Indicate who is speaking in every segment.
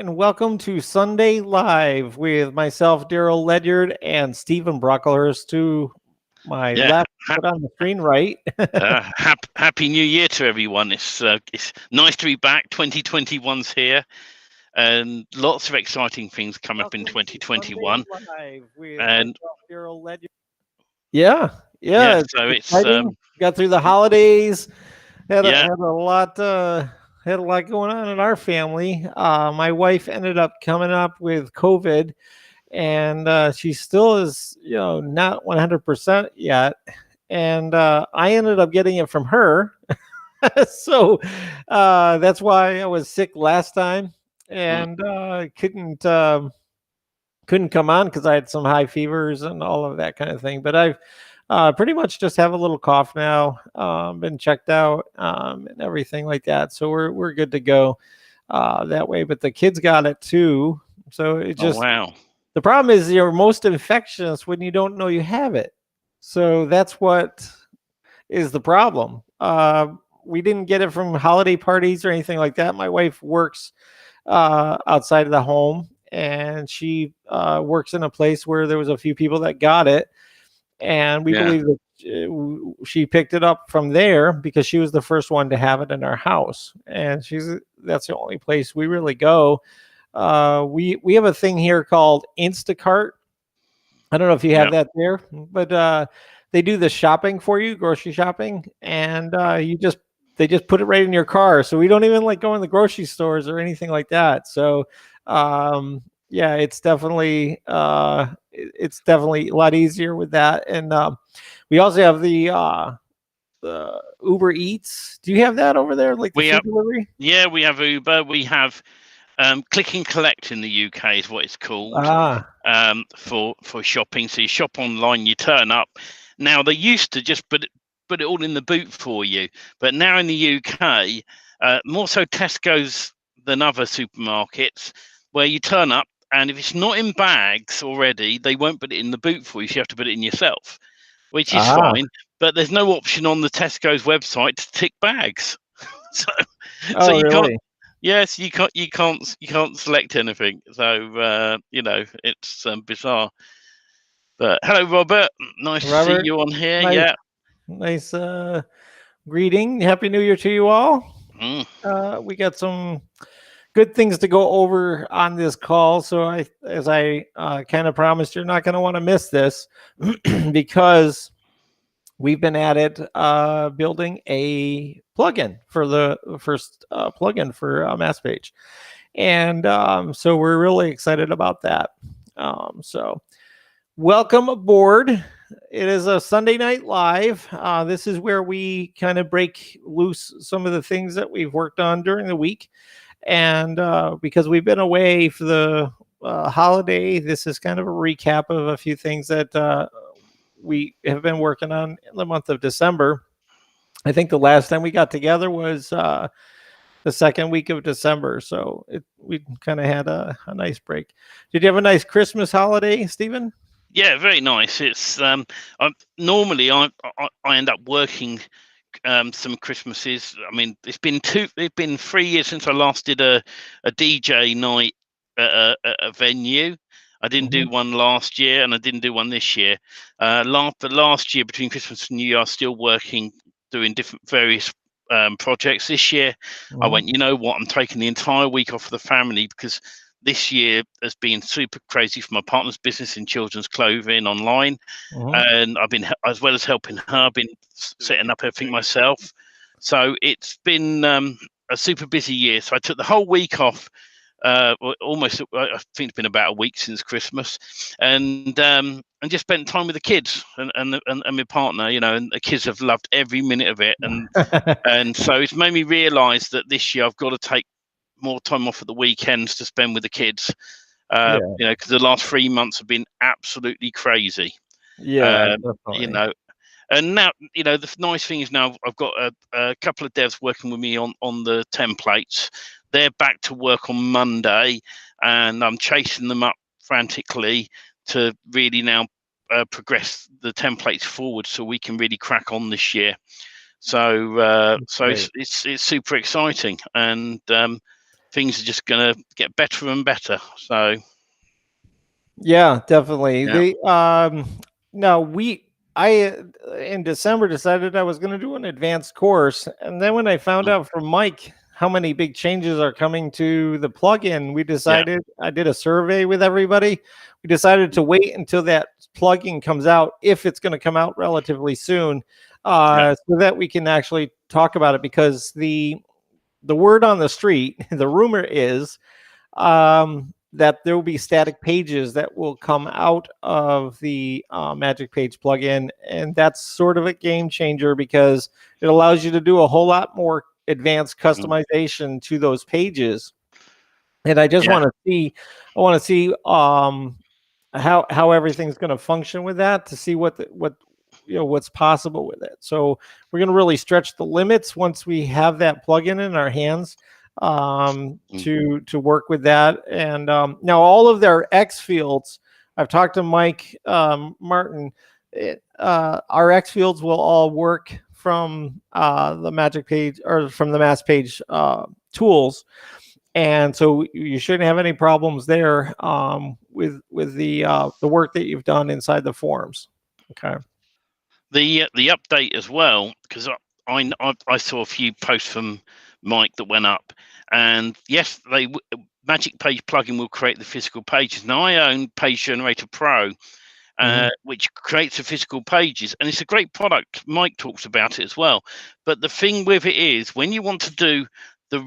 Speaker 1: and welcome to Sunday Live with myself, Daryl Ledyard, and Stephen Brocklehurst to my
Speaker 2: Yeah,
Speaker 1: left, but on the screen right.
Speaker 2: happy New Year to everyone. It's nice to be back. 2021's here, and lots of exciting things come up in
Speaker 1: Welcome to Sunday
Speaker 2: 2021.
Speaker 1: Live with
Speaker 2: And
Speaker 1: myself, Daryl Ledyard. Yeah,
Speaker 2: yeah,
Speaker 1: yeah, it's
Speaker 2: so it's
Speaker 1: exciting. Got through the holidays. Had a,
Speaker 2: yeah,
Speaker 1: had a lot. Had a lot going on in our family. My wife ended up coming up with COVID, and she still is, not 100% yet. And I ended up getting it from her. So that's why I was sick last time
Speaker 2: mm,
Speaker 1: and couldn't come on because I had some high fevers and all of that kind of thing. But I've pretty much just have a little cough now. Been checked out and everything like that, so we're good to go that way. But the kids got it too, so it
Speaker 2: oh
Speaker 1: just
Speaker 2: wow,
Speaker 1: the problem is you're most infectious when you don't know you have it. So that's what is the problem. We didn't get it from holiday parties or anything like that. My wife works outside of the home, and she works in a place where there was a few people that got it, and we
Speaker 2: yeah,
Speaker 1: believe that she picked it up from there because she was the first one to have it in our house, and that's the only place we really go. We have a thing here called Instacart. I don't know if you have
Speaker 2: yeah.
Speaker 1: that there, but they do the shopping for you, grocery shopping, and they just put it right in your car. So we don't even like go in the grocery stores or anything like that. So yeah, it's definitely a lot easier with that. And we also have the Uber Eats. Do you have that over there, like the
Speaker 2: We
Speaker 1: food
Speaker 2: have
Speaker 1: delivery?
Speaker 2: we have Uber. We have click and collect in the UK is what it's called,
Speaker 1: Ah,
Speaker 2: for shopping. So you shop online, you turn up. Now they used to just put it all in the boot for you, but now in the UK, more so Tesco's than other supermarkets, where you turn up and if it's not in bags already, they won't put it in the boot for you. So you have to put it in yourself, which is
Speaker 1: ah,
Speaker 2: fine. But there's no option on the Tesco's website to tick bags. so so
Speaker 1: oh,
Speaker 2: you can't.
Speaker 1: really?
Speaker 2: Yes, you can't select anything. So it's bizarre. But hello, Robert. Nice to see
Speaker 1: Robert,
Speaker 2: you on here.
Speaker 1: nice,
Speaker 2: Yeah.
Speaker 1: nice greeting. Happy New Year to you all.
Speaker 2: Mm.
Speaker 1: We got some good things to go over on this call. So as I kind of promised, you're not going to want to miss this because we've been at it building a plugin for the first plugin for Mass Page, and so we're really excited about that. So welcome aboard. It is a Sunday night live. This is where we kind of break loose some of the things that we've worked on during the week. And because we've been away for the holiday, this is kind of a recap of a few things that we have been working on in the month of December. I think the last time we got together was the second week of December. So we kind of had a nice break. Did you have a nice Christmas holiday, Stephen?
Speaker 2: Yeah, very nice. It's normally I end up working some Christmases. I mean, it's been 3 years since I last did a DJ night at a venue. I didn't
Speaker 1: Mhm.
Speaker 2: do one last year, and I didn't do one this year. Last year between Christmas and New Year, I was still working, doing different various projects. This year, I
Speaker 1: Mhm.
Speaker 2: went. You know what? I'm taking the entire week off for the family because this year has been super crazy for my partner's business in children's clothing online,
Speaker 1: Mhm.
Speaker 2: and I've been, as well as helping her, I've been setting up everything myself. So it's been a super busy year. So I took the whole week off. Almost, I think it's been about a week since Christmas, and just spent time with the kids and my partner. And the kids have loved every minute of it, and so it's made me realise that this year I've got to take more time off at the weekends to spend with the kids.
Speaker 1: Yeah.
Speaker 2: Because the last 3 months have been absolutely crazy.
Speaker 1: Yeah,
Speaker 2: Um, you
Speaker 1: definitely.
Speaker 2: know, and now the nice thing is now I've got a couple of devs working with me on the templates. They're back to work on Monday, and I'm chasing them up frantically to really now progress the templates forward so we can really crack on this year. So
Speaker 1: That's
Speaker 2: so
Speaker 1: great.
Speaker 2: it's super exciting, and things are just going to get better and better. So
Speaker 1: Yeah, definitely.
Speaker 2: yeah,
Speaker 1: Now I in December decided I was going to do an advanced course, and then when I found
Speaker 2: mm,
Speaker 1: out from Mike how many big changes are coming to the plugin, we
Speaker 2: yeah,
Speaker 1: decided I did a survey with everybody. We decided to wait until that plugin comes out, if it's going to come out relatively soon,
Speaker 2: yeah,
Speaker 1: so that we can actually talk about it, because the word on the street, the rumor is that there will be static pages that will come out of the Magic Page plugin, and that's sort of a game changer because it allows you to do a whole lot more advanced
Speaker 2: mm,
Speaker 1: customization to those pages. And I just
Speaker 2: yeah,
Speaker 1: want to see, I want to see how everything's going to function with that, to see what what's possible with it. So we're going to really stretch the limits once we have that plugin in our hands,
Speaker 2: mm,
Speaker 1: to work with that. And now all of their X fields, I've talked to Mike Martin. Our X fields will all work from the Magic Page, or from the Mass Page tools, and so you shouldn't have any problems there, with the work that you've done inside the forms. Okay.
Speaker 2: the update as well, because I saw a few posts from Mike that went up, and yes, Magic Page plugin will create the physical pages. Now I own Page Generator Pro,
Speaker 1: Mm-hmm.
Speaker 2: which creates the physical pages, and it's a great product. Mike talks about it as well. But the thing with it is, when you want to do the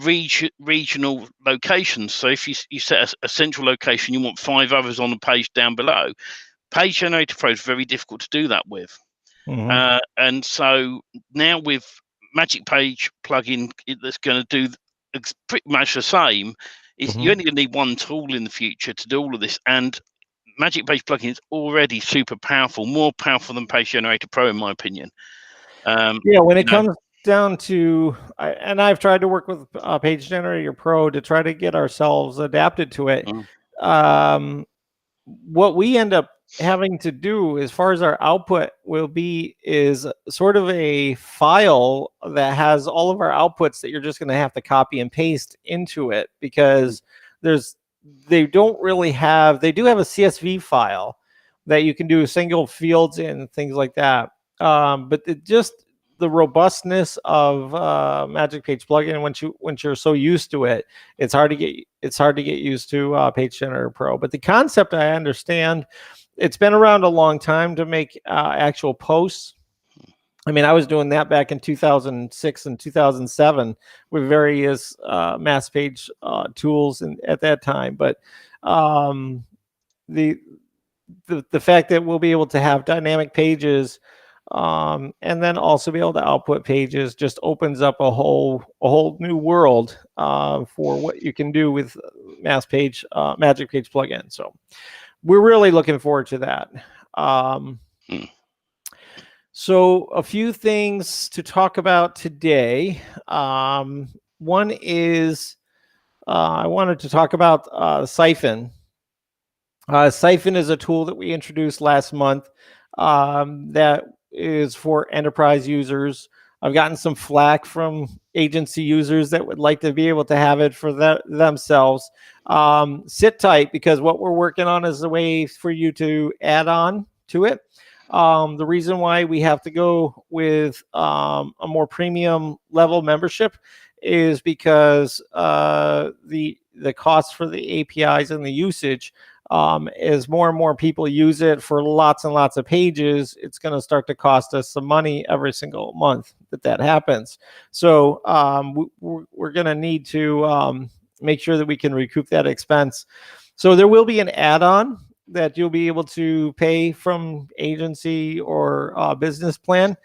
Speaker 2: regional locations, so if you set a central location, you want 5 others on the page down below, Page Generator Pro is very difficult to do that with.
Speaker 1: Mm-hmm.
Speaker 2: And so now with Magic Page plugin that's going to do pretty much the same, is
Speaker 1: Mm-hmm.
Speaker 2: you're only going to need one tool in the future to do all of this. And Magic Page plugin is already super powerful, more powerful than Page Generator Pro, in my opinion.
Speaker 1: Yeah, when
Speaker 2: You
Speaker 1: it
Speaker 2: know,
Speaker 1: comes down to, and I've tried to work with Page Generator Pro to try to get ourselves adapted to it.
Speaker 2: mm,
Speaker 1: Um, what we end up having to do, as far as our output will be, is sort of a file that has all of our outputs that you're just going to have to copy and paste into it, because there's they don't really have they do have a CSV file that you can do single fields in and things like that. But just the robustness of Magic Page plugin, once you're so used to it, it's hard to get used to Page Generator Pro. But the concept I understand. It's been around a long time to make actual posts. I mean, I was doing that back in 2006 and 2007 with various mass page tools, and at that time. But um, the the fact that we'll be able to have dynamic pages, and then also be able to output pages, just opens up a whole new world for what you can do with Magic Page plugin. So we're really looking forward to that. Um,
Speaker 2: mm,
Speaker 1: so a few things to talk about today. One is I wanted to talk about Siphon. Siphon is a tool that we introduced last month, that is for enterprise users. I've gotten some flack from agency users that would like to be able to have it for themselves. Sit tight, because what we're working on is a way for you to add on to it. The reason why we have to go with a more premium level membership is because the cost for the APIs and the usage, as more and more people use it for lots and lots of pages, it's going to start to cost us some money every single month that happens. So we're going to need to make sure that we can recoup that expense. So there will be an add-on that you'll be able to pay from agency or business plan,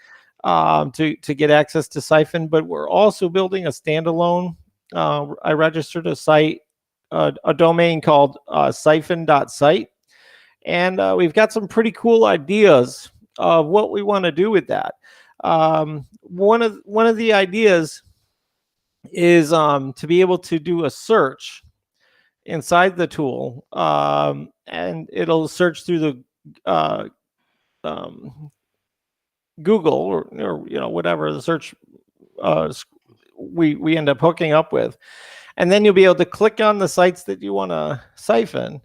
Speaker 1: to get access to Siphon. But we're also building a standalone. I registered a site, a domain called siphon.site. And we've got some pretty cool ideas of what we want to do with that. One of the ideas is to be able to do a search inside the tool, and it'll search through the um, Google, or whatever the search we end up hooking up with. and then you'll be able to click on the sites that you want to siphon.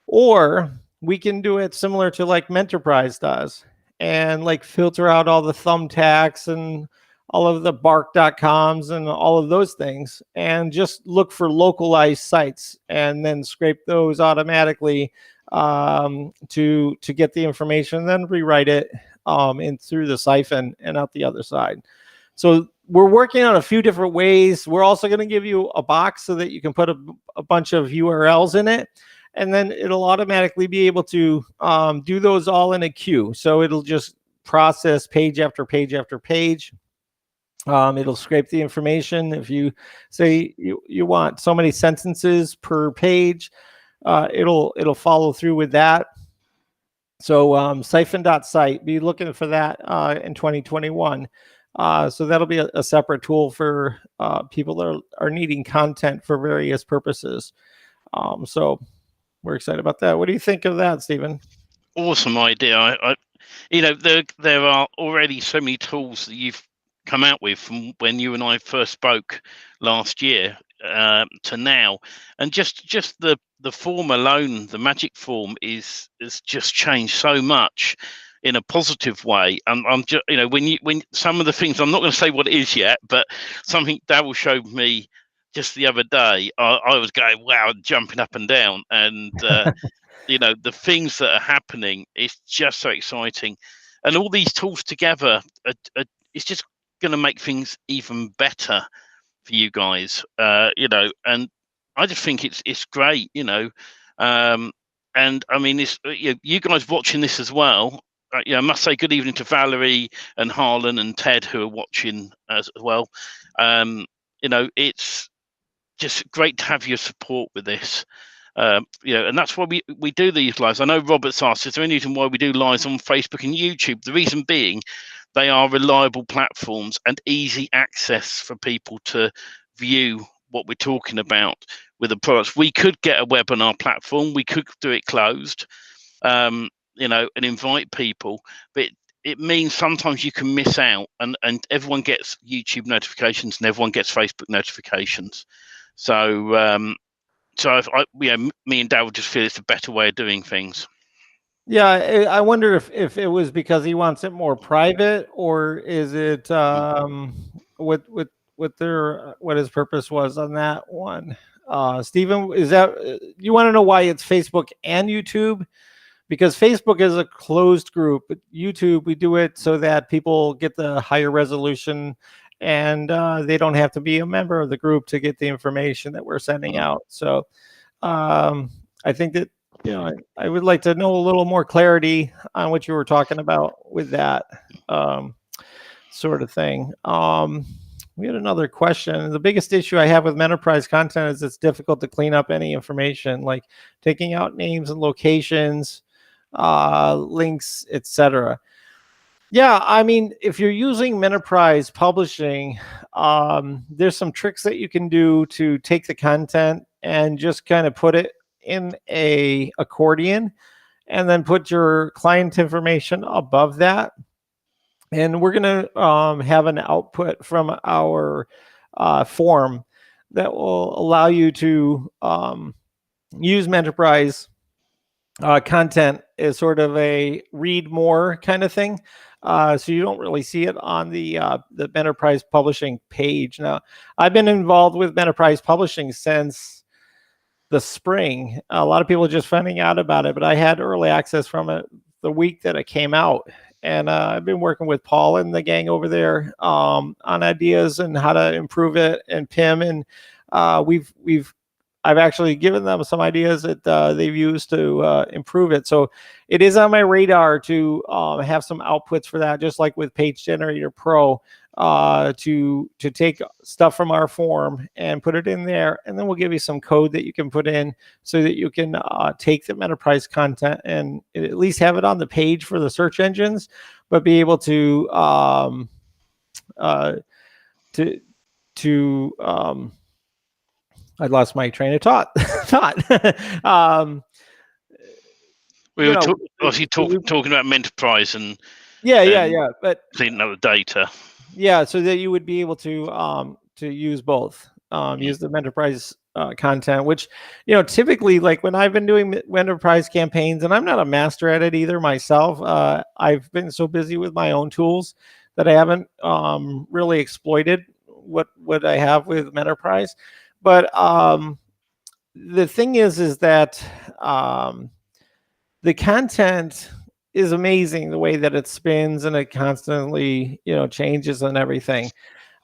Speaker 1: Or we can do it similar to like Menterprise does, and like filter out all the thumbtacks and all of the bark.coms and all of those things, and just look for localized sites and then scrape those automatically to get the information, then rewrite it in through the siphon and out the other side. So we're working on a few different ways. We're also going to give you a box so that you can put a bunch of URLs in it, and then it'll automatically be able to do those all in a queue. So it'll just process page after page after page. It'll scrape the information. If you say you want so many sentences per page, it'll follow through with that. So siphon.site, be looking for that in 2021. So that'll be a separate tool for people that are needing content for various purposes. So we're excited about that. What do you think of that, Stephen?
Speaker 2: Awesome idea. There are already so many tools that you've come out with from when you and I first spoke last year to now, and just the form alone, the magic form has just changed so much in a positive way. I'm just, when some of the things, I'm not going to say what it is yet, but something Darryl showed me just the other day, I was going, wow, jumping up and down, and the things that are happening, it's just so exciting, and all these tools together it's just going to make things even better for you guys, and I just think it's great, and I mean, it's you guys watching this as well. I must say good evening to Valerie and Harlan and Ted, who are watching as well. It's just great to have your support with this. And that's why we do these lives. I know Robert's asked, is there any reason why we do lives on Facebook and YouTube? The reason being, they are reliable platforms and easy access for people to view what we're talking about with the products. We could get a webinar platform, we could do it closed, and invite people, but it means sometimes you can miss out, and everyone gets YouTube notifications and everyone gets Facebook notifications. So me and Darryl just feel it's a better way of doing things.
Speaker 1: Yeah, I wonder if it was because he wants it more private, or is it what his purpose was on that one. Stephen, is that you want to know why it's Facebook and YouTube? Because Facebook is a closed group, but YouTube, we do it so that people get the higher resolution, and they don't have to be a member of the group to get the information that we're sending out. So I think that, I would like to know a little more clarity on what you were talking about with that sort of thing. We had another question. The biggest issue I have with Menterprise content is it's difficult to clean up any information, like taking out names and locations, links, etc. Yeah, I mean, if you're using Menterprise publishing, there's some tricks that you can do to take the content and just kind of put it in a accordion, and then put your client information above that. And we're going to have an output from our form that will allow you to use Menterprise content as sort of a read more kind of thing. So you don't really see it on the Menterprise publishing page. Now, I've been involved with Menterprise publishing since the spring. A lot of people are just finding out about it, but I had early access from it the week that it came out. And I've been working with Paul and the gang over there on ideas and how to improve it, and Pim. And I've actually given them some ideas that they've used to improve it. So it is on my radar to have some outputs for that, just like with Page Generator Pro, to take stuff from our form and put it in there. And then we'll give you some code that you can put in so that you can take the Menterprise content and at least have it on the page for the search engines, but be able to I lost my train of thought.
Speaker 2: We were talking about Menterprise and
Speaker 1: but
Speaker 2: cleaning up the data.
Speaker 1: Yeah, so that you would be able to use both. use the enterprise content, which, typically, like when I've been doing enterprise campaigns, and I'm not a master at it either myself. I've been so busy with my own tools that I haven't really exploited what I have with enterprise. But the thing is that the content is amazing, the way that it spins and it constantly, changes and everything.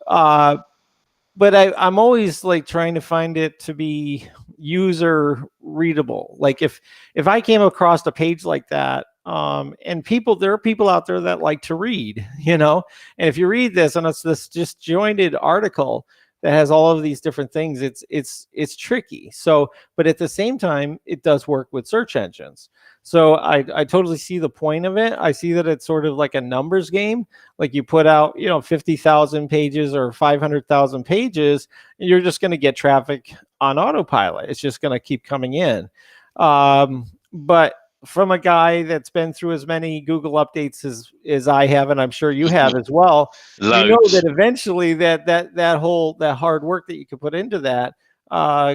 Speaker 1: But I'm always like trying to find it to be user readable. Like if I came across a page like that, and there are people out there that like to read, and if you read this and it's this disjointed article that has all of these different things, it's tricky. So, but at the same time, it does work with search engines. So I totally see the point of it. I see that it's sort of like a numbers game. Like you put out, 50,000 pages or 500,000 pages, and you're just going to get traffic on autopilot. It's just going to keep coming in. But from a guy that's been through as many Google updates as I have, and I'm sure you have as well, you know that eventually that hard work that you could put into that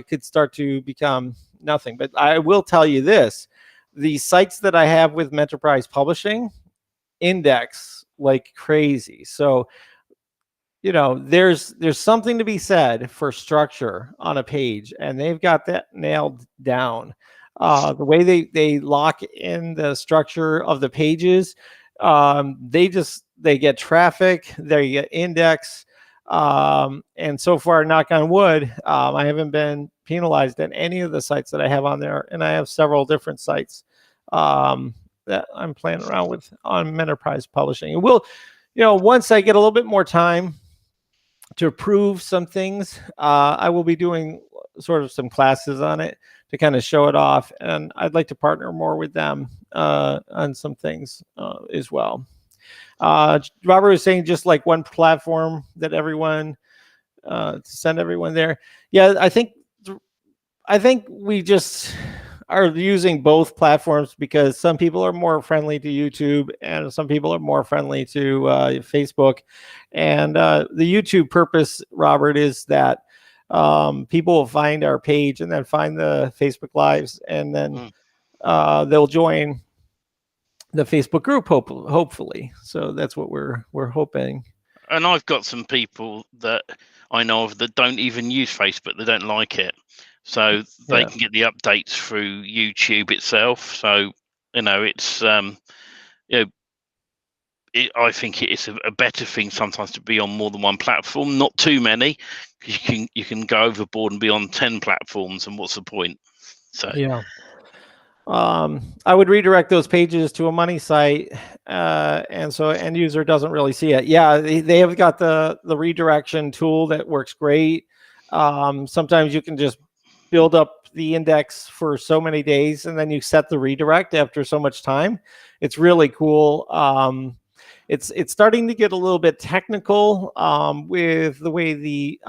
Speaker 1: could start to become nothing. But I will tell you this: the sites that I have with Enterprise Publishing index like crazy. So, there's something to be said for structure on a page, and they've got that nailed down. The way they lock in the structure of the pages, they get traffic, they get index, and so far, knock on wood, I haven't been penalized at any of the sites that I have on there, and I have several different sites that I'm playing around with on Enterprise Publishing. And we'll, once I get a little bit more time to prove some things, I will be doing sort of some classes on it to kind of show it off, and I'd like to partner more with them on some things as well. Robert was saying just like one platform that everyone to send everyone there. Yeah, I think we just are using both platforms because some people are more friendly to YouTube and some people are more friendly to Facebook. And the YouTube purpose, Robert, is that people will find our page and then find the Facebook Lives, and then they'll join the Facebook group, hopefully. So that's what we're hoping.
Speaker 2: And I've got some people that I know of that don't even use Facebook. They don't like it. So they can get the updates through YouTube itself. So, it's, I think it's a better thing sometimes to be on more than one platform, not too many, because you can go overboard and be on 10 platforms, and what's the point? So
Speaker 1: yeah. I would redirect those pages to a money site, and so end user doesn't really see it. Yeah, they have got the redirection tool that works great. Sometimes you can just build up the index for so many days, and then you set the redirect after so much time. It's really cool. It's starting to get a little bit technical with the way the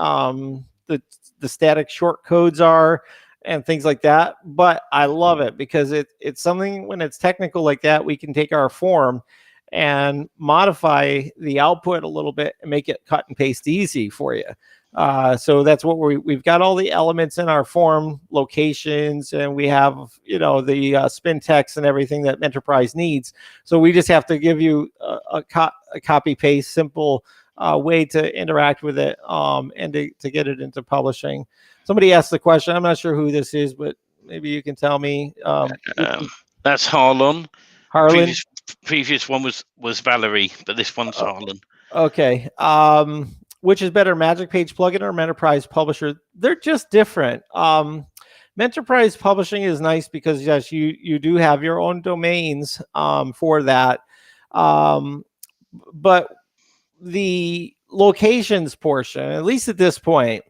Speaker 1: static short codes are and things like that. But I love it because it's something, when it's technical like that, we can take our form and modify the output a little bit and make it cut and paste easy for you. So that's what we've got all the elements in our form, locations, and we have, the spin text and everything that Enterprise needs. So we just have to give you a copy paste, simple way to interact with it and to get it into publishing. Somebody asked the question. I'm not sure who this is, but maybe you can tell me.
Speaker 2: That's Harlan.
Speaker 1: Harlan.
Speaker 2: Previous one was Valerie, but this one's Harlan.
Speaker 1: Okay. Which is better, Magic Page plugin or Enterprise Publisher? They're just different. Enterprise Publishing is nice because yes, you do have your own domains for that, but the locations portion, at least at this point,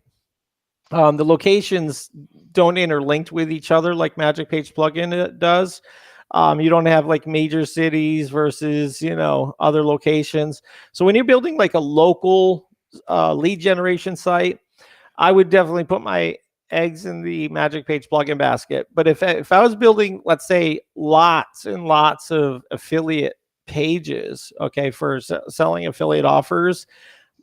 Speaker 1: the locations don't interlink with each other like Magic Page plugin does. You don't have like major cities versus other locations. So when you're building like a local lead generation site, I would definitely put my eggs in the Magic Page plugin basket. But if I was building, let's say, lots and lots of affiliate pages, okay, for selling affiliate offers,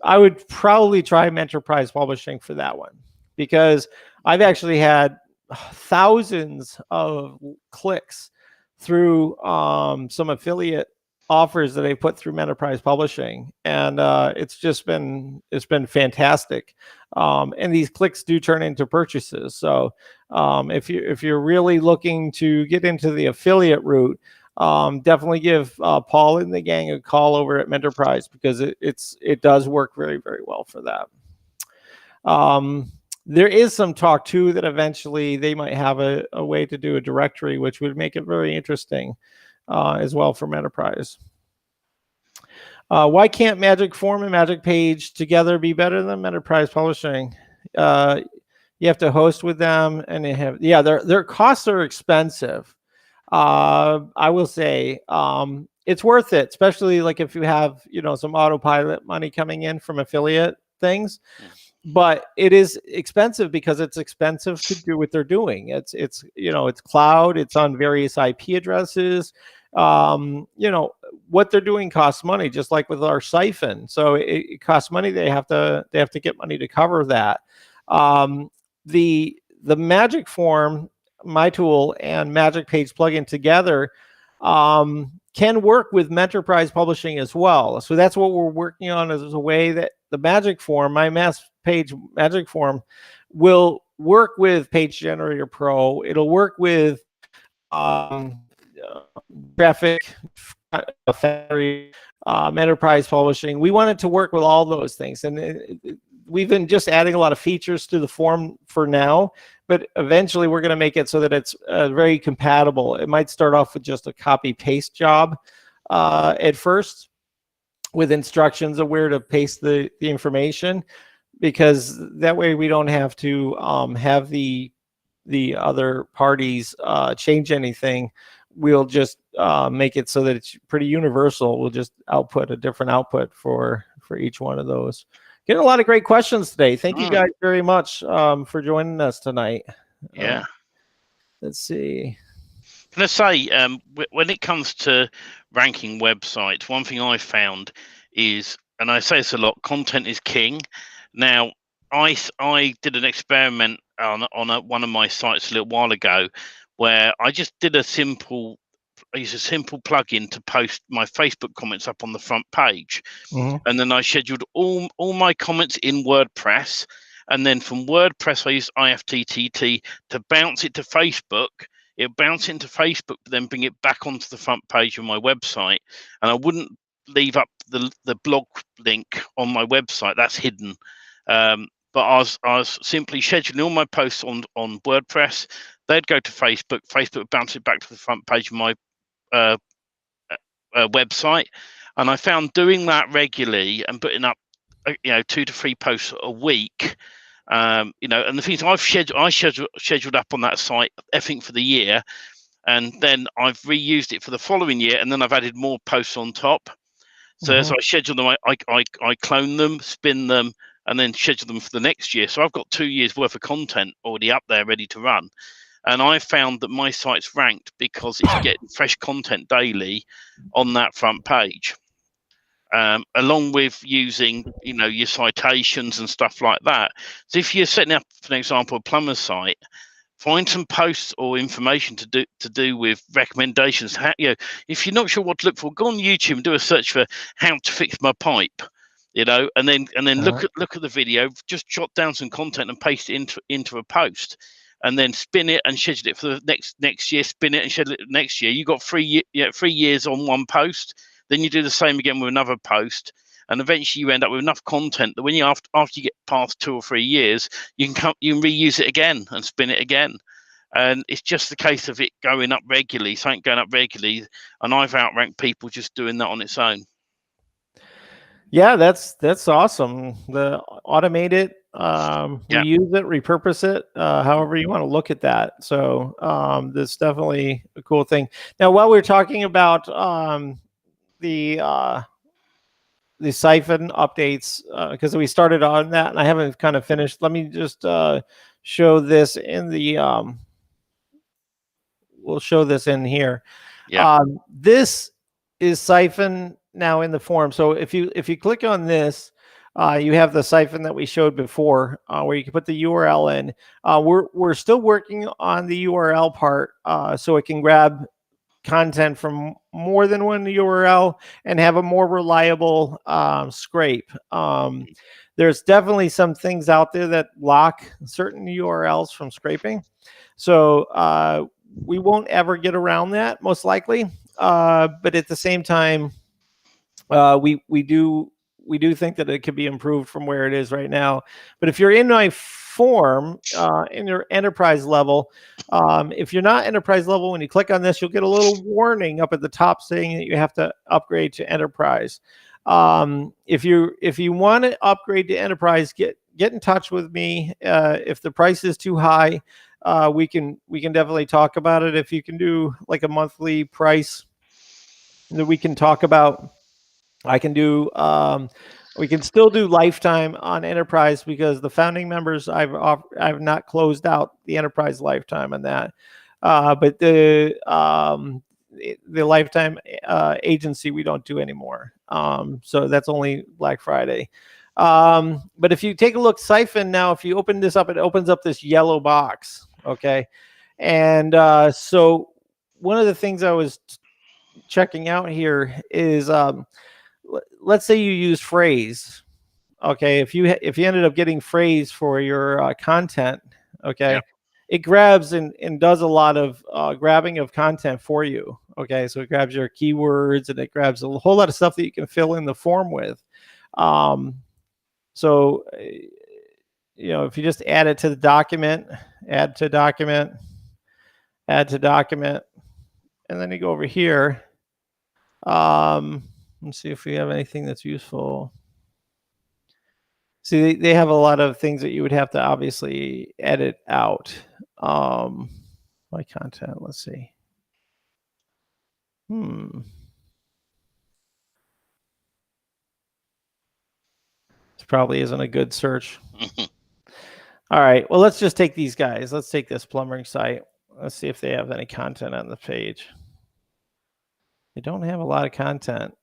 Speaker 1: I would probably try Enterprise Publishing for that one. because I've actually had thousands of clicks through some affiliate offers that I put through Enterprise Publishing, and it's been fantastic. And these clicks do turn into purchases. So if you're really looking to get into the affiliate route, definitely give Paul and the gang a call over at Enterprise, because it does work very, very well for that. There is some talk too that eventually they might have a way to do a directory, which would make it very interesting as well from Enterprise. Why can't Magic Form and Magic Page together be better than Enterprise Publishing? You have to host with them, and they have, yeah, their costs are expensive. I will say it's worth it, especially like if you have, some autopilot money coming in from affiliate things. But it is expensive because it's expensive to do what they're doing. It's cloud, it's on various IP addresses. What they're doing costs money, just like with our Siphon. So it costs money. They have to get money to cover that. The Magic Form, my tool, and Magic Page plugin together can work with Enterprise Publishing as well. So that's what we're working on, as a way that the Magic Form, my Page Magic Form, will work with Page Generator Pro. It'll work with graphic factory, Enterprise Publishing. We want it to work with all those things, and we've been just adding a lot of features to the form for now, but eventually we're going to make it so that it's very compatible. It might start off with just a copy paste job at first, with instructions of where to paste the information, because that way we don't have to have the other parties change anything. We'll just make it so that it's pretty universal. We'll just output a different output for each one of those. Getting a lot of great questions today. Thank you guys very much for joining us tonight.
Speaker 2: Yeah.
Speaker 1: Let's see.
Speaker 2: Can I say, when it comes to ranking websites, one thing I found is, and I say this a lot, content is king. Now, I did an experiment on one of my sites a little while ago, where I just did I used a simple plugin to post my Facebook comments up on the front page. And then I scheduled all my comments in WordPress, and then from WordPress I used IFTTT to bounce it to Facebook. It bounce into Facebook, but then bring it back onto the front page of my website. And I wouldn't leave up the blog link on my website. That's hidden. But I was simply scheduling all my posts on WordPress. They'd go to Facebook. Facebook would bounce it back to the front page of my website. And I found doing that regularly and putting up 2 to 3 posts a week, and the things I scheduled up on that site, I think, for the year, and then I've reused it for the following year, and then I've added more posts on top. So as I schedule them, I clone them, spin them, and then schedule them for the next year. So I've got 2 years worth of content already up there ready to run. And I found that my site's ranked because it's getting fresh content daily on that front page. Along with using, your citations and stuff like that. So if you're setting up, for example, a plumber's site, find some posts or information to do with recommendations. If you're not sure what to look for, go on YouTube and do a search for how to fix my pipe. And then look at the video. Just jot down some content and paste it into a post, and then spin it and schedule it for the next year. Spin it and schedule it next year. You got 3 years on one post. Then you do the same again with another post, and eventually you end up with enough content that when you after you get past 2 or 3 years, you can reuse it again and spin it again. And it's just the case of it going up regularly, something going up regularly, and I've outranked people just doing that on its own.
Speaker 1: Yeah, that's awesome. The automate it, reuse it, repurpose it, however you want to look at that. So that's definitely a cool thing. Now, while we're talking about the Siphon updates, because we started on that and I haven't kind of finished. Let me just show this in the we'll show this in here. This is Siphon now in the form. So if you click on this, You have the siphon that we showed before, where you can put the URL in. We're still working on the URL part, so it can grab content from more than one URL and have a more reliable scrape. There's definitely some things out there that lock certain URLs from scraping, so we won't ever get around that, most likely. But at the same time, we do think that it could be improved from where it is right now. But if you're in my form, in your enterprise level, if you're not enterprise level, when you click on this, you'll get a little warning up at the top saying that you have to upgrade to enterprise. If you want to upgrade to enterprise, get in touch with me. If the price is too high, we can definitely talk about it. If you can do like a monthly price that we can talk about, I can do. We can still do lifetime on enterprise because the founding members, I've not closed out the enterprise lifetime on that, but the lifetime agency we don't do anymore. So that's only Black Friday. But if you take a look, Siphon now, if you open this up, it opens up this yellow box. Okay, and so one of the things I was checking out here is let's say you use phrase. Okay, if you ended up getting phrase for your content, okay,
Speaker 2: Yeah.
Speaker 1: it grabs and does a lot of grabbing of content for you. Okay, so it grabs your keywords and it grabs a whole lot of stuff that you can fill in the form with. So if you just add it to the document, add to document, add to document, and then you go over here. Let's see if we have anything that's useful. See, they have a lot of things that you would have to obviously edit out. My content, let's see. This probably isn't a good search. All right, well, let's just take these guys. Let's take this plumbing site. Let's see if they have any content on the page. They don't have a lot of content.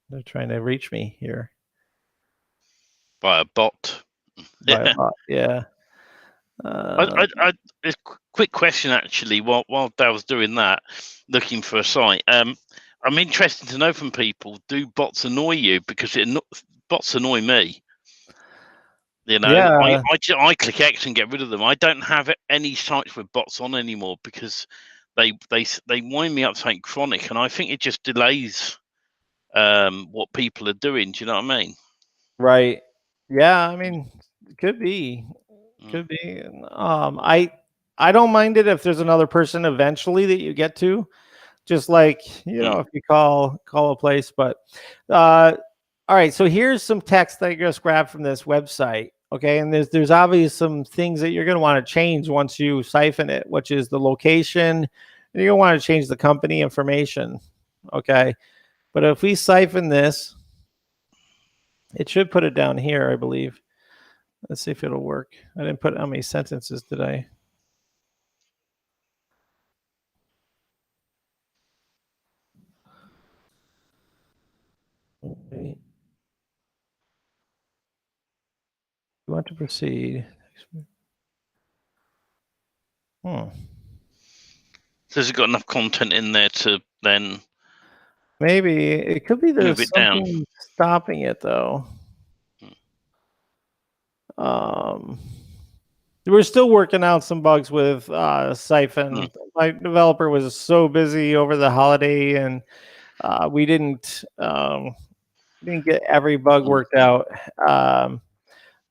Speaker 1: They're trying to reach me here.
Speaker 2: By a bot.
Speaker 1: By a bot, yeah.
Speaker 2: A quick question, actually, while Dale's doing that, looking for a site. I'm interested to know from people, do bots annoy you? Because bots annoy me.
Speaker 1: Yeah.
Speaker 2: I click X and get rid of them. I don't have any sites with bots on anymore because they wind me up saying chronic, and I think it just delays what people are doing. Do you know what I mean?
Speaker 1: Right. Yeah, I mean, could be. Could be. I don't mind it if there's another person eventually that you get to, just like if you call a place. But all right, so here's some text that I just grabbed from this website. Okay, and there's obviously some things that you're going to want to change once you siphon it, which is the location, and you're going to want to change the company information. Okay, but if we siphon this, it should put it down here, I believe. Let's see if it'll work. I didn't put how many sentences did I? Okay. You want to proceed?
Speaker 2: So has it got enough content in there to then?
Speaker 1: Maybe it could be there's
Speaker 2: move it down.
Speaker 1: something stopping it though. We're still working out some bugs with Siphon. My developer was so busy over the holiday, and we didn't get every bug worked out.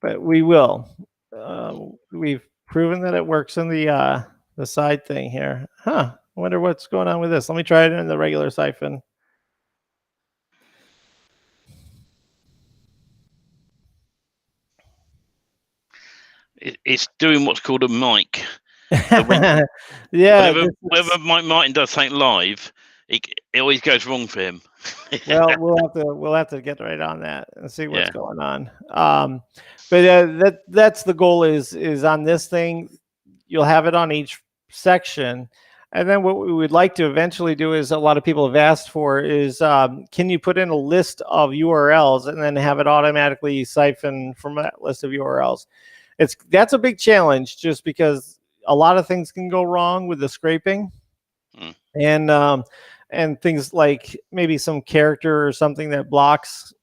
Speaker 1: But we will. We've proven that it works in the side thing here. I wonder what's going on with this. Let me try it in the regular Siphon.
Speaker 2: It's doing what's called a mic.
Speaker 1: Yeah.
Speaker 2: Whenever Mike Martin does something live, it always goes wrong for him.
Speaker 1: Well, we'll have to get right on that and see what's going on. But that's the goal is on this thing. You'll have it on each section, And then what we would like to eventually do is a lot of people have asked for is can you put in a list of URLs and then have it automatically siphon from that list of URLs? That's a big challenge just because a lot of things can go wrong with the scraping. And things like maybe some character or something that blocks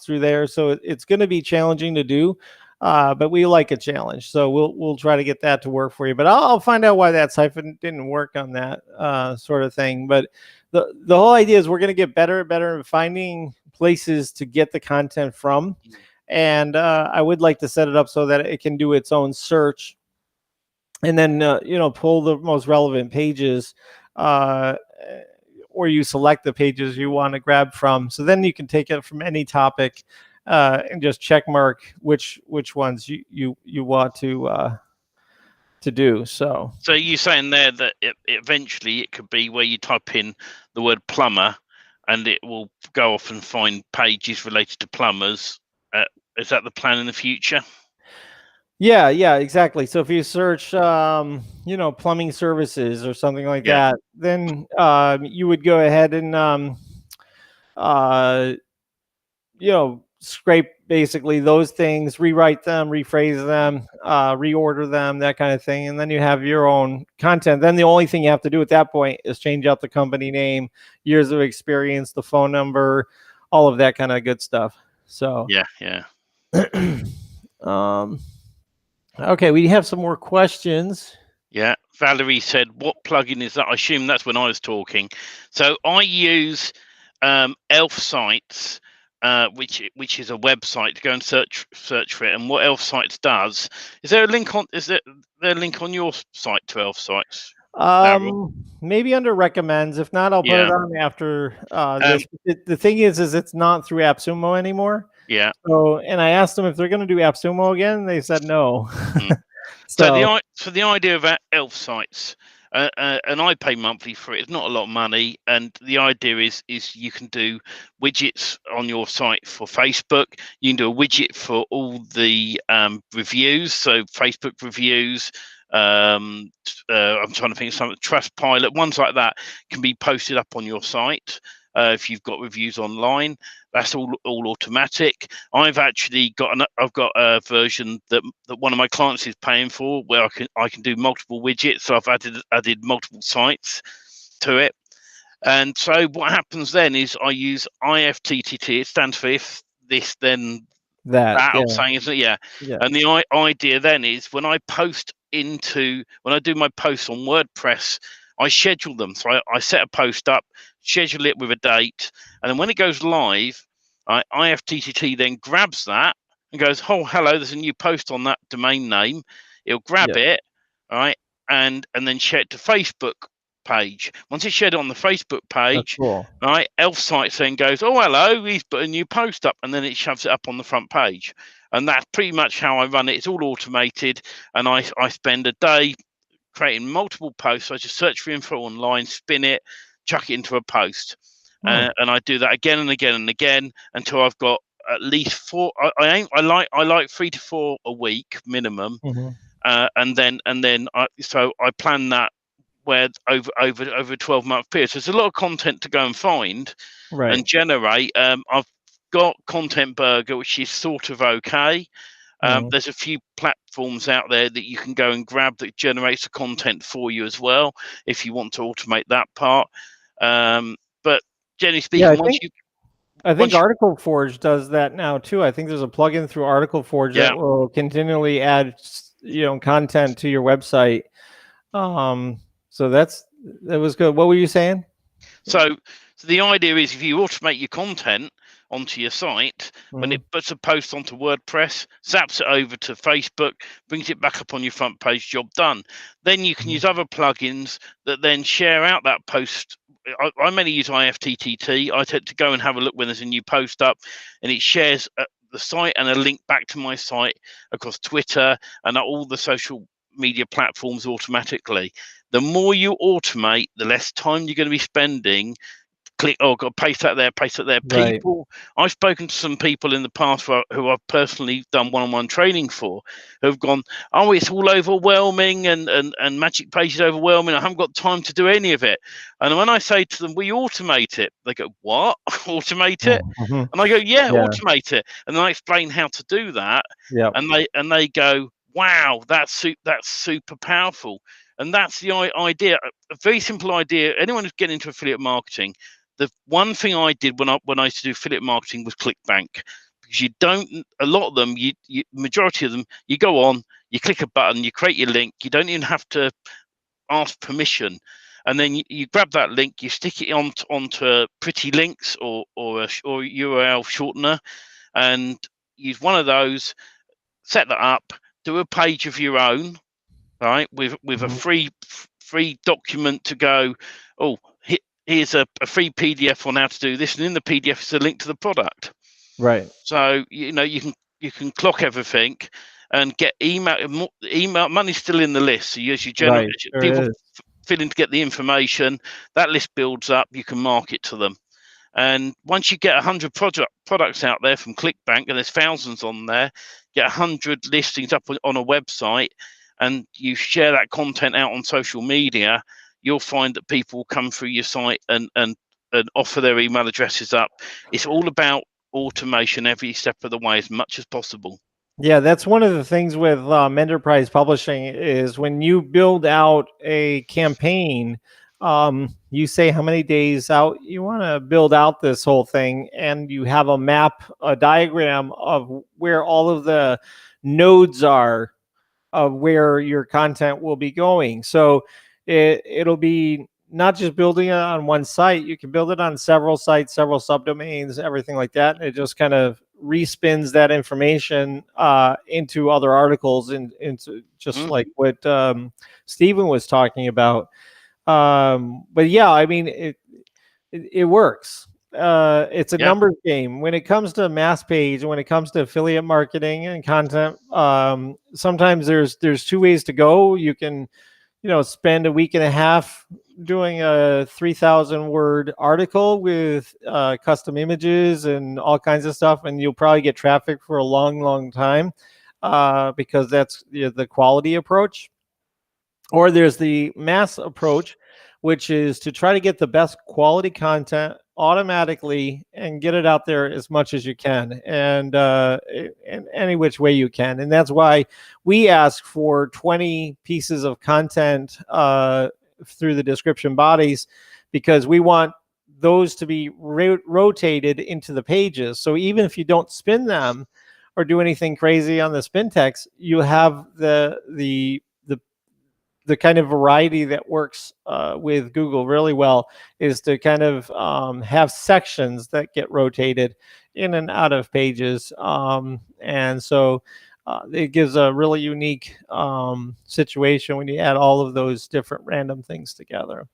Speaker 1: through there. So it's going to be challenging to do. But we like a challenge, so we'll try to get that to work for you. But I'll find out why that siphon didn't work on that sort of thing. But the whole idea is we're going to get better and better at finding places to get the content from, and I would like to set it up so that it can do its own search, and then pull the most relevant pages, or you select the pages you want to grab from. So then you can take it from any topic. And just check mark which ones you want to do. So
Speaker 2: you're saying there that eventually it could be where you type in the word plumber, and it will go off and find pages related to plumbers. Is that the plan in the future?
Speaker 1: Yeah, exactly. So if you search, plumbing services or something like that, then you would go ahead and scrape basically those things, rewrite them, rephrase them, reorder them, that kind of thing. And then you have your own content. Then the only thing you have to do at that point is change out the company name, years of experience, the phone number, all of that kind of good stuff. So
Speaker 2: yeah.
Speaker 1: Okay, we have some more questions.
Speaker 2: Yeah, Valerie said, what plugin is that? I assume that's when I was talking. So I use Elf Sites, which is a website to go and search for it. And what Elf Sites does, is there a link on your site to Elf Sites?
Speaker 1: Maybe under recommends. If not, I'll put it on after this. The thing is it's not through AppSumo anymore.
Speaker 2: Yeah.
Speaker 1: So, and I asked them if they're going to do AppSumo again. They said no.
Speaker 2: So the idea of Elf Sites, and I pay monthly for it. It's not a lot of money, and the idea is you can do widgets on your site for Facebook. You can do a widget for all the reviews, so Facebook reviews. I'm trying to think of something. Trustpilot, ones like that can be posted up on your site. If you've got reviews online, that's all automatic. I've actually got a version that one of my clients is paying for, where I can do multiple widgets. So I've added multiple sites to it. And so what happens then is I use IFTTT. It stands for if this then that.
Speaker 1: Yeah.
Speaker 2: I'm saying, isn't it? Yeah. And the idea then is when I do my posts on WordPress, I schedule them. So I set a post up, schedule it with a date, and then when it goes live, IFTTT then grabs that and goes, oh, hello, there's a new post on that domain name. It'll grab it, right, and then share it to Facebook page. Once it's shared on the Facebook page, right, Elf Sites then goes, oh, hello, he's put a new post up, and then it shoves it up on the front page. And that's pretty much how I run it. It's all automated, and I spend a day creating multiple posts. I just search for info online, spin it, chuck it into a post, and I do that again and again and again until I've got at least 4. I like 3 to 4 a week minimum, and then I plan that where over a 12-month period. So there's a lot of content to go and find and generate. I've got Content Burger, which is sort of okay. There's a few platforms out there that you can go and grab that generates the content for you as well, if you want to automate that part. But generally speaking,
Speaker 1: I think Article Forge does that now too. I think there's a plugin through Article Forge that will continually add, content to your website. So that was good. What were you saying?
Speaker 2: So the idea is if you automate your content onto your site, when it puts a post onto WordPress, zaps it over to Facebook, brings it back up on your front page, job done. Then you can use other plugins that then share out that post. I mainly use IFTTT. I tend to go and have a look when there's a new post up, and it shares the site and a link back to my site across Twitter and all the social media platforms automatically. The more you automate, the less time you're going to be spending click, oh, got to paste that there, paste that there.
Speaker 1: Right.
Speaker 2: People, I've spoken to some people in the past who I've personally done one-on-one training for, who have gone, oh, it's all overwhelming and Magic Page is overwhelming. I haven't got time to do any of it. And when I say to them, we automate it, they go, what? Automate it?
Speaker 1: Mhm.
Speaker 2: And I go, yeah,
Speaker 1: Yeah.
Speaker 2: automate it. And then I explain how to do that.
Speaker 1: Yep.
Speaker 2: And they go, wow, that's super powerful. And that's the idea, a very simple idea. Anyone who's getting into affiliate marketing, the one thing I did when I used to do affiliate marketing was ClickBank, because you don't, a lot of them, you majority of them, you go on, you click a button, you create your link, you don't even have to ask permission, and then you grab that link, you stick it onto pretty links or URL shortener, and use one of those, set that up, do a page of your own, right, with a free document to go, oh, here's a free PDF on how to do this, and in the PDF is a link to the product.
Speaker 1: Right.
Speaker 2: So you can clock everything and get email money's still in the list. So as you generate,
Speaker 1: Right.
Speaker 2: people fill in to get the information, that list builds up, you can market to them. And once you get 100 products out there from ClickBank, and there's thousands on there, get 100 listings up on a website, and you share that content out on social media, you'll find that people will come through your site and offer their email addresses up. It's all about automation every step of the way as much as possible.
Speaker 1: Yeah, that's one of the things with enterprise publishing is when you build out a campaign, you say how many days out you want to build out this whole thing, and you have a map, a diagram of where all of the nodes are of where your content will be going. So it'll be not just building it on one site. You can build it on several sites, several subdomains, everything like that. And it just kind of respins that information into other articles and into just like what Ssiphon was talking about. But yeah, I mean, it works. It's a numbers game when it comes to mass page, when it comes to affiliate marketing and content. Sometimes there's two ways to go. You can, spend a week and a half doing a 3,000 word article with custom images and all kinds of stuff, and you'll probably get traffic for a long time because that's the quality approach. Or there's the mass approach, which is to try to get the best quality content automatically and get it out there as much as you can, and in any which way you can. And that's why we ask for 20 pieces of content through the description bodies, because we want those to be rotated into the pages. So even if you don't spin them or do anything crazy on the spin text, you have the kind of variety that works with Google really well is to kind of have sections that get rotated in and out of pages. And so it gives a really unique situation when you add all of those different random things together.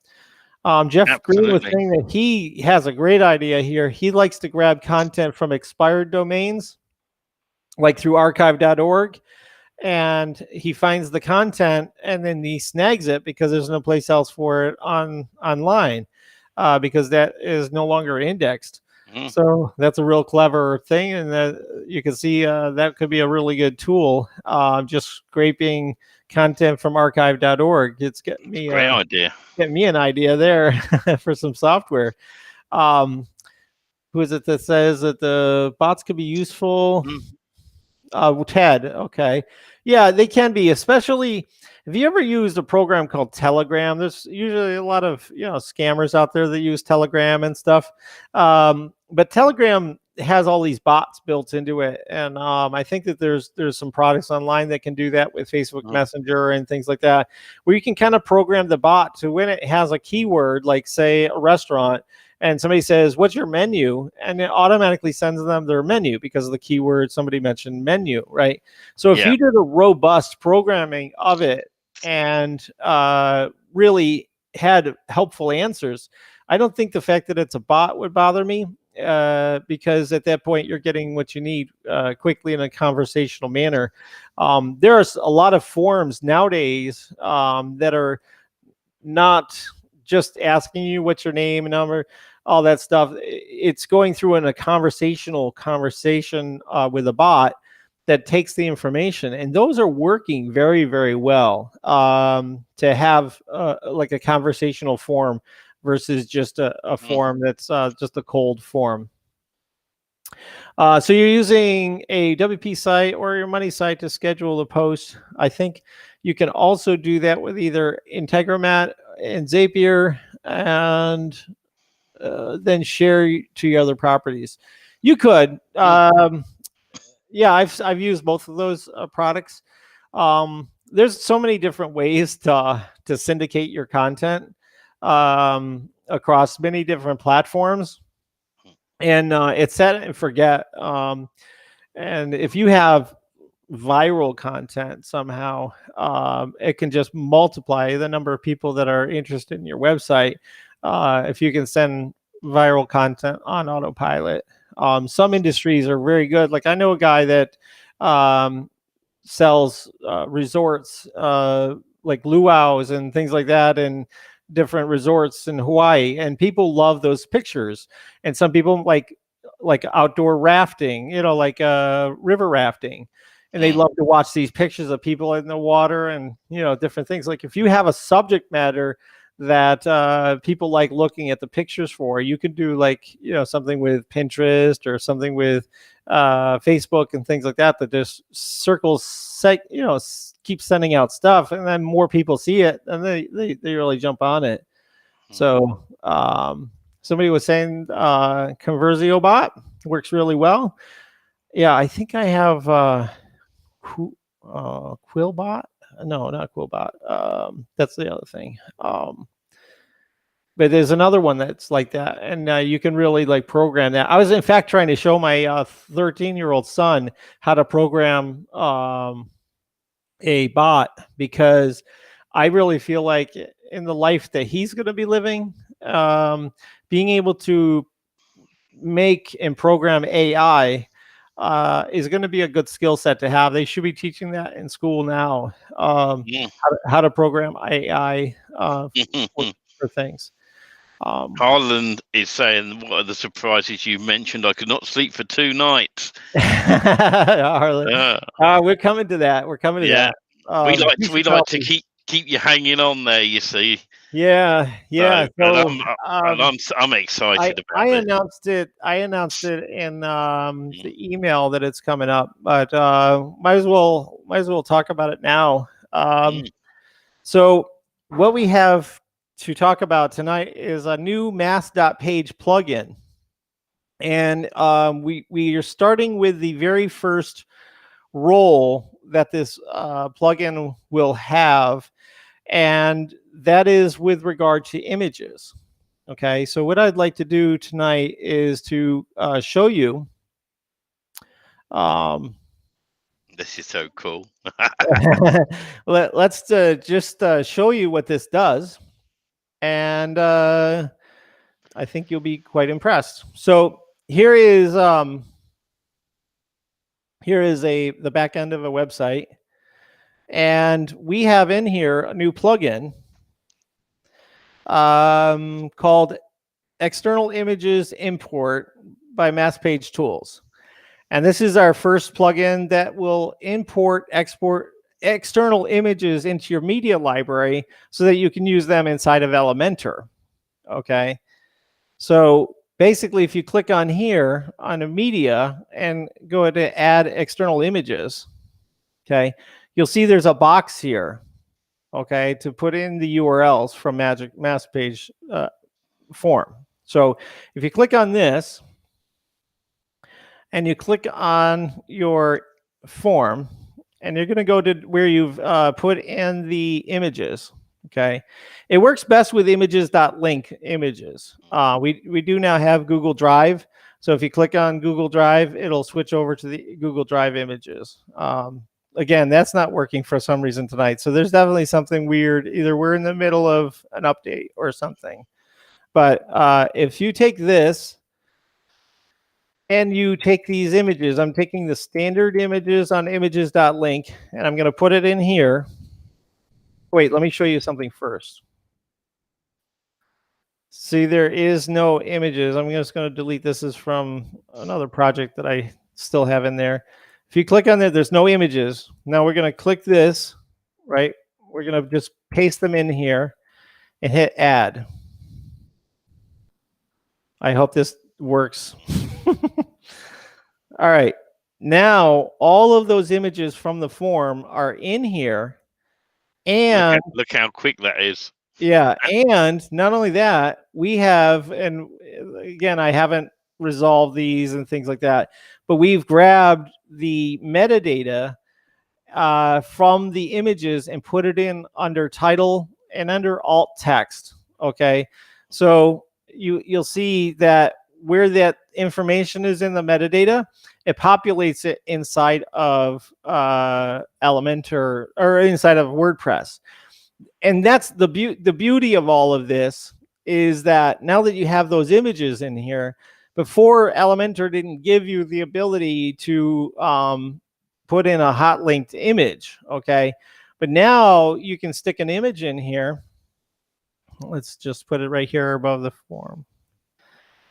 Speaker 1: Jeff Green was saying that he has a great idea here. He likes to grab content from expired domains, like through archive.org. And he finds the content and then he snags it because there's no place else for it online because that is no longer indexed. So that's a real clever thing, and that you can see that could be a really good tool. Just scraping content from archive.org. It's getting me
Speaker 2: great idea.
Speaker 1: Get me an idea there for some software. Who is it that says that the bots could be useful? Ted. Okay. Yeah, they can be, especially have you ever used a program called Telegram? There's usually a lot of, scammers out there that use Telegram and stuff. But Telegram has all these bots built into it. And I think that there's some products online that can do that with Facebook Messenger and things like that, where you can kind of program the bot to when it has a keyword, like say a restaurant, and somebody says, what's your menu? And it automatically sends them their menu because of the keyword somebody mentioned menu, right? So if you did a robust programming of it and really had helpful answers, I don't think the fact that it's a bot would bother me because at that point you're getting what you need quickly in a conversational manner. There are a lot of forums nowadays that are not just asking you what's your name and number, all that stuff. It's going through in a conversation with a bot that takes the information, and those are working very, very well, to have like a conversational form versus just a form that's just a cold form. So you're using a WP site or your money site to schedule the post. I think you can also do that with either Integromat and Zapier, and then share to your other properties. You could, yeah, I've used both of those products. There's so many different ways to syndicate your content across many different platforms, and it's set and forget. And if you have viral content somehow, it can just multiply the number of people that are interested in your website if you can send viral content on autopilot. Some industries are very good. Like I know a guy that sells resorts, like luau's and things like that, and different resorts in Hawaii, and people love those pictures. And some people like outdoor rafting, like river rafting, and they love to watch these pictures of people in the water and different things. Like if you have a subject matter that people like looking at the pictures for, you could do like something with Pinterest or something with Facebook and things like that just keep sending out stuff, and then more people see it and they really jump on it. So somebody was saying Conversio bot works really well. Yeah, I think I have Quillbot. No, not Quillbot. That's the other thing. But there's another one that's like that, and you can really like program that. I was in fact trying to show my 13-year-old son how to program a bot, because I really feel like in the life that he's going to be living, being able to make and program AI is going to be a good skill set to have. They should be teaching that in school now, how to program AI for things.
Speaker 2: Harlan is saying, what are the surprises you mentioned? I could not sleep for 2 nights.
Speaker 1: Harlan, we're coming to that. We're coming to that.
Speaker 2: We like to keep you hanging on there, you see.
Speaker 1: Yeah.
Speaker 2: So, I'm excited about it.
Speaker 1: I announced it in the email that it's coming up, but might as well talk about it now. So what we have to talk about tonight is a new mass.page plugin, and we are starting with the very first role that this plugin will have, and that is with regard to images. Okay, so what I'd like to do tonight is to show you.
Speaker 2: This is so cool.
Speaker 1: Let's just show you what this does, and I think you'll be quite impressed. So here is the back end of a website, and we have in here a new plugin called External Images Import by MassPage Tools. And this is our first plugin that will export external images into your media library so that you can use them inside of Elementor. Okay. So basically, if you click on here on a media and go to add external images, okay, you'll see there's a box here, okay, to put in the URLs from MassPage form. So if you click on this and you click on your form, and you're going to go to where you've put in the images. Okay, it works best with images.link images. We do now have Google Drive, so if you click on Google Drive, it'll switch over to the Google Drive images. Again, that's not working for some reason tonight, so there's definitely something weird. Either we're in the middle of an update or something. But if you take this and you take these images, I'm taking the standard images on images.link, and I'm going to put it in here. Wait, let me show you something first. See, there is no images. I'm just going to delete this. Is from another project that I still have in there. If you click on there, there's no images. Now we're going to click this, right? We're going to just paste them in here and hit add. I hope this works. All right. Now all of those images from the form are in here. And
Speaker 2: look how quick that is.
Speaker 1: yeah, and not only that, we have, and again, I haven't resolved these and things like that, but we've grabbed the metadata from the images and put it in under title and under alt text. Okay, so you'll see that where that information is in the metadata, it populates it inside of Elementor or inside of WordPress. And that's the beauty of all of this is that now that you have those images in here, before Elementor didn't give you the ability to put in a hot linked image, okay? But now you can stick an image in here. Let's just put it right here above the form.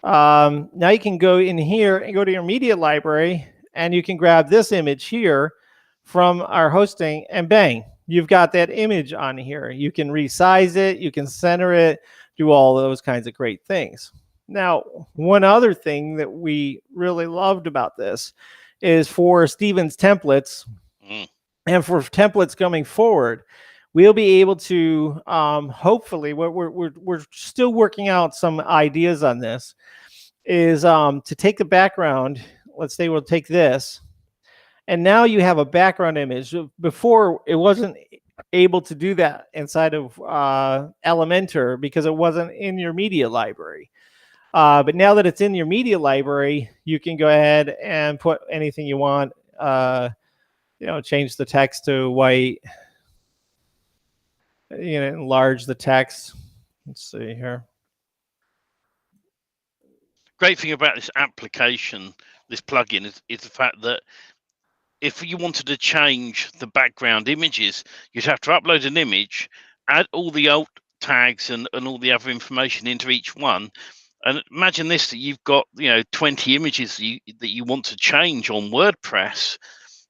Speaker 1: Now you can go in here and go to your media library, and you can grab this image here from our hosting, and bang, you've got that image on here. You can resize it, you can center it, do all those kinds of great things. Now, one other thing that we really loved about this is for Stephen's templates and for templates coming forward, we'll be able to hopefully, we're still working out some ideas on this, is to take the background. Let's say we'll take this, and now you have a background image. Before, it wasn't able to do that inside of Elementor because it wasn't in your media library. But now that it's in your media library, you can go ahead and put anything you want. Change the text to white. Enlarge the text. Let's see here.
Speaker 2: Great thing about this application, this plugin, is the fact that if you wanted to change the background images, you'd have to upload an image, add all the alt tags and all the other information into each one. And imagine this, that you've got 20 images that you want to change on WordPress.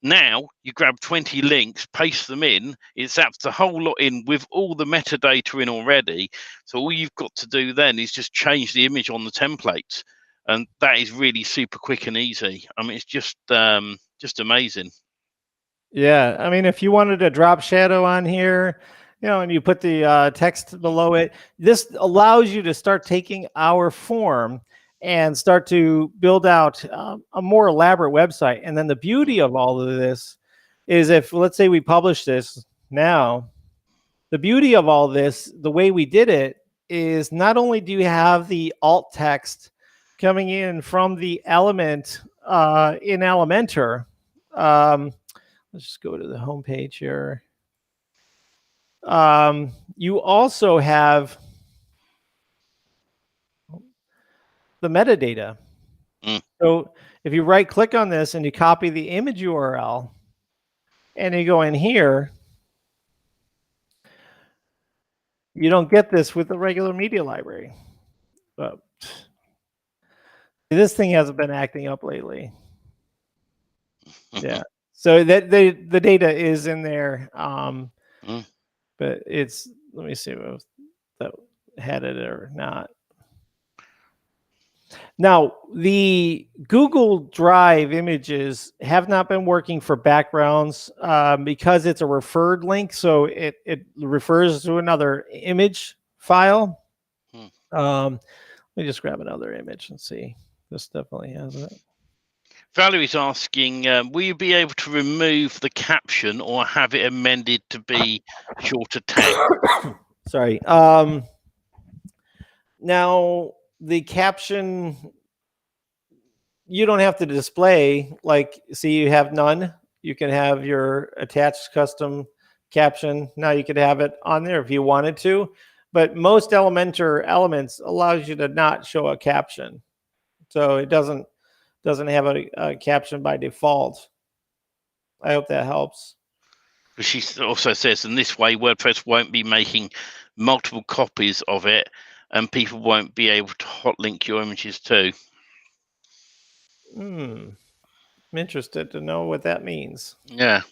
Speaker 2: Now you grab 20 links, paste them in, it zaps the whole lot in with all the metadata in already. So all you've got to do then is just change the image on the template. And that is really super quick and easy. I mean, it's just amazing.
Speaker 1: Yeah, I mean, if you wanted a drop shadow on here, and you put the text below it, this allows you to start taking our form and start to build out a more elaborate website. And then the beauty of all of this is, if let's say we publish this now, the beauty of all this, the way we did it, is not only do you have the alt text coming in from the element in Elementor. Let's just go to the home page here. You also have the metadata. So if you right click on this and you copy the image URL and you go in here, you don't get this with the regular media library. But this thing hasn't been acting up lately. Yeah. So that the data is in there. But it's, let me see if that had it or not. Now, the Google Drive images have not been working for backgrounds because it's a referred link. So it refers to another image file. Let me just grab another image and see. This definitely has it.
Speaker 2: Valerie's asking, will you be able to remove the caption or have it amended to be shorter text?
Speaker 1: Sorry. Now, the caption, you don't have to display, like, see, you have none. You can have your attached custom caption. Now you could have it on there if you wanted to, but most Elementor elements allows you to not show a caption. So it doesn't have a caption by default. I hope that helps.
Speaker 2: She also says, in this way, WordPress won't be making multiple copies of it and people won't be able to hot link your images too.
Speaker 1: I'm interested to know what that means.
Speaker 2: Yeah.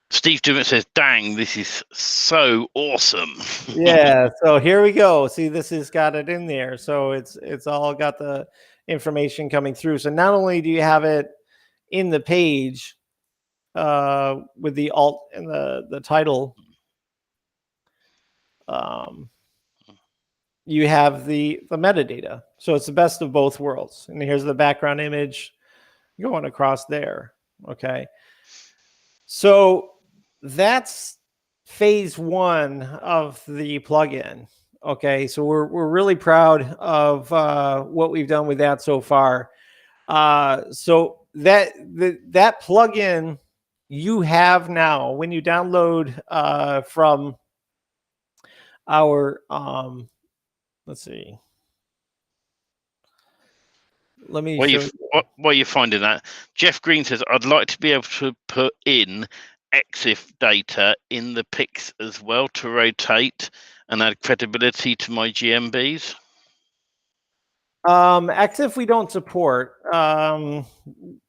Speaker 2: Steve Dumont says, "Dang, this is so awesome."
Speaker 1: Yeah, so here we go. See, this has got it in there. So it's all got the information coming through. So not only do you have it in the page with the alt and the title, you have the metadata. So it's the best of both worlds. And here's the background image going across there. Okay. So that's phase one of the plugin. Okay, so we're really proud of what we've done with that so far. So that plugin you have now when you download from our let's see. Let me show you.
Speaker 2: While you're finding that, Jeff Green says, "I'd like to be able to put in EXIF data in the pics as well to rotate and add credibility to my GMBs."
Speaker 1: EXIF we don't support.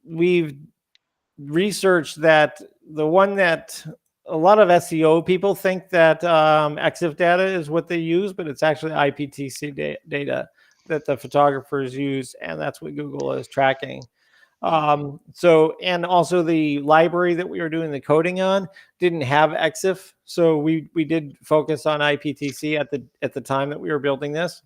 Speaker 1: We've researched that the one that a lot of SEO people think that EXIF data is what they use, but it's actually IPTC data that the photographers use, and that's what Google is tracking. So, and also the library that we were doing the coding on didn't have EXIF, so we did focus on IPTC at the time that we were building this.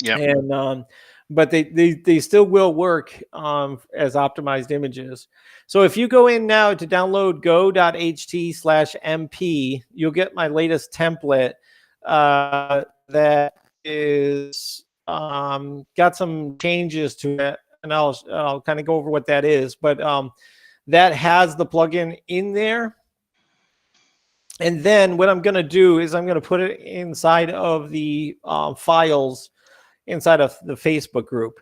Speaker 2: Yeah.
Speaker 1: And but they still will work as optimized images. So if you go in now to download go.ht/mp, you'll get my latest template that is got some changes to it, and I'll kind of go over what that is. But that has the plugin in there. And then what I'm going to do is I'm going to put it inside of the files inside of the Facebook group.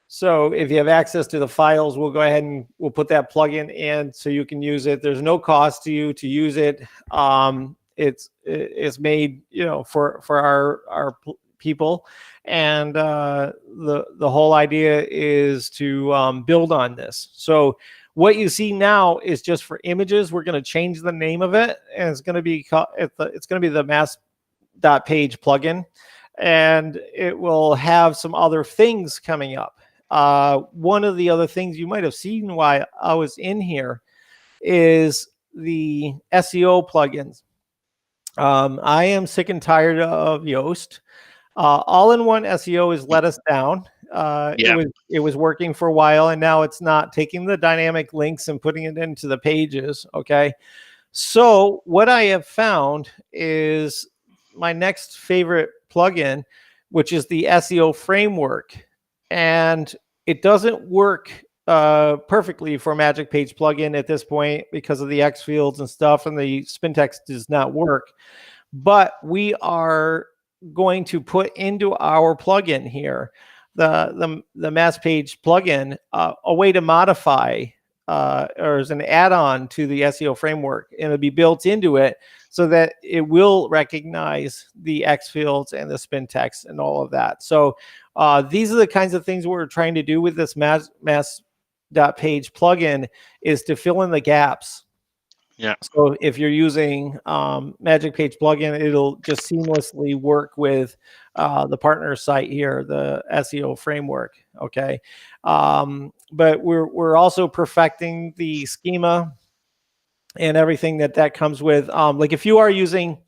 Speaker 1: So if you have access to the files, we'll go ahead and we'll put that plugin in so you can use it. There's no cost to you to use it. It's made, for our people, and the whole idea is to build on this. So what you see now is just for images. We're going to change the name of it, and it's going to be the mass.page plugin. And it will have some other things coming up. One of the other things you might have seen while I was in here is the SEO plugins. I am sick and tired of Yoast. All-in-one SEO has let us down. It was working for a while, and now it's not taking the dynamic links and putting it into the pages. Okay, so what I have found is my next favorite plugin, which is the SEO framework. And it doesn't work perfectly for Magic Page plugin at this point because of the X fields and stuff, and the spin text does not work. But we are going to put into our plugin here, the Mass Page plugin, a way to modify or as an add-on to the SEO framework, and it'll be built into it so that it will recognize the X fields and the spin text and all of that. So these are the kinds of things we're trying to do with this mass.page plugin, is to fill in the gaps.
Speaker 2: Yeah.
Speaker 1: So if you're using Magic Page plugin, it'll just seamlessly work with the partner site here, the SEO framework. Okay, but we're also perfecting the schema and everything that comes with. Like if you are using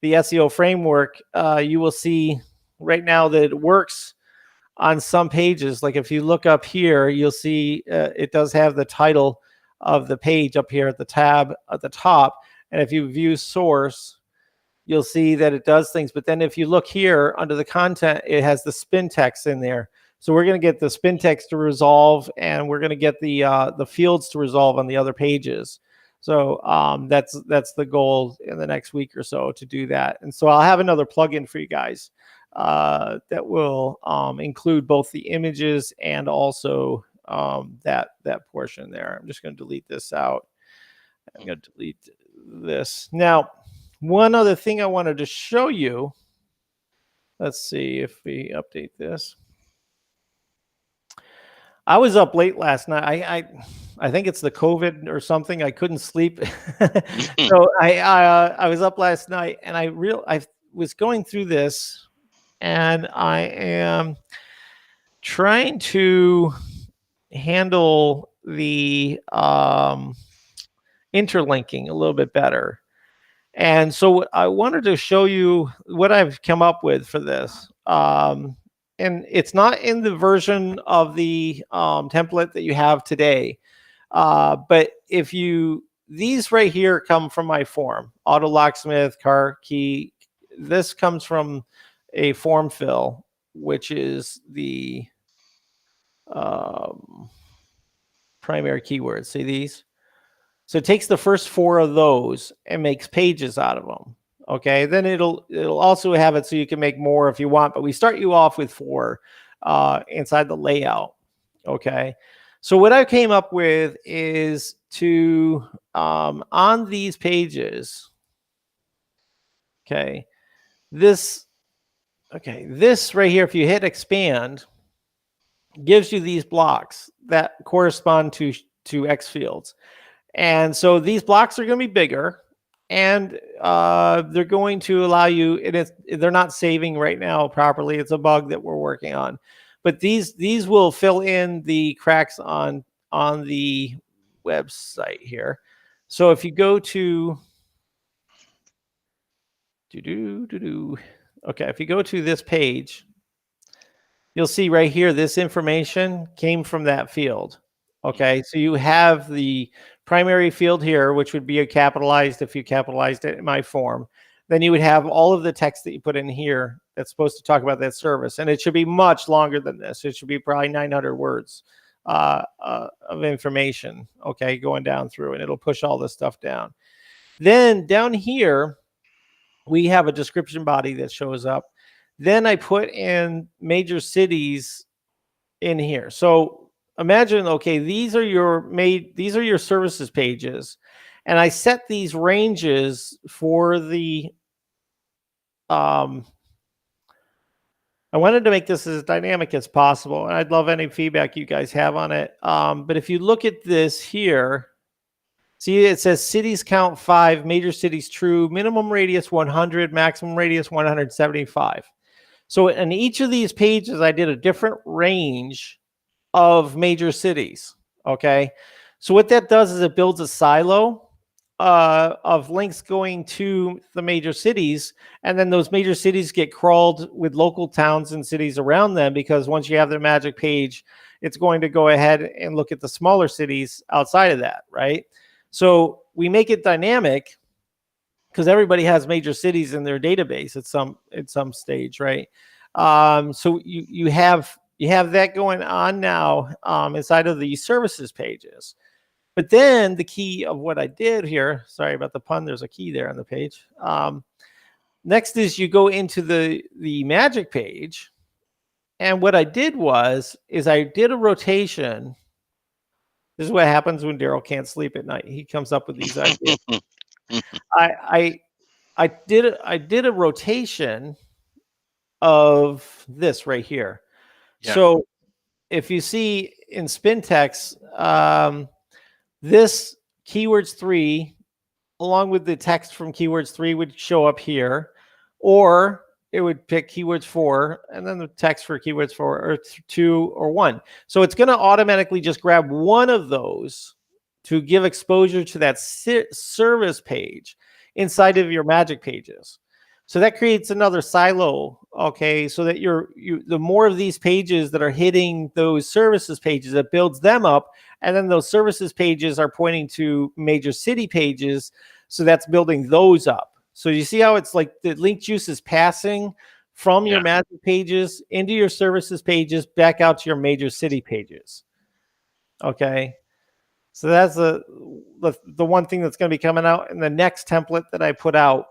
Speaker 1: the SEO framework, you will see right now that it works on some pages. Like if you look up here, you'll see it does have the title of the page up here at the tab at the top. And if you view source, you'll see that it does things. But then if you look here under the content, it has the spin text in there. So we're going to get the spin text to resolve, and we're going to get the fields to resolve on the other pages. So that's the goal in the next week or so, to do that. And so I'll have another plugin for you guys that will include both the images and also that portion there. I'm just going to delete this out. I'm going to delete this. Now, one other thing I wanted to show you Let's see if we update this. I was up late last night. I think it's the COVID or something. I couldn't sleep, so I was up last night, and I was going through this, and I am trying to handle the interlinking a little bit better. And so I wanted to show you what I've come up with for this. And it's not in the version of the template that you have today. But if these right here come from my form, auto locksmith, car key. This comes from a form fill, which is the primary keywords. See these? So it takes the first 4 of those and makes pages out of them. Okay, then it'll also have it so you can make more if you want, but we start you off with 4 inside the layout. Okay, so what I came up with is to on these pages. Okay, this right here, if you hit expand, gives you these blocks that correspond to X fields. And so these blocks are going to be bigger, and they're going to allow you, they're not saving right now properly. It's a bug that we're working on. But these will fill in the cracks on the website here. So if you go to okay, if you go to this page, you'll see right here, this information came from that field. Okay, so you have the primary field here, which would be capitalized if you capitalized it in my form. Then you would have all of the text that you put in here that's supposed to talk about that service. And it should be much longer than this. It should be probably 900 words of information, okay, going down through, and it'll push all this stuff down. Then down here, we have a description body that shows up. Then I put in major cities in here. So imagine, okay, these are your services pages, and I set these ranges for the I wanted to make this as dynamic as possible, and I'd love any feedback you guys have on it. But if you look at this here, see it says cities count 5, major cities true, minimum radius 100, maximum radius 175. So in each of these pages, I did a different range of major cities. Okay, so what that does is it builds a silo of links going to the major cities, and then those major cities get crawled with local towns and cities around them, because once you have their magic page, it's going to go ahead and look at the smaller cities outside of that, right? So we make it dynamic because everybody has major cities in their database at some stage, right? So you have that going on now inside of the services pages. But then the key of what I did here, sorry about the pun, there's a key there on the page. Next is you go into the magic page. And what I did is I did a rotation. This is what happens when Daryl can't sleep at night. He comes up with these ideas. I did a rotation of this right here. Yeah. So if you see in Spintex, this keywords 3, along with the text from keywords 3, would show up here, or it would pick keywords 4 and then the text for keywords 4 or 2 or 1. So it's going to automatically just grab one of those to give exposure to that service page inside of your magic pages. So that creates another silo, okay, so that the more of these pages that are hitting those services pages, it builds them up, and then those services pages are pointing to major city pages, so that's building those up. So you see how it's like the link juice is passing from your magic pages into your services pages back out to your major city pages. Okay, so that's the one thing that's going to be coming out in the next template that I put out.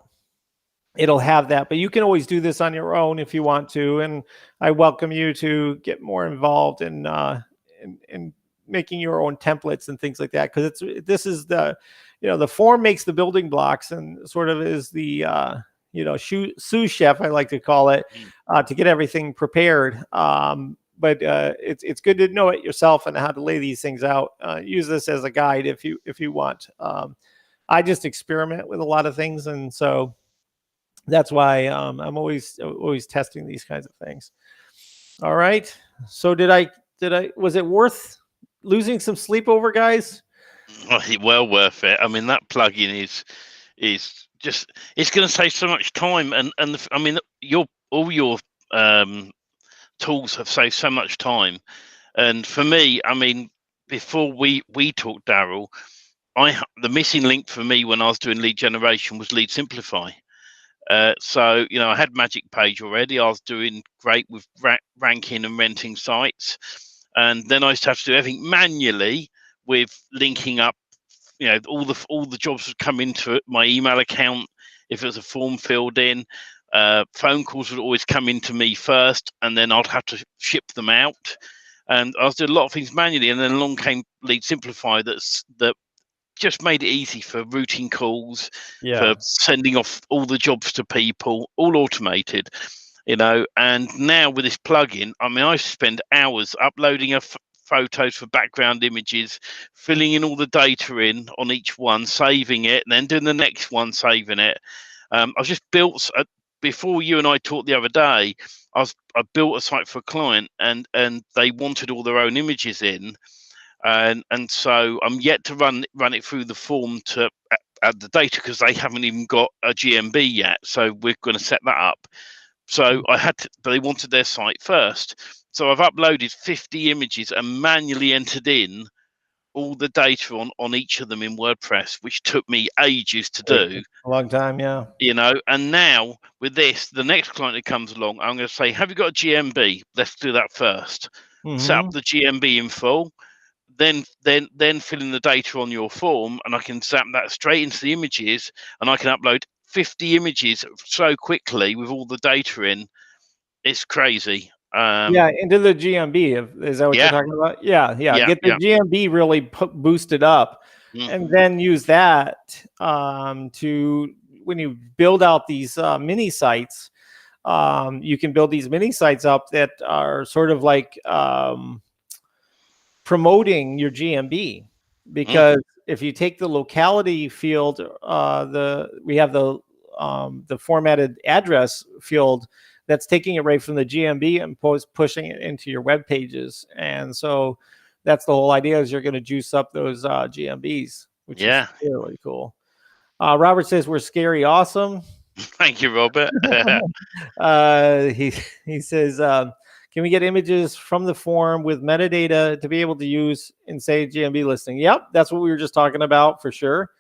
Speaker 1: It'll have that, but you can always do this on your own if you want to, and I welcome you to get more involved in making your own templates and things like that, because this is the form makes the building blocks and sort of is the sous chef, I like to call it, to get everything prepared. But it's good to know it yourself and how to lay these things out. Use this as a guide if you want. I just experiment with a lot of things, and so that's why I'm always testing these kinds of things. All right. So was it worth losing some sleep over, guys?
Speaker 2: Well worth it. I mean, that plugin is just, it's going to save so much time, and I mean, all your tools have saved so much time. And for me, I mean, before we talked, Daryl, the missing link for me when I was doing lead generation was Lead Simplify. So I had Magic Page already. I was doing great with ranking and renting sites, and then I used to have to do everything manually with linking up. All the jobs would come into my email account if it was a form filled in. Phone calls would always come into me first, and then I'd have to ship them out. And I was doing a lot of things manually, and then along came Lead Simplify that just made it easy for routing calls, for sending off all the jobs to people, all automated. And now with this plugin, I mean, I spend hours uploading photos for background images, filling in all the data in on each one, saving it, and then doing the next one, saving it. I've just built before you and I talked the other day. I built a site for a client, and they wanted all their own images in, and so I'm yet to run it through the form to add the data, because they haven't even got a GMB yet. So we're going to set that up. So but they wanted their site first. So I've uploaded 50 images and manually entered in all the data on each of them in WordPress, which took me ages to do.
Speaker 1: A long time, yeah.
Speaker 2: And now with this, the next client that comes along, I'm going to say, have you got a GMB? Let's do that first. Set up the GMB in full, then fill in the data on your form, and I can zap that straight into the images, and I can upload 50 images so quickly with all the data in. It's crazy.
Speaker 1: Into the GMB. Is that what you're talking about? Yeah. Get the GMB really boosted up, and then use that to, when you build out these mini sites, you can build these mini sites up that are sort of like promoting your GMB, because if you take the locality field, we have the formatted address field that's taking it right from the GMB and pushing it into your web pages. And so that's the whole idea, is you're going to juice up those GMBs, which is really cool. Robert says we're scary awesome.
Speaker 2: Thank you, Robert.
Speaker 1: He says, can we get images from the form with metadata to be able to use in, say, GMB listing? Yep, that's what we were just talking about for sure.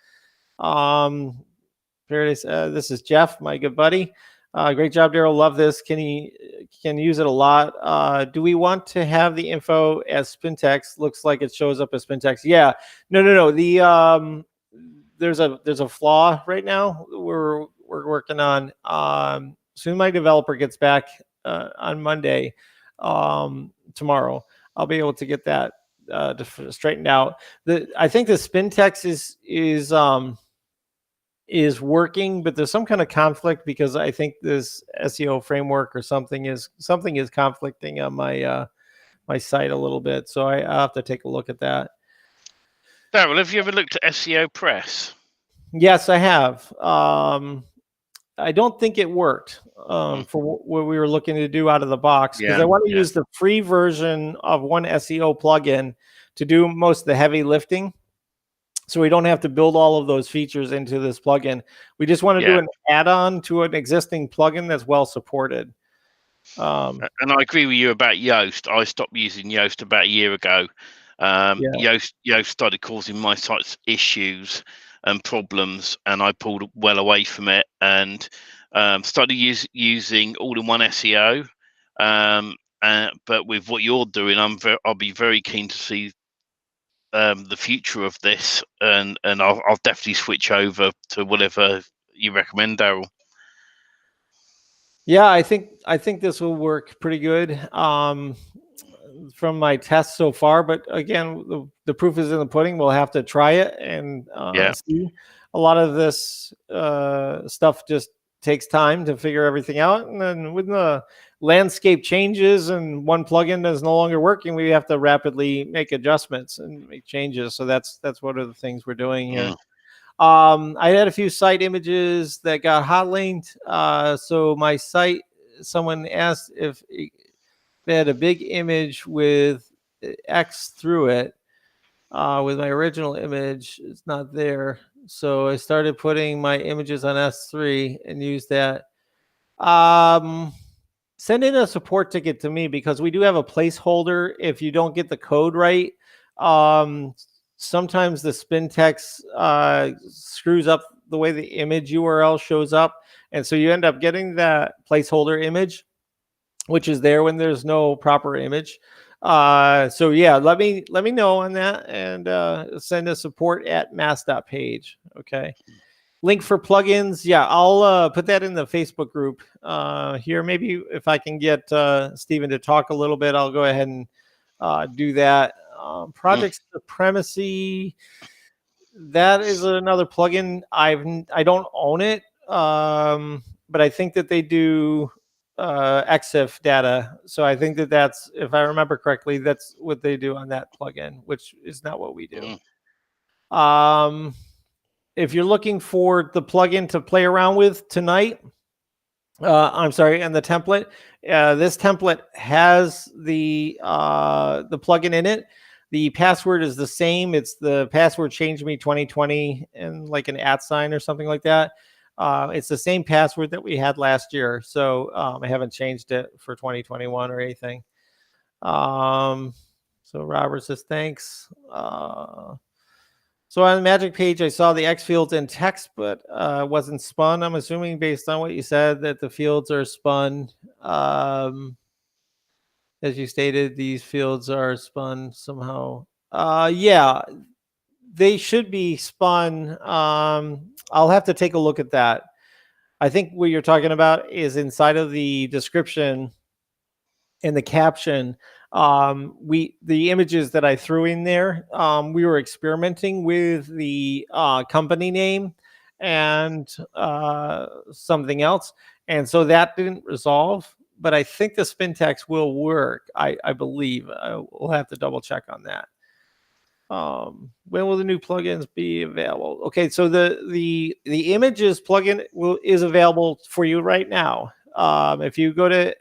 Speaker 1: This is Jeff, my good buddy. Great job, Daryl. Love this. Can use it a lot. Do we want to have the info as spin text? Looks like it shows up as spin text. Yeah. No. The there's a flaw right now we're working on. Soon my developer gets back on Monday. Tomorrow I'll be able to get that straightened out. I think the spin text is working, but there's some kind of conflict, because I think this SEO framework or something is conflicting on my my site a little bit. So I'll have to take a look at that.
Speaker 2: Daryl, have you ever looked at SEO Press?
Speaker 1: Yes, I have. I don't think it worked for what we were looking to do out of the box, because I want to use the free version of one SEO plugin to do most of the heavy lifting. So we don't have to build all of those features into this plugin. We just want to do an add-on to an existing plugin that's well supported.
Speaker 2: And I agree with you about Yoast. I stopped using Yoast about a year ago. Yoast started causing my sites issues and problems, and I pulled well away from it, and started using all-in-one SEO. But with what you're doing, I'll be very keen to see the future of this, and I'll definitely switch over to whatever you recommend, Daryl.
Speaker 1: Yeah, I think this will work pretty good from my tests so far. But again, the proof is in the pudding. We'll have to try it and see. A lot of this stuff just takes time to figure everything out. And then when the landscape changes and one plugin is no longer working, we have to rapidly make adjustments and make changes. So that's one of the things we're doing here. I had a few site images that got hot linked. So my site, someone asked if they had a big image with X through it. With my original image, it's not there. So I started putting my images on S3 and used that. Send in a support ticket to me because we do have a placeholder. If you don't get the code right, sometimes the spin text screws up the way the image URL shows up. And so you end up getting that placeholder image, which is there when there's no proper image. So yeah, let me know on that and send a support at mass.page. Okay. Link for plugins. Yeah, I'll put that in the Facebook group here. Maybe if I can get Stephen to talk a little bit, I'll go ahead and do that. Project Supremacy. That is another plugin. I don't own it, but I think that they do EXIF data. So I think that that's, if I remember correctly, that's what they do on that plugin, which is not what we do. If you're looking for the plugin to play around with tonight, I'm sorry, and the template, this template has the plugin in it. The password is the same. It's the password changed me 2020 and like an @ sign or something like that. It's the same password that we had last year. So I haven't changed it for 2021 or anything. So Robert says, thanks. So on the magic page, I saw the X fields in text, but wasn't spun. I'm assuming based on what you said that the fields are spun. As you stated, these fields are spun somehow. Yeah, they should be spun. I'll have to take a look at that. I think what you're talking about is inside of the description and the caption. The images that I threw in there, we were experimenting with the company name and something else, and so that didn't resolve. But I think the spin text will work. I believe. We'll have to double check on that. When will the new plugins be available? Okay, so the images plugin is available for you right now. If you go to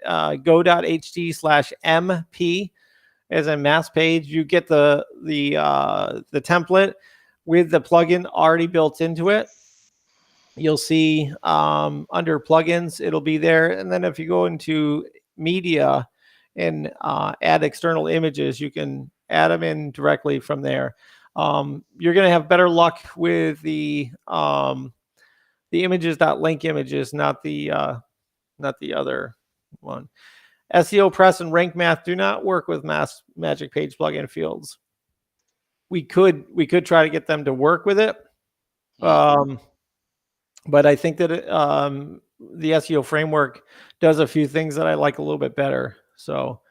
Speaker 1: go.ht/mp as a mass page, you get the template with the plugin already built into it. You'll see under plugins, it'll be there. And then if you go into media and add external images, you can add them in directly from there. You're going to have better luck with the images.link images, not the other one. SEO Press and Rank Math do not work with Magic Page plugin fields. We could try to get them to work with it. But I think that the SEO framework does a few things that I like a little bit better. So,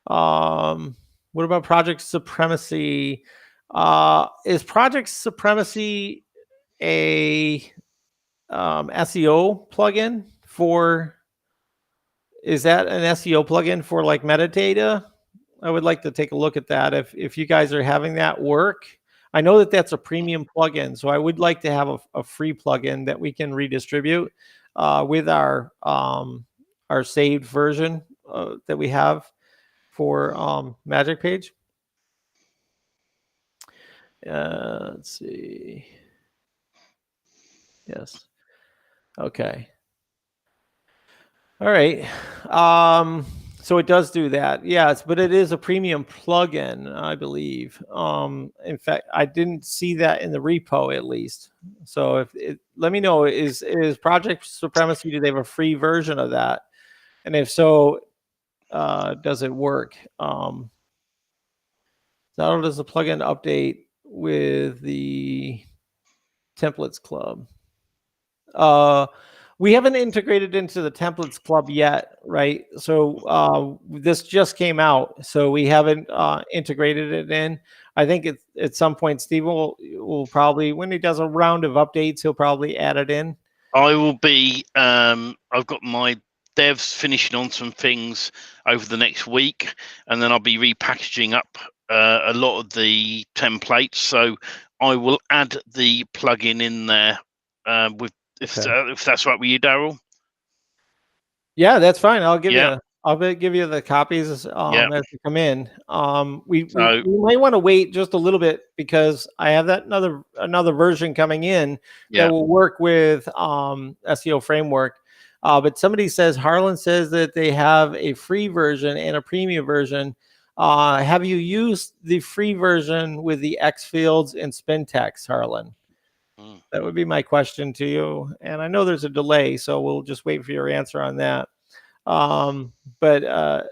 Speaker 1: what about Project Supremacy? Is Project Supremacy a SEO plugin for? Is that an SEO plugin for like metadata? I would like to take a look at that. If you guys are having that work. I know that that's a premium plugin, so I would like to have a free plugin that we can redistribute with our saved version that we have for Magic Page. Let's see. Yes. Okay. All right. So it does do that. Yes, but it is a premium plugin, I believe. In fact, I didn't see that in the repo at least. So let me know, is Project Supremacy, do they have a free version of that? And if so, does it work? How does the plugin update with the templates club? We haven't integrated into the templates club yet, right? So this just came out, so we haven't integrated it in. I think at some point, Steve will probably, when he does a round of updates, he'll probably add it in.
Speaker 2: I will be. I've got my devs finishing on some things over the next week, and then I'll be repackaging up a lot of the templates. So I will add the plugin in there with if that's right with you, Daryl.
Speaker 1: Yeah, that's fine. I'll give
Speaker 2: Yeah.
Speaker 1: you. Give you the copies as they come in. We
Speaker 2: So
Speaker 1: might want to wait just a little bit because I have that another version coming in that
Speaker 2: yeah.
Speaker 1: will work with SEO framework. But somebody says Harlan says that they have a free version and a premium version. Have you used the free version with the X fields and spin text, Harlan? That would be my question to you. And I know there's a delay, so we'll just wait for your answer on that. But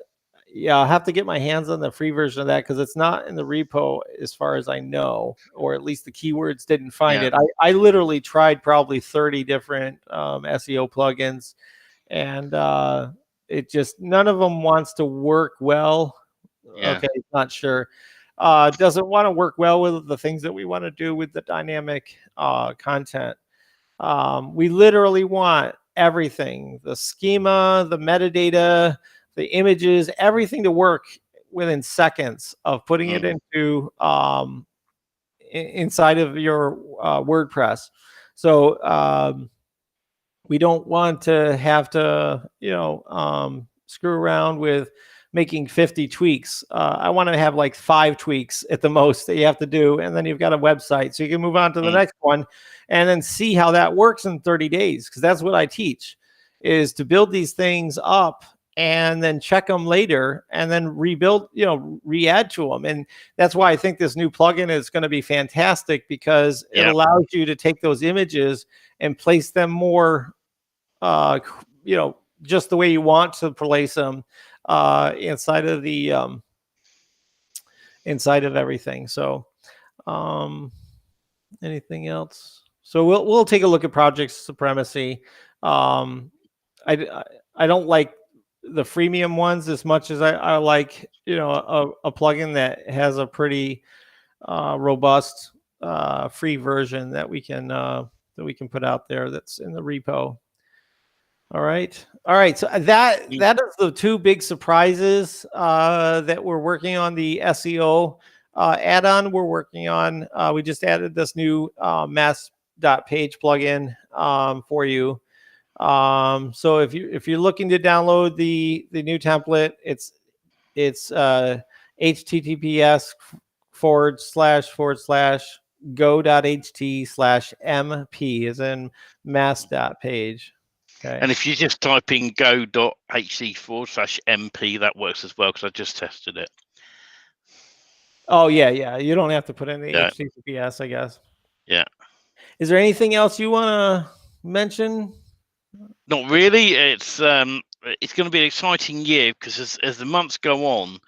Speaker 1: yeah, I'll have to get my hands on the free version of that because it's not in the repo as far as I know, or at least the keywords didn't find it. I literally tried probably 30 different SEO plugins, and it just none of them wants to work well. Okay, not sure. Doesn't want to work well with the things that we want to do with the dynamic content. We literally want everything, the schema, the metadata, the images, everything to work within seconds of putting it into inside of your WordPress. So we don't want to have to, screw around with making 50 tweaks. I want to have like 5 tweaks at the most that you have to do. And then you've got a website. So you can move on to the next one and then see how that works in 30 days. Because that's what I teach is to build these things up and then check them later and then rebuild, re-add to them. And that's why I think this new plugin is going to be fantastic because it allows you to take those images and place them more, just the way you want to place them inside of the inside of everything. So, anything else? So we'll take a look at Project Supremacy. I don't like the freemium ones as much as I like a plugin that has a pretty robust free version that we can put out there that's in the repo. All right. So that is the 2 big surprises that we're working on. The SEO add-on we're working on. We just added this new mass.page plugin for you. So if you're looking to download the new template, it's https://go.ht/mp as in mass.page. Okay.
Speaker 2: And if you just type in go.ht/mp, that works as well because I just tested it.
Speaker 1: Oh yeah. You don't have to put in the HTTPS, I guess.
Speaker 2: Yeah.
Speaker 1: Is there anything else you want to mention?
Speaker 2: Not really. It's going to be an exciting year because as the months go on,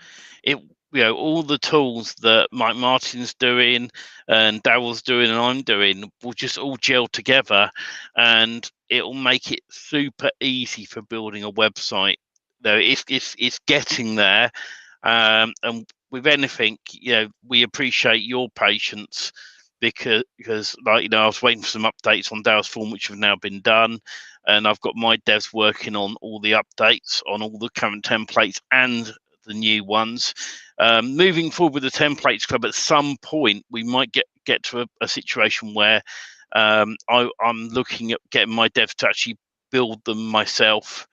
Speaker 2: all the tools that Mike Martin's doing and Daryl's doing and I'm doing will just all gel together, and it'll make it super easy for building a website. Though it's getting there, and with anything, we appreciate your patience because I was waiting for some updates on Daryl's form, which have now been done. And I've got my devs working on all the updates on all the current templates and the new ones. Moving forward with the Templates Club, at some point we might get to a situation where I'm looking at getting my devs to actually build them myself,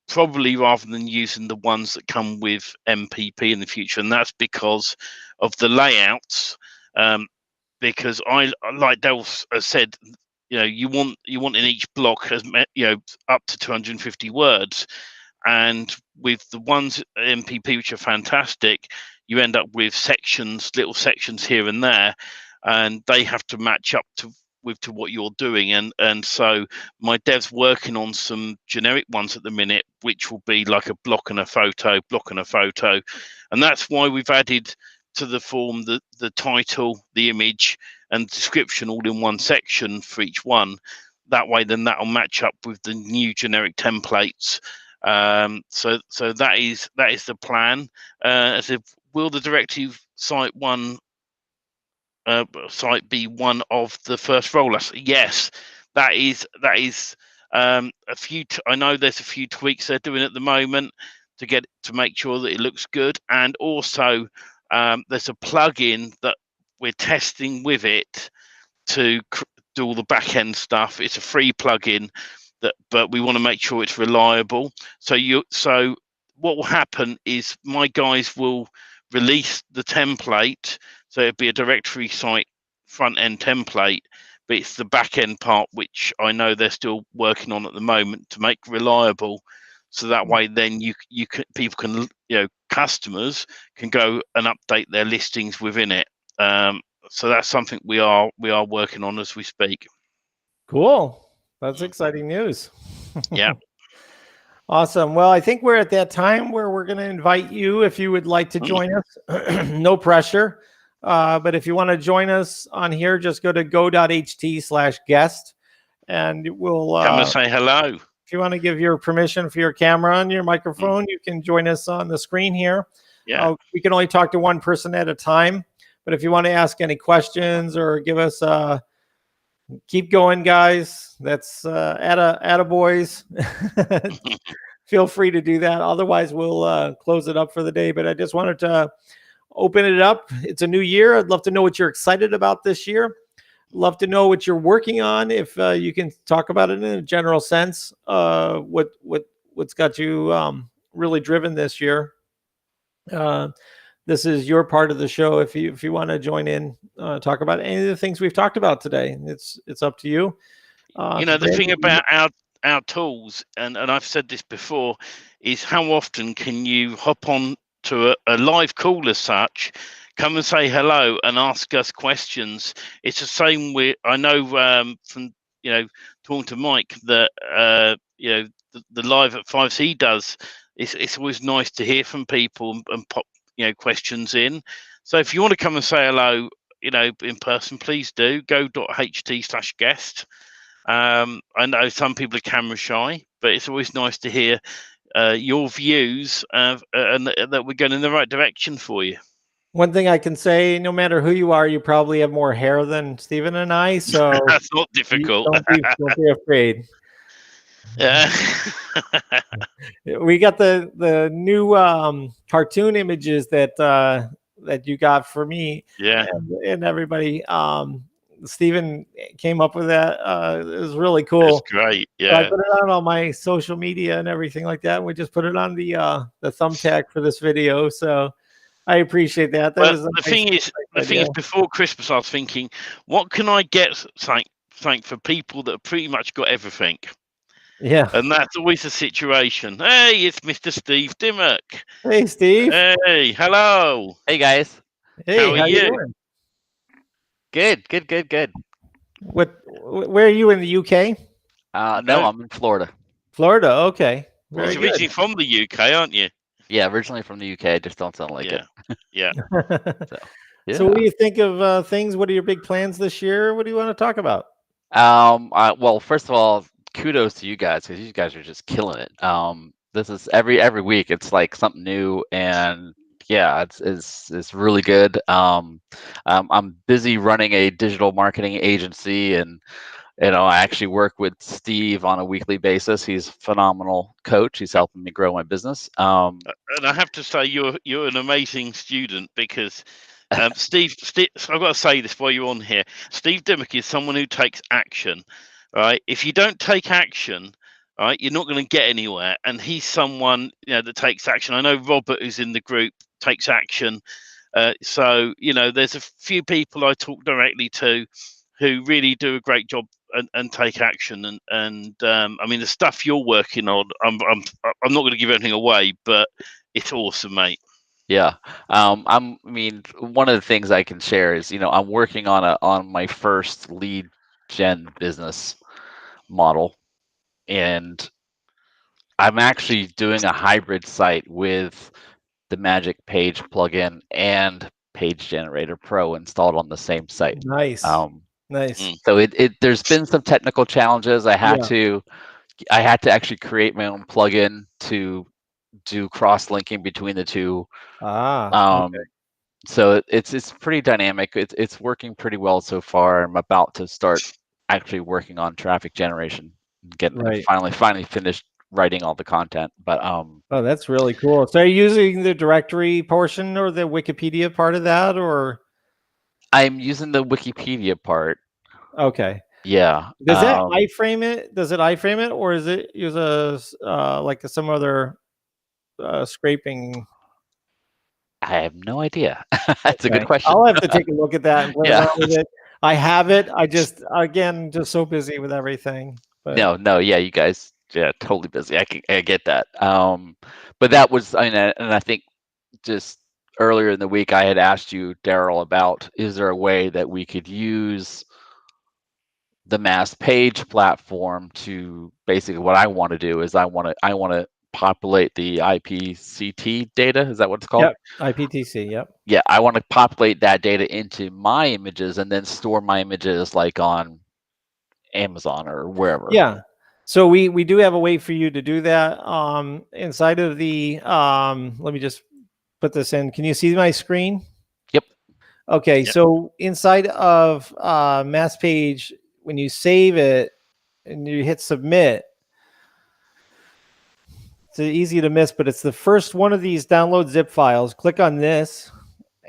Speaker 2: probably rather than using the ones that come with MPP in the future. And that's because of the layouts. Because like Daryl said, you want in each block as up to 250 words, and with the ones MPP which are fantastic, you end up with little sections here and there, and they have to match up to what you're doing. And so my dev's working on some generic ones at the minute, which will be like a block and a photo, and that's why we've added to the form the title, the image, and description all in one section for each one. That way, then that'll match up with the new generic templates. So that is the plan. Will the directive site be one of the first roll-outs? Yes, that is a few. I know there's a few tweaks they're doing at the moment to make sure that it looks good, and also there's a plugin that we're testing with it to do all the back end stuff. It's a free plugin but we want to make sure it's reliable. So what will happen is my guys will release the template, so it'll be a directory site front end template, but it's the back end part which I know they're still working on at the moment to make reliable. So that way, then people can, customers can go and update their listings within it. So that's something we are working on as we speak.
Speaker 1: Cool. That's exciting news.
Speaker 2: Yeah.
Speaker 1: Awesome. Well, I think we're at that time where we're going to invite you if you would like to join us. No pressure. But if you want to join us on here, just go to go.ht/guest and we'll
Speaker 2: come and say hello.
Speaker 1: If you want to give your permission for your camera and your microphone, you can join us on the screen here.
Speaker 2: Yeah.
Speaker 1: We can only talk to one person at a time. But if you want to ask any questions or give us keep going, guys. That's attaboys. Feel free to do that. Otherwise, we'll close it up for the day. But I just wanted to open it up. It's a new year. I'd love to know what you're excited about this year. Love to know what you're working on. If you can talk about it in a general sense, what's got you really driven this year. This is your part of the show. If you want to join in, talk about any of the things we've talked about today, it's up to you.
Speaker 2: The thing about our tools, and I've said this before, is how often can you hop on to a live call as such, come and say hello and ask us questions. It's the same with, I know from talking to Mike that the live at 5C does. It's always nice to hear from people and pop questions in. So if you want to come and say hello, in person, please do. Go.ht/guest. I know some people are camera shy, but it's always nice to hear your views and that we're going in the right direction for you.
Speaker 1: One thing I can say, no matter who you are, you probably have more hair than Stephen and I. So
Speaker 2: that's not difficult.
Speaker 1: Don't be afraid.
Speaker 2: Yeah.
Speaker 1: We got the new cartoon images that you got for me.
Speaker 2: Yeah.
Speaker 1: And everybody. Stephen came up with that. It was really cool.
Speaker 2: It's great. Yeah.
Speaker 1: So I put it on all my social media and everything like that. And we just put it on the thumbtack for this video. So I appreciate that.
Speaker 2: The thing is, before Christmas, I was thinking, what can I get something for people that have pretty much got everything?
Speaker 1: Yeah.
Speaker 2: And that's always the situation. Hey, it's Mr. Steve Dimmock.
Speaker 1: Hey, Steve.
Speaker 2: Hey, hello.
Speaker 3: Hey, guys.
Speaker 1: Hey,
Speaker 2: how are you
Speaker 1: doing?
Speaker 3: Good.
Speaker 1: Where are you, in the UK?
Speaker 3: No, I'm in Florida.
Speaker 1: Florida, okay.
Speaker 2: Well, you're originally from the UK, aren't you?
Speaker 3: Yeah, originally from the UK. I just don't sound like it.
Speaker 2: Yeah.
Speaker 1: So what do you think of things? What are your big plans this year? What do you want to talk about?
Speaker 3: Well, first of all, kudos to you guys because you guys are just killing it. This is every week. It's like something new, and yeah, it's really good. I'm busy running a digital marketing agency, and I actually work with Steve on a weekly basis. He's a phenomenal coach. He's helping me grow my business.
Speaker 2: And I have to say, you're an amazing student because Steve, I've got to say this while you're on here. Steve Dimmock is someone who takes action. Right? If you don't take action, right, you're not going to get anywhere. And he's someone that takes action. I know Robert, who's in the group, takes action. So there's a few people I talk directly to who really do a great job and take action. And I mean, the stuff you're working on, I'm not going to give anything away, but it's awesome, mate.
Speaker 3: Yeah. I mean, one of the things I can share is, I'm working on my first lead gen business model, and I'm actually doing a hybrid site with the Magic Page plugin and Page Generator Pro installed on the same site.
Speaker 1: Nice. Nice.
Speaker 3: So there's been some technical challenges. I had to actually create my own plugin to do cross-linking between the two.
Speaker 1: Okay.
Speaker 3: So it's pretty dynamic. It's working pretty well so far. I'm about to start actually working on traffic generation, getting
Speaker 1: Right.
Speaker 3: finally finished writing all the content. But
Speaker 1: Oh, that's really cool. So are you using the directory portion or the Wikipedia part of that, or?
Speaker 3: I'm using the Wikipedia part.
Speaker 1: Okay.
Speaker 3: Yeah.
Speaker 1: Does that iframe it? Does it iframe it, or is it use like some other scraping?
Speaker 3: I have no idea. That's a good
Speaker 1: Okay.
Speaker 3: question.
Speaker 1: I'll have to take a look at that and play
Speaker 3: Yeah.
Speaker 1: around with it. I have it. I just just so busy with everything. But
Speaker 3: No, yeah, you guys, yeah, totally busy. I get that. But that was, and I think just earlier in the week, I had asked you, Daryl, about is there a way that we could use the mass page platform to basically what I want to do is I want to populate the IPCT data. Is that what it's called?
Speaker 1: yep, IPTC. Yep.
Speaker 3: Yeah, I want to populate that data into my images and then store my images like on Amazon or wherever.
Speaker 1: Yeah. So we do have a way for you to do that. Inside of the let me just put this in. Can you see my screen?
Speaker 3: Yep.
Speaker 1: Okay,
Speaker 2: Yep.
Speaker 1: so inside of mass page, when you save it and you hit submit, it's easy to miss, but it's the first one of these download zip files. Click on this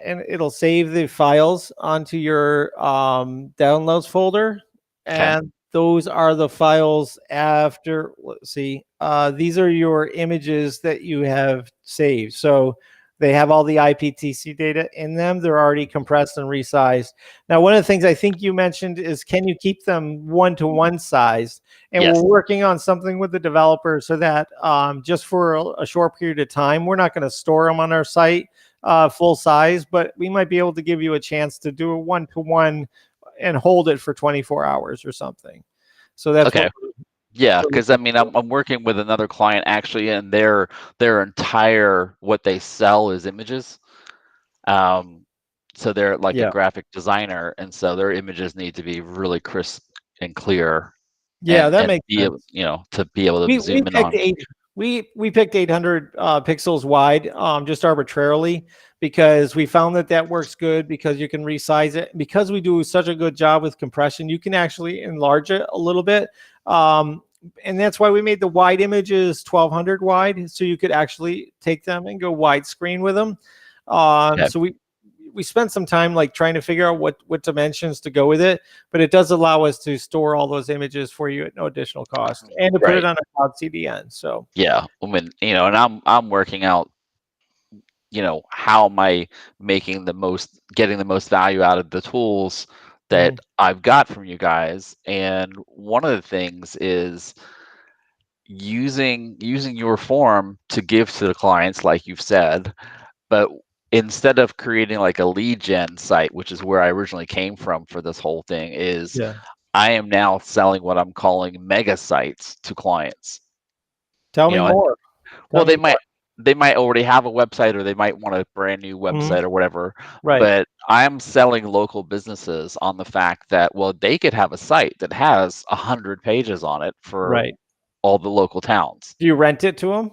Speaker 1: and it'll save the files onto your downloads folder.
Speaker 3: Okay.
Speaker 1: And those are the files after, let's see, these are your images that you have saved. So they have all the IPTC data in them. They're already compressed and resized. Now, one of the things I think you mentioned is, can you keep them one-to-one sized? And
Speaker 3: Yes.
Speaker 1: we're working on something with the developer so that just for a short period of time, we're not going to store them on our site full size, but we might be able to give you a chance to do a one-to-one and hold it for 24 hours or something. So that's
Speaker 3: Okay. Yeah, because I mean, I'm working with another client actually, and their entire what they sell is images. So they're like a
Speaker 1: yeah.
Speaker 3: graphic designer, and so their images need to be really crisp and clear,
Speaker 1: Yeah, that
Speaker 3: and
Speaker 1: makes
Speaker 3: be able,
Speaker 1: sense.
Speaker 3: to be able to
Speaker 1: We
Speaker 3: zoom in
Speaker 1: picked
Speaker 3: on.
Speaker 1: we picked 800 pixels wide just arbitrarily because we found that works good because you can resize it. Because we do such a good job with compression, you can actually enlarge it a little bit. And that's why we made the wide images 1200 wide, so you could actually take them and go widescreen with them.
Speaker 3: Okay.
Speaker 1: So we spent some time like trying to figure out what dimensions to go with it, but it does allow us to store all those images for you at no additional cost and to put it
Speaker 3: Right.
Speaker 1: on a cloud CDN. So
Speaker 3: Yeah. I mean, and I'm working out, how am I getting the most value out of the tools that I've got from you guys. And one of the things is using your form to give to the clients, like you've said, but instead of creating like a lead gen site, which is where I originally came from for this whole thing, is
Speaker 1: yeah,
Speaker 3: I am now selling what I'm calling mega sites to clients.
Speaker 1: tell
Speaker 3: You
Speaker 1: me
Speaker 3: know,
Speaker 1: more.
Speaker 3: well,
Speaker 1: Tell me more.
Speaker 3: they might already have a website, or they might want a brand new website or whatever.
Speaker 1: Right,
Speaker 3: But I'm selling local businesses on the fact that, well, they could have a site that has 100 pages on it for
Speaker 1: right.
Speaker 3: all the local towns.
Speaker 1: Do you rent it to them?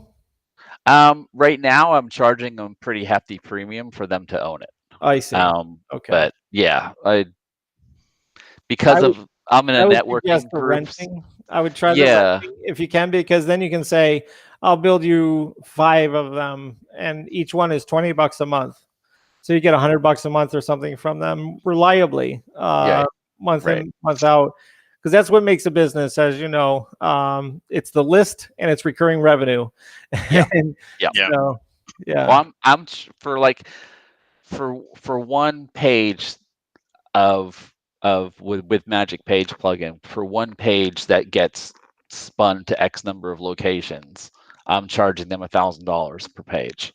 Speaker 3: Right now I'm charging them pretty hefty premium for them to own it.
Speaker 1: I see. Okay.
Speaker 3: But yeah,
Speaker 1: I
Speaker 3: because
Speaker 1: would
Speaker 3: of I'm in
Speaker 1: I
Speaker 3: a
Speaker 1: would suggest
Speaker 3: networking
Speaker 1: the
Speaker 3: group.
Speaker 1: renting. I would try the
Speaker 3: Yeah,
Speaker 1: renting if you can, because then you can say, I'll build you 5 of them, and each one is $20 a month. So you get $100 a month or something from them reliably,
Speaker 3: yeah,
Speaker 1: month
Speaker 3: right.
Speaker 1: in, month out, because that's what makes a business, as you know. It's the list and it's recurring revenue.
Speaker 3: Yeah,
Speaker 1: And
Speaker 3: yeah.
Speaker 2: Yeah.
Speaker 1: so, yeah,
Speaker 3: Well, for like for one page with Magic Page plugin, for one page that gets spun to X number of locations, I'm charging them $1,000 per page.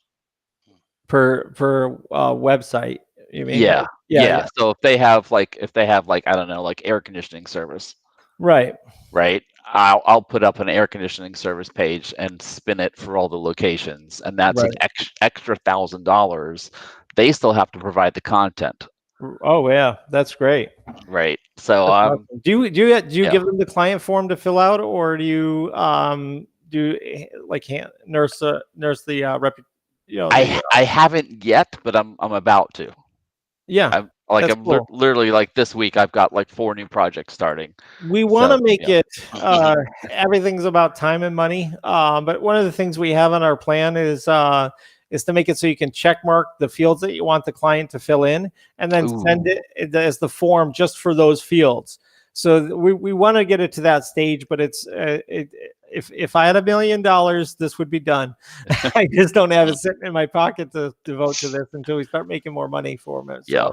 Speaker 1: per website. You mean?
Speaker 3: Yeah,
Speaker 1: Yeah, yeah,
Speaker 3: So if they have like I don't know, like air conditioning service,
Speaker 1: right,
Speaker 3: right? I'll put up an air conditioning service page and spin it for all the locations, and that's an
Speaker 1: right.
Speaker 3: extra $1,000. They still have to provide the content,
Speaker 1: Oh yeah, that's great.
Speaker 3: right? So
Speaker 1: That's awesome. Do you
Speaker 3: yeah,
Speaker 1: give them the client form to fill out, or do you like nurse the rep, the
Speaker 3: I haven't yet, but I'm about to.
Speaker 1: yeah.
Speaker 3: Like
Speaker 1: That's
Speaker 3: I'm
Speaker 1: cool.
Speaker 3: literally like this week I've got like 4 new projects starting.
Speaker 1: We want to
Speaker 3: So,
Speaker 1: make
Speaker 3: yeah.
Speaker 1: it everything's about time and money. But one of the things we have on our plan is to make it so you can check mark the fields that you want the client to fill in, and then send
Speaker 3: Ooh.
Speaker 1: it as the form just for those fields. So we want to get it to that stage, but it's if I had $1 million, this would be done. I just don't have it sitting in my pocket to devote to this until we start making more money for them. So.
Speaker 3: Yeah.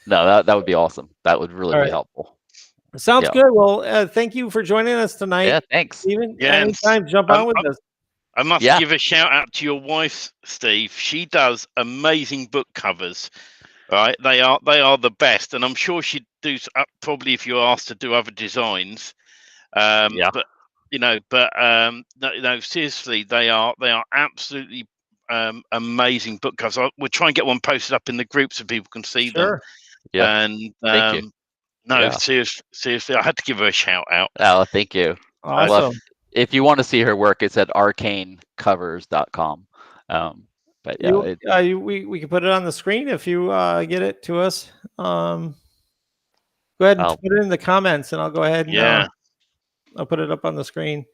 Speaker 3: No, that would be awesome. That would really
Speaker 1: All
Speaker 3: be
Speaker 1: right.
Speaker 3: helpful.
Speaker 1: Sounds
Speaker 3: Yeah.
Speaker 1: good. Well, thank you for joining us tonight.
Speaker 3: Yeah, thanks.
Speaker 1: Even
Speaker 2: Yeah, and
Speaker 1: anytime, jump on with us.
Speaker 2: I must
Speaker 3: Yeah.
Speaker 2: give a shout out to your wife, Steve. She does amazing book covers. Right, they are the best, and I'm sure she'd do probably if you're asked to do other designs.
Speaker 3: Yeah.
Speaker 2: But no, seriously, they are absolutely amazing book covers. We'll try and get one posted up in the group so people can see them.
Speaker 1: Sure.
Speaker 3: Yeah.
Speaker 2: And
Speaker 3: Thank you.
Speaker 2: no,
Speaker 3: Yeah.
Speaker 2: seriously, I had to give her a shout out.
Speaker 3: Oh, thank you.
Speaker 1: Awesome.
Speaker 3: Well, if you want to see her work, it's at arcanecovers.com. But yeah,
Speaker 1: we can put it on the screen if you get it to us. Go ahead and put it in the comments, and I'll go ahead and I'll put it up on the screen.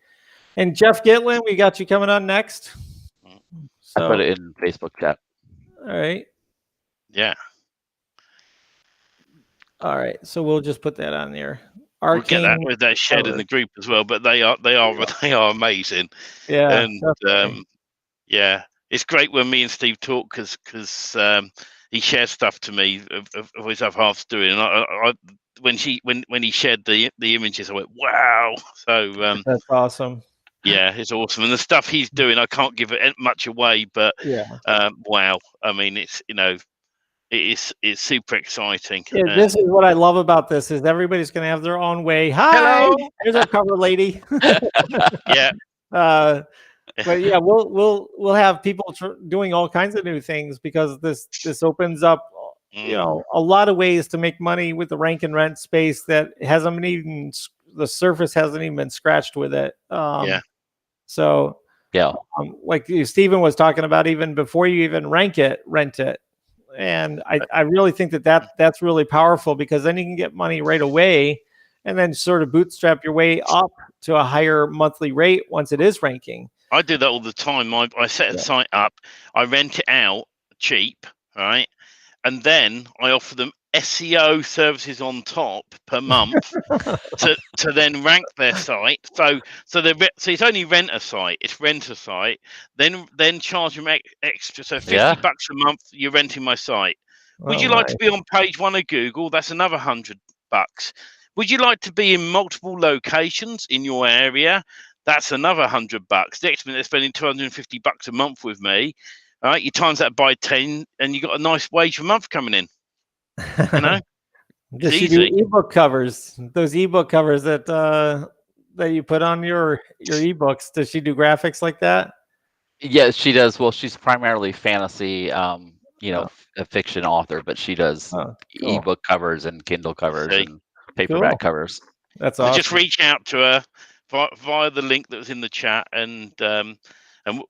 Speaker 1: And Jeff Gitlin, we got you coming on next. So
Speaker 3: I put it in Facebook chat.
Speaker 1: All right.
Speaker 2: Yeah.
Speaker 1: All right. So we'll just put that on there.
Speaker 2: We'll get that with that shared in the group as well. But they are amazing.
Speaker 1: Yeah.
Speaker 2: And yeah, it's great when me and Steve talk because he shares stuff to me of his other half's doing. And I when he shared the images, I went, wow. So
Speaker 1: that's awesome.
Speaker 2: Yeah, it's awesome, and the stuff he's doing, I can't give it much away, but wow. I mean, it's it's super exciting.
Speaker 1: Yeah, this is what I love about this is everybody's going to have their own way. Hi,
Speaker 2: hello.
Speaker 1: Here's our cover lady.
Speaker 2: Yeah.
Speaker 1: But yeah, we'll have people doing all kinds of new things because this opens up, a lot of ways to make money with the rank and rent space that hasn't even the surface hasn't even been scratched with it. So
Speaker 3: yeah,
Speaker 1: like Stephen was talking about, even before you even rent it. And I really think that's really powerful because then you can get money right away and then sort of bootstrap your way up to a higher monthly rate once it is ranking.
Speaker 2: I do that all the time. I set a site up, I rent it out cheap, right? And then I offer them SEO services on top per month to then rank their site. So it's only rent a site, it's rent a site, then charge them extra. So $50 a month, you're renting my site. Would you like to be on page 1 of Google? That's another $100. Would you like to be in multiple locations in your area? That's another $100. Next minute they're spending $250 a month with me. All right, you times that by 10, and you got a nice wage a month coming in. You know,
Speaker 1: does she do ebook covers? Those ebook covers that you put on your ebooks. Does she do graphics like that?
Speaker 3: Yes, she does. Well, she's primarily fantasy, a fiction author, but she does ebook covers and Kindle covers and paperback covers.
Speaker 1: That's awesome.
Speaker 2: So just reach out to her via the link that was in the chat, and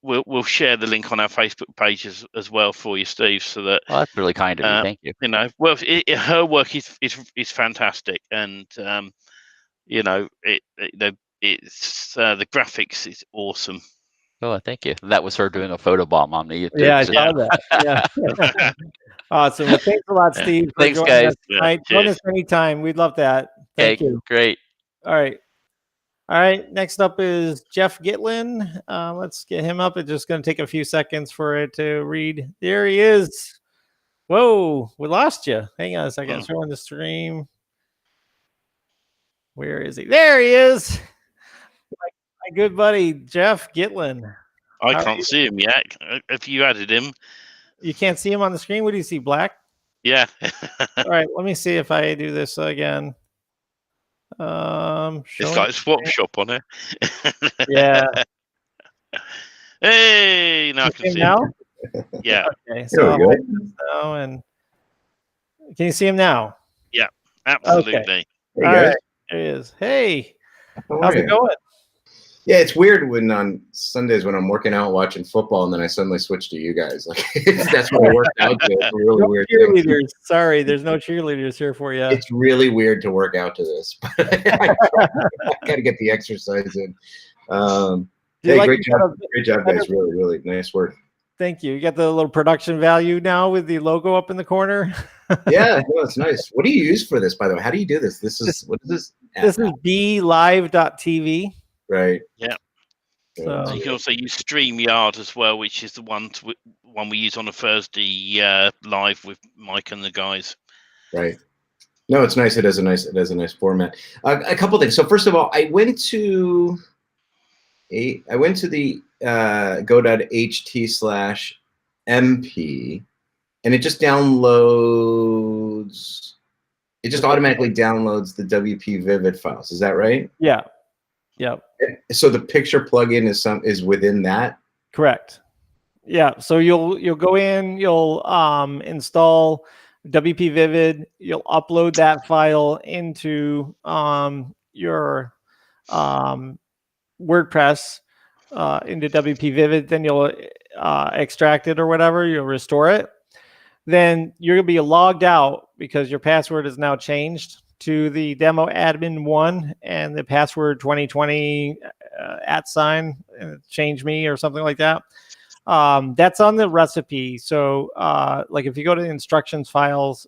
Speaker 2: we'll share the link on our Facebook page as well for you, Steve. So that
Speaker 3: that's really kind of you. Thank you.
Speaker 2: Well, her work is fantastic, and it's the graphics is awesome.
Speaker 3: Oh, thank you. That was her doing a photobomb on me.
Speaker 1: Yeah, I saw that. Yeah. Awesome. Well, thanks a lot, Steve.
Speaker 3: Thanks, guys.
Speaker 1: Join us anytime. We'd love that. Thank you.
Speaker 3: Great.
Speaker 1: All right. Next up is Jeff Gitlin. Let's get him up. It's just going to take a few seconds for it to read. There he is. Whoa, we lost you. Hang on a second. Showing the stream. Where is he? There he is. My good buddy, Jeff Gitlin.
Speaker 2: I can't see him yet. If you added him.
Speaker 1: You can't see him on the screen? What do you see, black?
Speaker 2: Yeah.
Speaker 1: All right, let me see if I do this again.
Speaker 2: It's got a swap shop on it.
Speaker 1: Yeah.
Speaker 2: Hey, now I can see him. Yeah.
Speaker 1: Okay, so I'll hide this now, and can you see him now?
Speaker 2: Yeah, absolutely.
Speaker 1: Okay. All right, there he is. Hey, how's it going?
Speaker 4: Yeah, it's weird when on Sundays when I'm working out watching football and then I suddenly switch to you guys. Like that's what I worked out to. It's a really
Speaker 1: No
Speaker 4: weird thing.
Speaker 1: cheerleaders. Sorry, there's no cheerleaders here for you.
Speaker 4: It's really weird to work out to this, but I got to get the exercise in. Hey,
Speaker 1: like
Speaker 4: great job, guys. Really, really nice work.
Speaker 1: Thank you. You got the little production value now with the logo up in the corner.
Speaker 4: Yeah, no, it's nice. What do you use for this, by the way? How do you do this? What is this?
Speaker 1: This is BeLive.tv.
Speaker 4: Right.
Speaker 2: Yeah.
Speaker 1: So
Speaker 2: you can also use StreamYard as well, which is the one we use on a Thursday live with Mike and the guys.
Speaker 4: Right. No, it's nice. It has a nice format. A couple things. So first of all, I went to the go.ht/mp, and it just downloads. It just automatically downloads the WP Vivid files. Is that right?
Speaker 1: yeah. Yep.
Speaker 4: So the picture plugin is within that.
Speaker 1: Correct. Yeah. So you'll go in, you'll install WP Vivid, you'll upload that file into your WordPress into WP Vivid, then you'll extract it or whatever, you'll restore it. Then you're gonna be logged out because your password is now changed to the demo admin 1 and the password 2020 change me or something like that. That's on the recipe. So like if you go to the instructions files,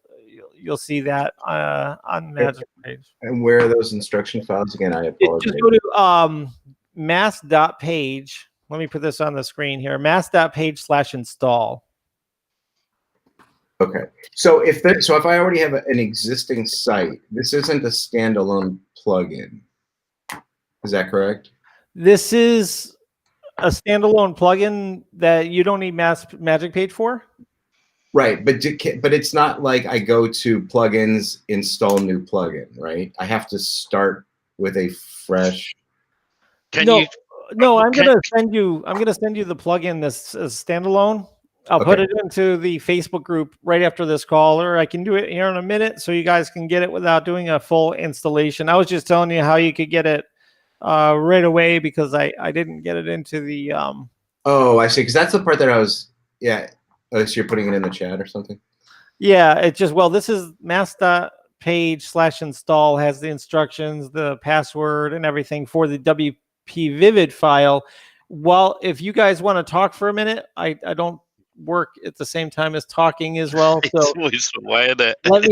Speaker 1: you'll see that on the magic page.
Speaker 4: And where are those instruction files again? I apologize.
Speaker 1: Just go to mass.page. Let me put this on the screen here. mass.page/install.
Speaker 4: Okay. So if I already have an existing site, this isn't a standalone plugin. Is that correct?
Speaker 1: This is a standalone plugin that you don't need Magic Page for.
Speaker 4: Right, but it's not like I go to plugins, install new plugin, right? I have to start with a fresh.
Speaker 1: No, I'm gonna send you the plugin that's standalone. I'll put it into the Facebook group right after this call, or I can do it here in a minute so you guys can get it without doing a full installation. I was just telling you how you could get it right away because I didn't get it into the.
Speaker 4: Oh, I see. Because that's the part that I was. Yeah. Oh, so you're putting it in the chat or something?
Speaker 1: Yeah, it's just this is mass.page/install has the instructions, the password, and everything for the WP Vivid file. Well, if you guys want to talk for a minute, I don't work at the same time as talking as well. So
Speaker 2: it's always the way, isn't it?
Speaker 1: let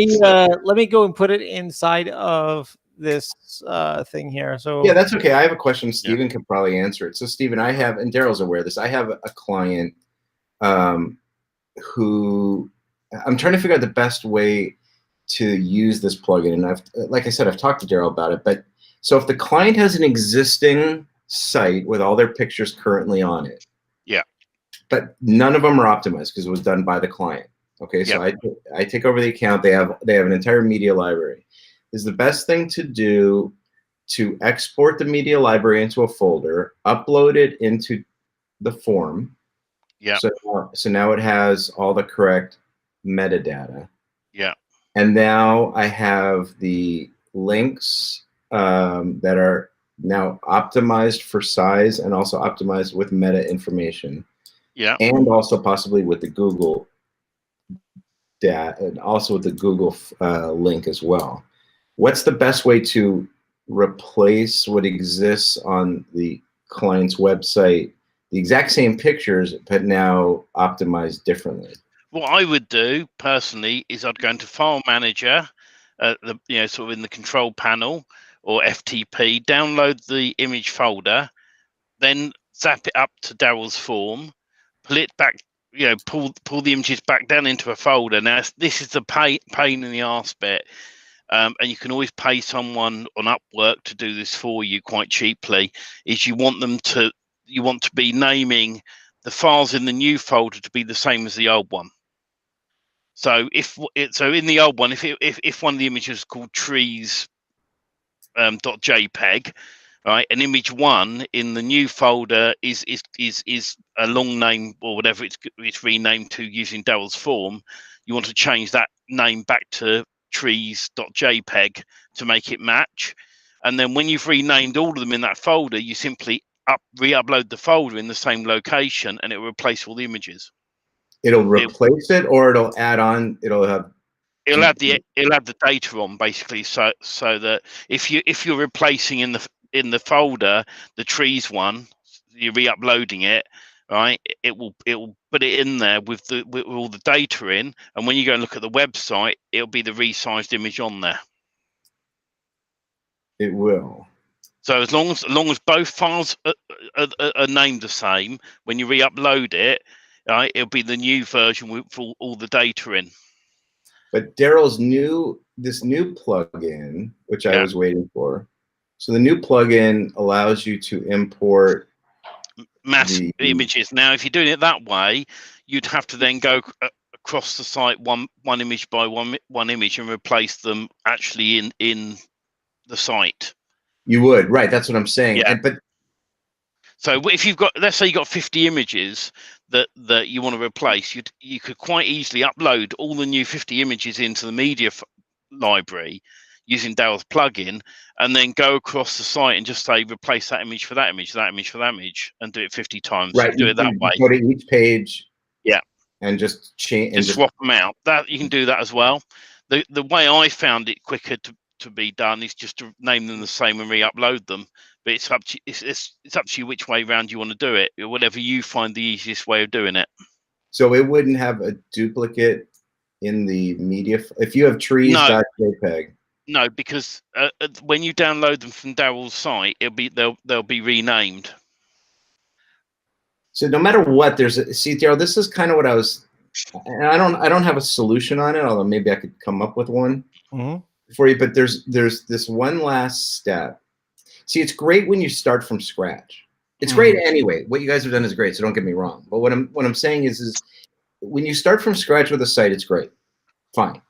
Speaker 1: me go and put it inside of this thing here. So
Speaker 4: yeah, that's okay. I have a question. Stephen can probably answer it. So Stephen, and Daryl's aware of this. I have a client who I'm trying to figure out the best way to use this plugin. And like I said, I've talked to Daryl about it. But so if the client has an existing site with all their pictures currently on it, but none of them are optimized because it was done by the client. Okay, so I take over the account. They have an entire media library. Is the best thing to do to export the media library into a folder, upload it into the form.
Speaker 2: Yeah.
Speaker 4: So now it has all the correct metadata.
Speaker 2: Yeah.
Speaker 4: And now I have the links that are now optimized for size and also optimized with meta information.
Speaker 2: Yeah.
Speaker 4: And also possibly with the Google data and also with the Google link as well. What's the best way to replace what exists on the client's website, the exact same pictures, but now optimized differently?
Speaker 2: What I would do personally is I'd go into File Manager, sort of in the control panel or FTP, download the image folder, then zap it up to Daryl's form, pull it back, pull the images back down into a folder. Now this is the pain in the arse bit. And you can always pay someone on Upwork to do this for you quite cheaply. Is you want to be naming the files in the new folder to be the same as the old one. So in the old one, if one of the images is called trees .jpg, right, and image 1 in the new folder is a long name or whatever it's renamed to using Daryl's form, you want to change that name back to trees.jpg to make it match. And then when you've renamed all of them in that folder, you simply re-upload the folder in the same location, and it will replace all the images.
Speaker 4: It'll replace it, or it'll add on. It'll have.
Speaker 2: It'll add the data on, basically, so that if you're replacing in the folder the trees one, you're re-uploading it, right? It will put it in there with all the data in, and when you go and look at the website, it'll be the resized image on there.
Speaker 4: It will.
Speaker 2: So as long as both files are named the same, when you re-upload it, right, it'll be the new version with all the data in.
Speaker 4: But Daryl's this new plugin, which I was waiting for. So the new plugin allows you to import
Speaker 2: mass images. Now, if you're doing it that way, you'd have to then go across the site one image by one image and replace them actually in the site.
Speaker 4: You would, right? That's what I'm saying.
Speaker 2: Yeah.
Speaker 4: But
Speaker 2: so if you've got, let's say you got 50 images that you want to replace, you could quite easily upload all the new 50 images into the media library using Daryl's plugin, and then go across the site and just say replace that image for that image, that image for that image, and do it 50 times.
Speaker 4: Right,
Speaker 2: do it that way.
Speaker 4: Go to each page.
Speaker 2: Yeah.
Speaker 4: And just change.
Speaker 2: Just swap them out. That you can do that as well. The way I found it quicker to be done is just to name them the same and re-upload them. But it's up to it's up to you which way around you want to do it, or whatever you find the easiest way of doing it.
Speaker 4: So it wouldn't have a duplicate in the media if you have trees.jpg.
Speaker 2: No, because when you download them from Daryl's site, they'll be renamed.
Speaker 4: So no matter what, see, Daryl, this is kind of what I was. And I don't have a solution on it, although maybe I could come up with one for you. But there's this one last step. See, it's great when you start from scratch. It's great anyway. What you guys have done is great, so don't get me wrong. But what I'm saying is when you start from scratch with a site, it's great. Fine.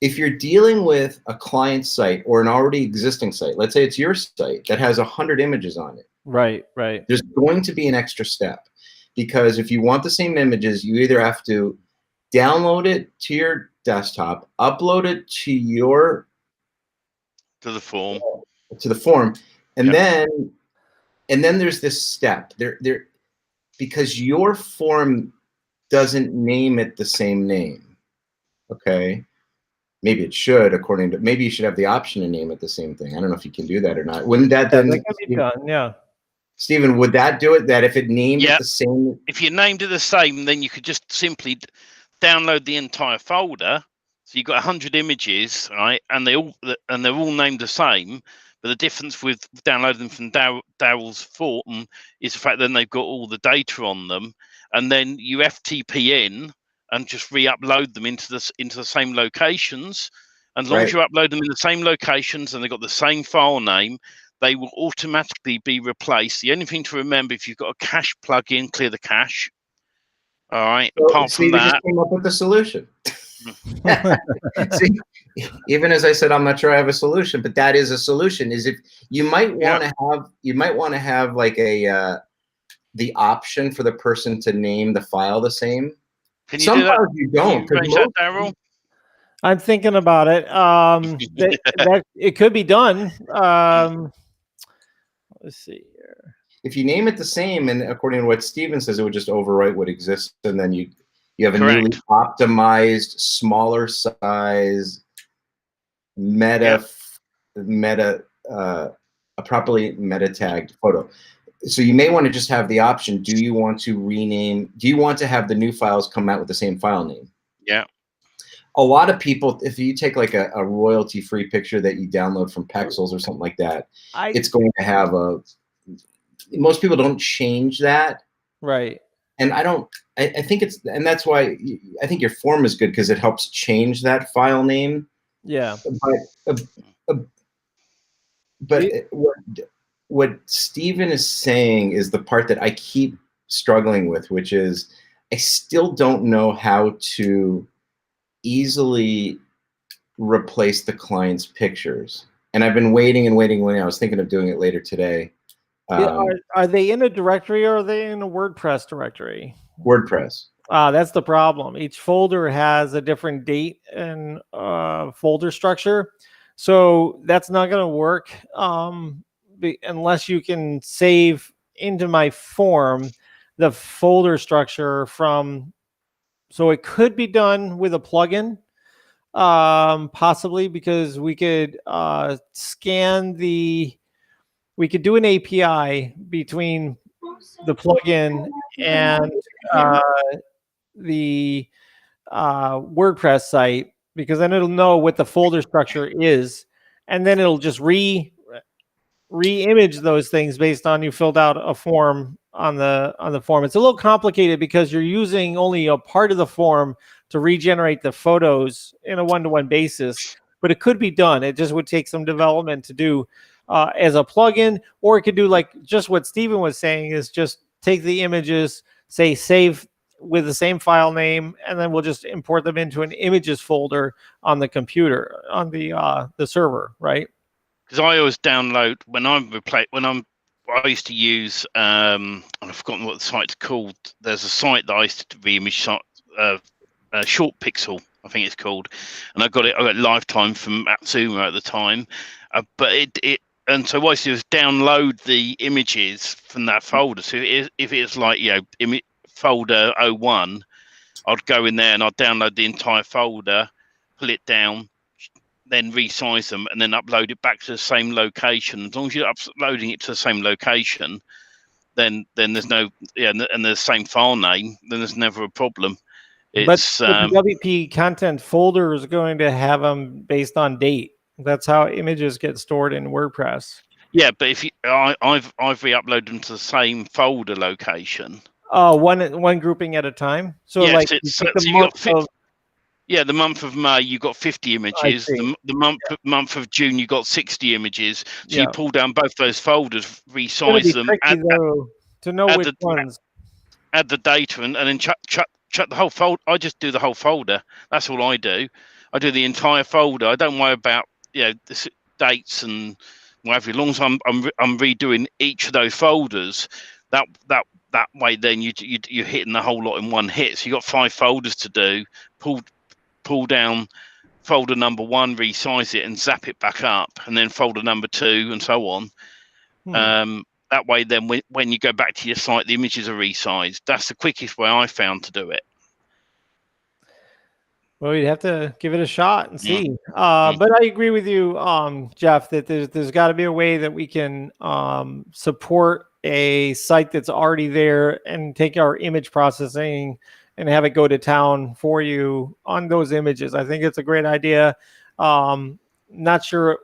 Speaker 4: If you're dealing with a client site or an already existing site, let's say it's your site that has 100 images on it.
Speaker 1: Right.
Speaker 4: There's going to be an extra step, because if you want the same images, you either have to download it to your desktop, upload it to
Speaker 2: the
Speaker 4: form, and then there's this step there because your form doesn't name it the same name. Okay. Maybe it should, maybe you should have the option to name it the same thing. I don't know if you can do that or not. Wouldn't that then?
Speaker 1: That can be done, yeah.
Speaker 4: Stephen, would that do it? That if it named it the same?
Speaker 2: If you named it the same, then you could just simply download the entire folder. So you've got 100 images, right? And they're all named the same. But the difference with downloading them from Daryl's form is the fact that they've got all the data on them, and then you FTP in and just re-upload them into the same locations. And as long as you upload them in the same locations and they've got the same file name, they will automatically be replaced. The only thing to remember, if you've got a cache plugin, clear the cache. All right.
Speaker 4: So,
Speaker 2: apart from that,
Speaker 4: just came up with the solution. See, even as I said, I'm not sure I have a solution, but that is a solution. Is if you might want to have like the option for the person to name the file the same.
Speaker 2: Can you do that?
Speaker 4: Files you don't.
Speaker 2: Daryl?
Speaker 1: I'm thinking about it. It could be done. Let's see here.
Speaker 4: If you name it the same, and according to what Steven says, it would just overwrite what exists, and then you have a newly optimized, smaller size, a properly meta tagged photo. So you may want to just have the option. Do you want to rename? Do you want to have the new files come out with the same file name?
Speaker 2: Yeah.
Speaker 4: A lot of people, if you take like a royalty-free picture that you download from Pexels or something like that, it's going to have most people don't change that.
Speaker 1: Right.
Speaker 4: And I think and that's why I think your form is good, because it helps change that file name.
Speaker 1: Yeah.
Speaker 4: But what Stephen is saying is the part that I keep struggling with, which is I still don't know how to easily replace the client's pictures. And I've been waiting. I was thinking of doing it later today.
Speaker 1: Are they in a directory, or are they in a WordPress directory?
Speaker 4: WordPress.
Speaker 1: That's the problem. Each folder has a different date and folder structure. So that's not going to work unless you can save into my form the folder structure from. So it could be done with a plugin, possibly, because we could scan the. We could do an API between the plugin and the WordPress site, because then it'll know what the folder structure is, and then it'll just re-image those things based on you filled out a form on the form. It's a little complicated because you're using only a part of the form to regenerate the photos in a one-to-one basis, but it could be done. It just would take some development to do as a plugin, or it could do like just what Stephen was saying, is just take the images, say save with the same file name, and then we'll just import them into an images folder on the computer, on the server, right?
Speaker 2: Because I always download when I used to use I've forgotten what the site's called. There's a site that I used to re-image, Short Pixel, I think it's called, and I got Lifetime from Atsuma at the time. But and so what I used to do is download the images from that folder. So if it's like, folder 01, I'd go in there and I'd download the entire folder, pull it down, then resize them, and then upload it back to the same location. As long as you're uploading it to the same location, then there's no and the same file name, then there's never a problem. It's
Speaker 1: but the WP content folder is going to have them based on date. That's how images get stored in WordPress.
Speaker 2: yeah, but if I've re-uploaded them to the same folder location.
Speaker 1: One grouping at a time. So
Speaker 2: yes,
Speaker 1: like
Speaker 2: the month of May you got 50 images. The month of June you got 60 images. So you pull down both those folders, resize them,
Speaker 1: to know which ones.
Speaker 2: Add the data and then chuck the whole folder. I just do the whole folder. That's all I do. I do the entire folder. I don't worry about the dates and whatever. As long as I'm redoing each of those folders, that way then you're hitting the whole lot in one hit. So you got 5 folders to do. Pull down folder number 1, resize it and zap it back up, and then folder number 2 and so on. That way then when you go back to your site, the images are resized. That's the quickest way I found to do it.
Speaker 1: Well, you'd have to give it a shot and see. But I agree with you, Jeff, that there's got to be a way that we can support a site that's already there and take our image processing and have it go to town for you on those images. I think it's a great idea. Not sure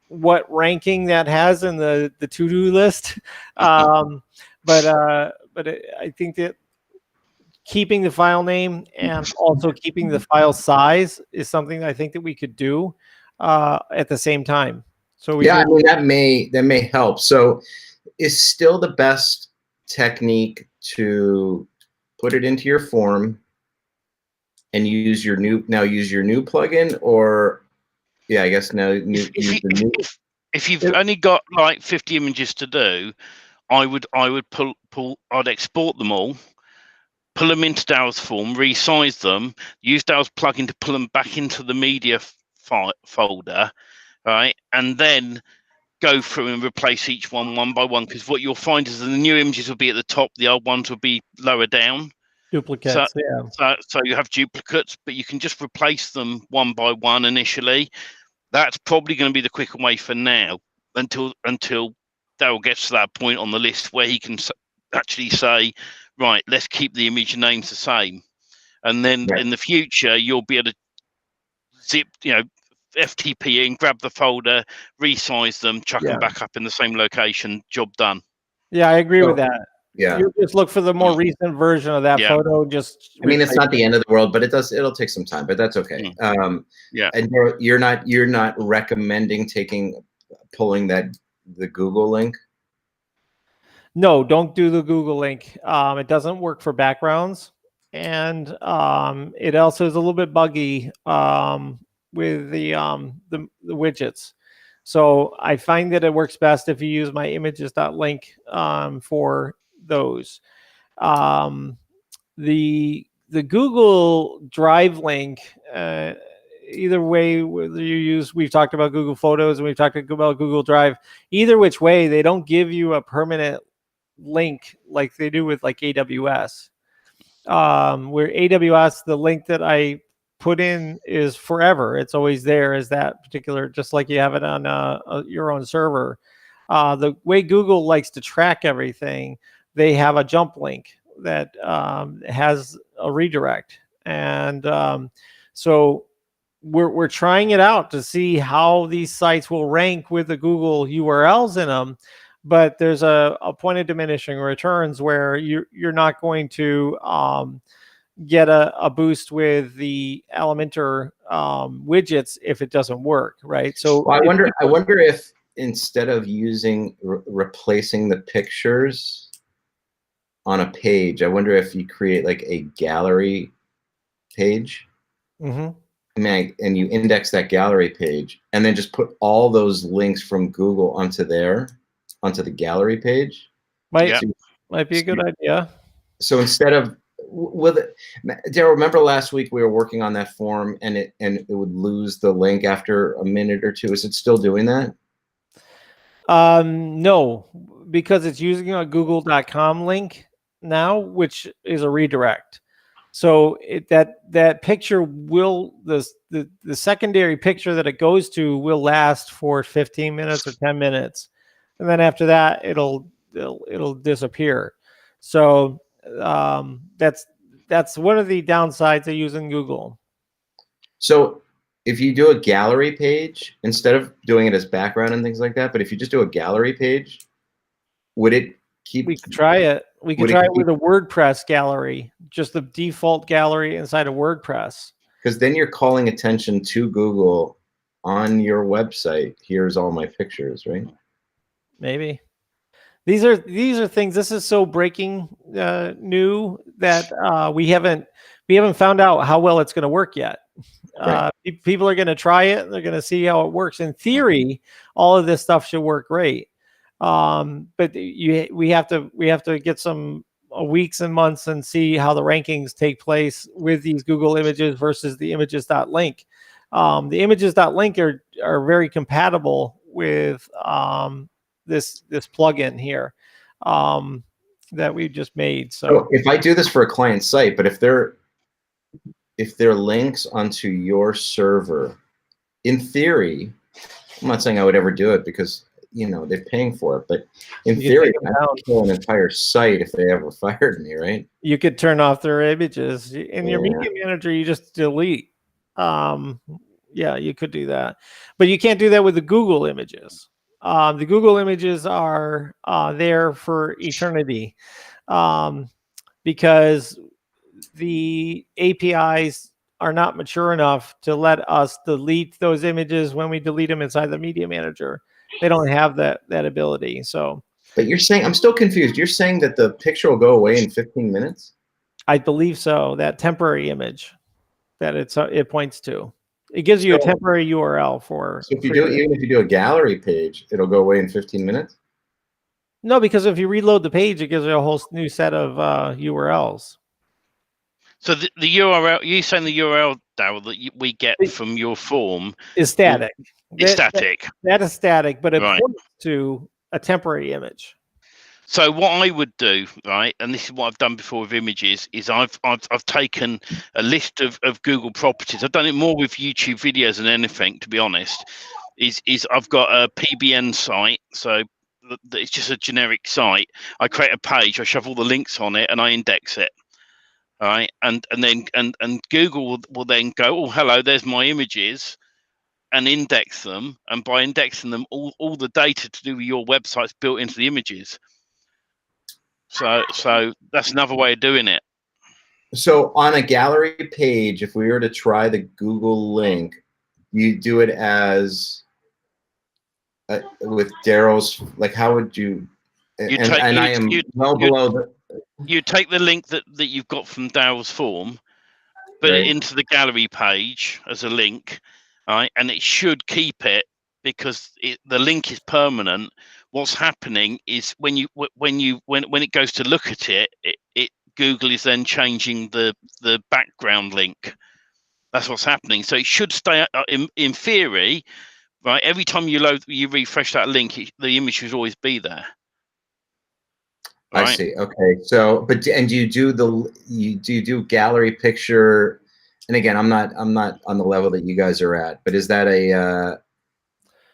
Speaker 1: what ranking that has in the to-do list, but I think that keeping the file name and also keeping the file size is something I think that we could do at the same time. So
Speaker 4: I mean, that may help. So is still the best technique to put it into your form and use your new plugin, or I guess now
Speaker 2: if you've only got like 50 images to do, I would I'd export them all, pull them into Daryl's form, resize them, use Daryl's plugin to pull them back into the media folder, right, and then go through and replace each one by one, because what you'll find is that the new images will be at the top, the old ones will be lower down.
Speaker 1: Duplicates,
Speaker 2: so you have duplicates, but you can just replace them one by one initially. That's probably going to be the quicker way for now, until Daryl gets to that point on the list where he can actually say, right, let's keep the image names the same, and then in the future you'll be able to zip, FTP in, grab the folder, resize them, chuck them back up in the same location. Job done.
Speaker 1: Yeah, I agree with that.
Speaker 4: Yeah,
Speaker 1: you just look for the more recent version of that photo. I
Speaker 4: mean, it's not the end of the world, but it'll take some time, but that's okay. And you're not recommending pulling the Google link?
Speaker 1: No, don't do the Google link. It doesn't work for backgrounds, and it also is a little bit buggy with the widgets. So I find that it works best if you use my images.link for those. The Google Drive link, either way, whether we've talked about Google Photos and we've talked about Google Drive, either which way, they don't give you a permanent link like they do with like AWS. Where AWS, the link that I put in is forever. It's always there as that particular, just like you have it on your own server. The way Google likes to track everything, they have a jump link that has a redirect. And so we're trying it out to see how these sites will rank with the Google URLs in them. But there's a point of diminishing returns where you're not going to get a boost with the Elementor widgets if it doesn't work, right? So
Speaker 4: well, I wonder if instead of using replacing the pictures on a page, I wonder if you create like a gallery page.
Speaker 1: Mm-hmm.
Speaker 4: And you index that gallery page, and then just put all those links from Google onto the gallery page.
Speaker 1: Might be a good idea.
Speaker 4: So instead of Daryl, remember last week we were working on that form, and it would lose the link after a minute or two. Is it still doing that?
Speaker 1: No, because it's using a google.com link now, which is a redirect. So that picture will the secondary picture that it goes to will last for 15 minutes or 10 minutes, and then after that it'll disappear. So that's one of the downsides of using Google.
Speaker 4: So if you do a gallery page instead of doing it as background and things like that, but if you just do a gallery page, would it keep?
Speaker 1: We could try it. We could try it with a WordPress gallery, just the default gallery inside of WordPress.
Speaker 4: Because then you're calling attention to Google on your website. Here's all my pictures, right?
Speaker 1: Maybe. These are things. This is so breaking new that we haven't found out how well it's going to work yet. Right. People are going to try it. They're going to see how it works. In theory, all of this stuff should work great. But we have to get some weeks and months and see how the rankings take place with these Google images versus the images.link. The images.link are very compatible with this plugin here that we just made. So
Speaker 4: if I do this for a client site, but if they're links onto your server, in theory, I'm not saying I would ever do it because they're paying for it, but in theory, I could kill an entire site if they ever fired me, right?
Speaker 1: You could turn off their images in your media manager. You just delete. Yeah, you could do that, but you can't do that with the Google images. The Google images are there for eternity because the APIs are not mature enough to let us delete those images when we delete them inside the media manager. They don't have that ability. So,
Speaker 4: but you're saying, I'm still confused. You're saying that the picture will go away in 15 minutes?
Speaker 1: I believe so. That temporary image that it points to, it gives you a temporary URL for.
Speaker 4: So if you even if you do a gallery page, it'll go away in 15 minutes?
Speaker 1: No, because if you reload the page, it gives you a whole new set of URLs.
Speaker 2: So the URL, you're saying the URL, Daryl, that we get from your form
Speaker 1: is static.
Speaker 2: It's static.
Speaker 1: That is static, but it points to a temporary image.
Speaker 2: So what I would do, right, and this is what I've done before with images, is I've taken a list of Google properties. I've done it more with YouTube videos than anything, to be honest. Is I've got a PBN site, so it's just a generic site. I create a page, I shove all the links on it, and I index it. All right, and then Google will then go, oh, hello, there's my images, and index them. And by indexing them, all the data to do with your website's built into the images. So that's another way of doing it.
Speaker 4: So on a gallery page, if we were to try the Google link, you do it as with Daryl's, like, how would you? You
Speaker 2: take the link that you've got from Daryl's form, put it into the gallery page as a link, right? And it should keep it because the link is permanent. What's happening is when it goes to look at it, Google is then changing the background link. That's what's happening. So it should stay in theory, right? Every time you refresh that link, the image should always be there.
Speaker 4: I
Speaker 2: Right.
Speaker 4: see. Okay. So, but and do you do gallery picture? And again, I'm not on the level that you guys are at, but is that a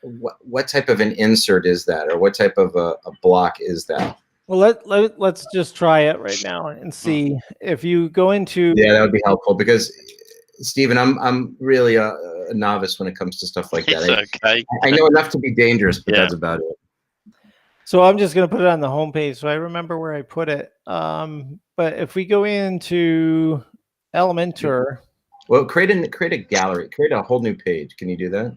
Speaker 4: what type of an insert is that, or what type of a block is that?
Speaker 1: Well, let's just try it right now and see if you go into.
Speaker 4: Yeah, that would be helpful because, Stephen, I'm really a novice when it comes to stuff like that.
Speaker 2: It's okay.
Speaker 4: I know enough to be dangerous, but
Speaker 2: Yeah.
Speaker 4: that's about it.
Speaker 1: So I'm just going to put it on the home page, so I remember where I put it. But if we go into Elementor,
Speaker 4: Well, create a gallery, create a whole new page. Can you do that?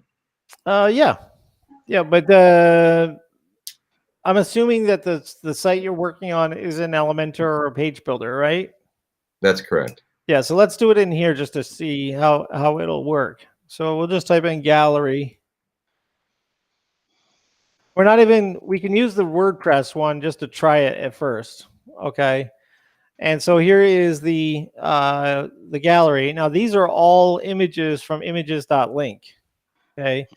Speaker 1: yeah, but I'm assuming that the site you're working on is an Elementor or a page builder, right?
Speaker 4: That's correct.
Speaker 1: Yeah, so let's do it in here just to see how it'll work. So we'll just type in gallery. We can use the WordPress one just to try it at first. Okay. And so here is the gallery. Now these are all images from images.link. Okay.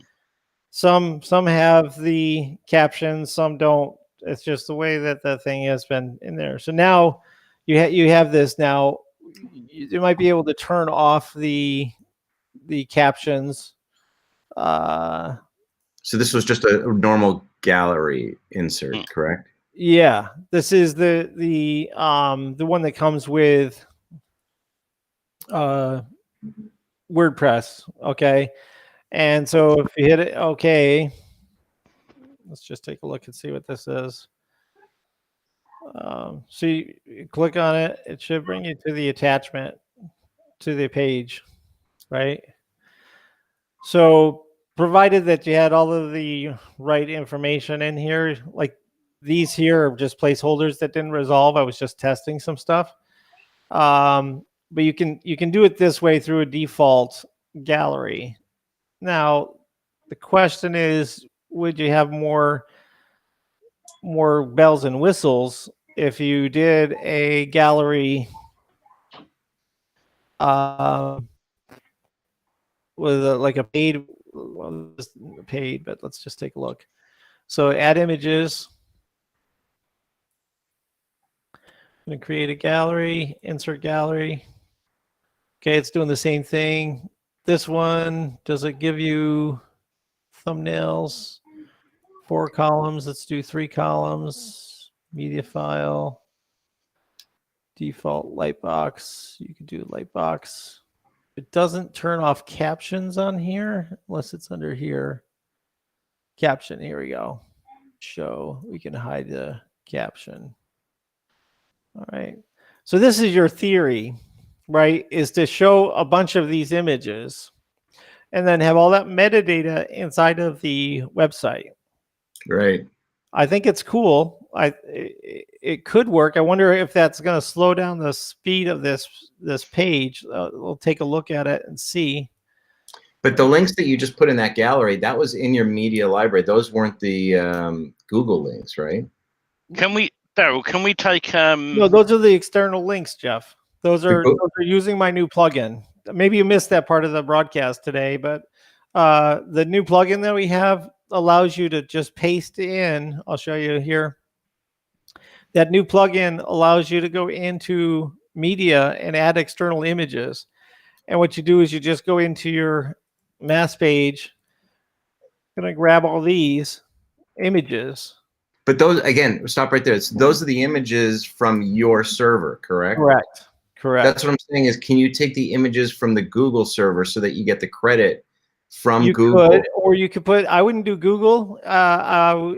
Speaker 1: Some have the captions, some don't. It's just the way that the thing has been in there. So now you have this now. You might be able to turn off the captions.
Speaker 4: So this was just a normal gallery insert, correct?
Speaker 1: Yeah, this is the one that comes with WordPress. Okay, and so if you hit it, okay, let's just take a look and see what this is. So you click on it, it should bring you to the attachment to the page, right? So provided that you had all of the right information in here, like these here are just placeholders that didn't resolve. I was just testing some stuff. But you can do it this way through a default gallery. Now, the question is, would you have more bells and whistles if you did a gallery with like a paid, well, paid, but let's just take a look. So add images. I'm going to create a gallery, insert gallery. Okay, it's doing the same thing. This one, does it give you thumbnails? 4 columns. Let's do 3 columns. Media file. Default lightbox. You could do lightbox. It doesn't turn off captions on here unless it's under here. Caption. Here we go. Show. We can hide the caption. All right. So this is your theory, right? Is to show a bunch of these images and then have all that metadata inside of the website.
Speaker 4: Right.
Speaker 1: I think it's cool. It could work. I wonder if that's going to slow down the speed of this page. We'll take a look at it and see.
Speaker 4: But the links that you just put in that gallery, that was in your media library. Those weren't the Google links, right?
Speaker 2: Can we, Daryl? Can we take?
Speaker 1: No, those are the external links, Jeff. Those are using my new plugin. Maybe you missed that part of the broadcast today, but the new plugin that we have allows you to just paste in. I'll show you here. That new plugin allows you to go into media and add external images. And what you do is you just go into your mass page. I'm going to grab all these images.
Speaker 4: But those, again, stop right there. Those are the images from your server, correct?
Speaker 1: Correct.
Speaker 4: That's what I'm saying is, can you take the images from the Google server so that you get the credit from Google?
Speaker 1: Could, or you could put, I wouldn't do Google.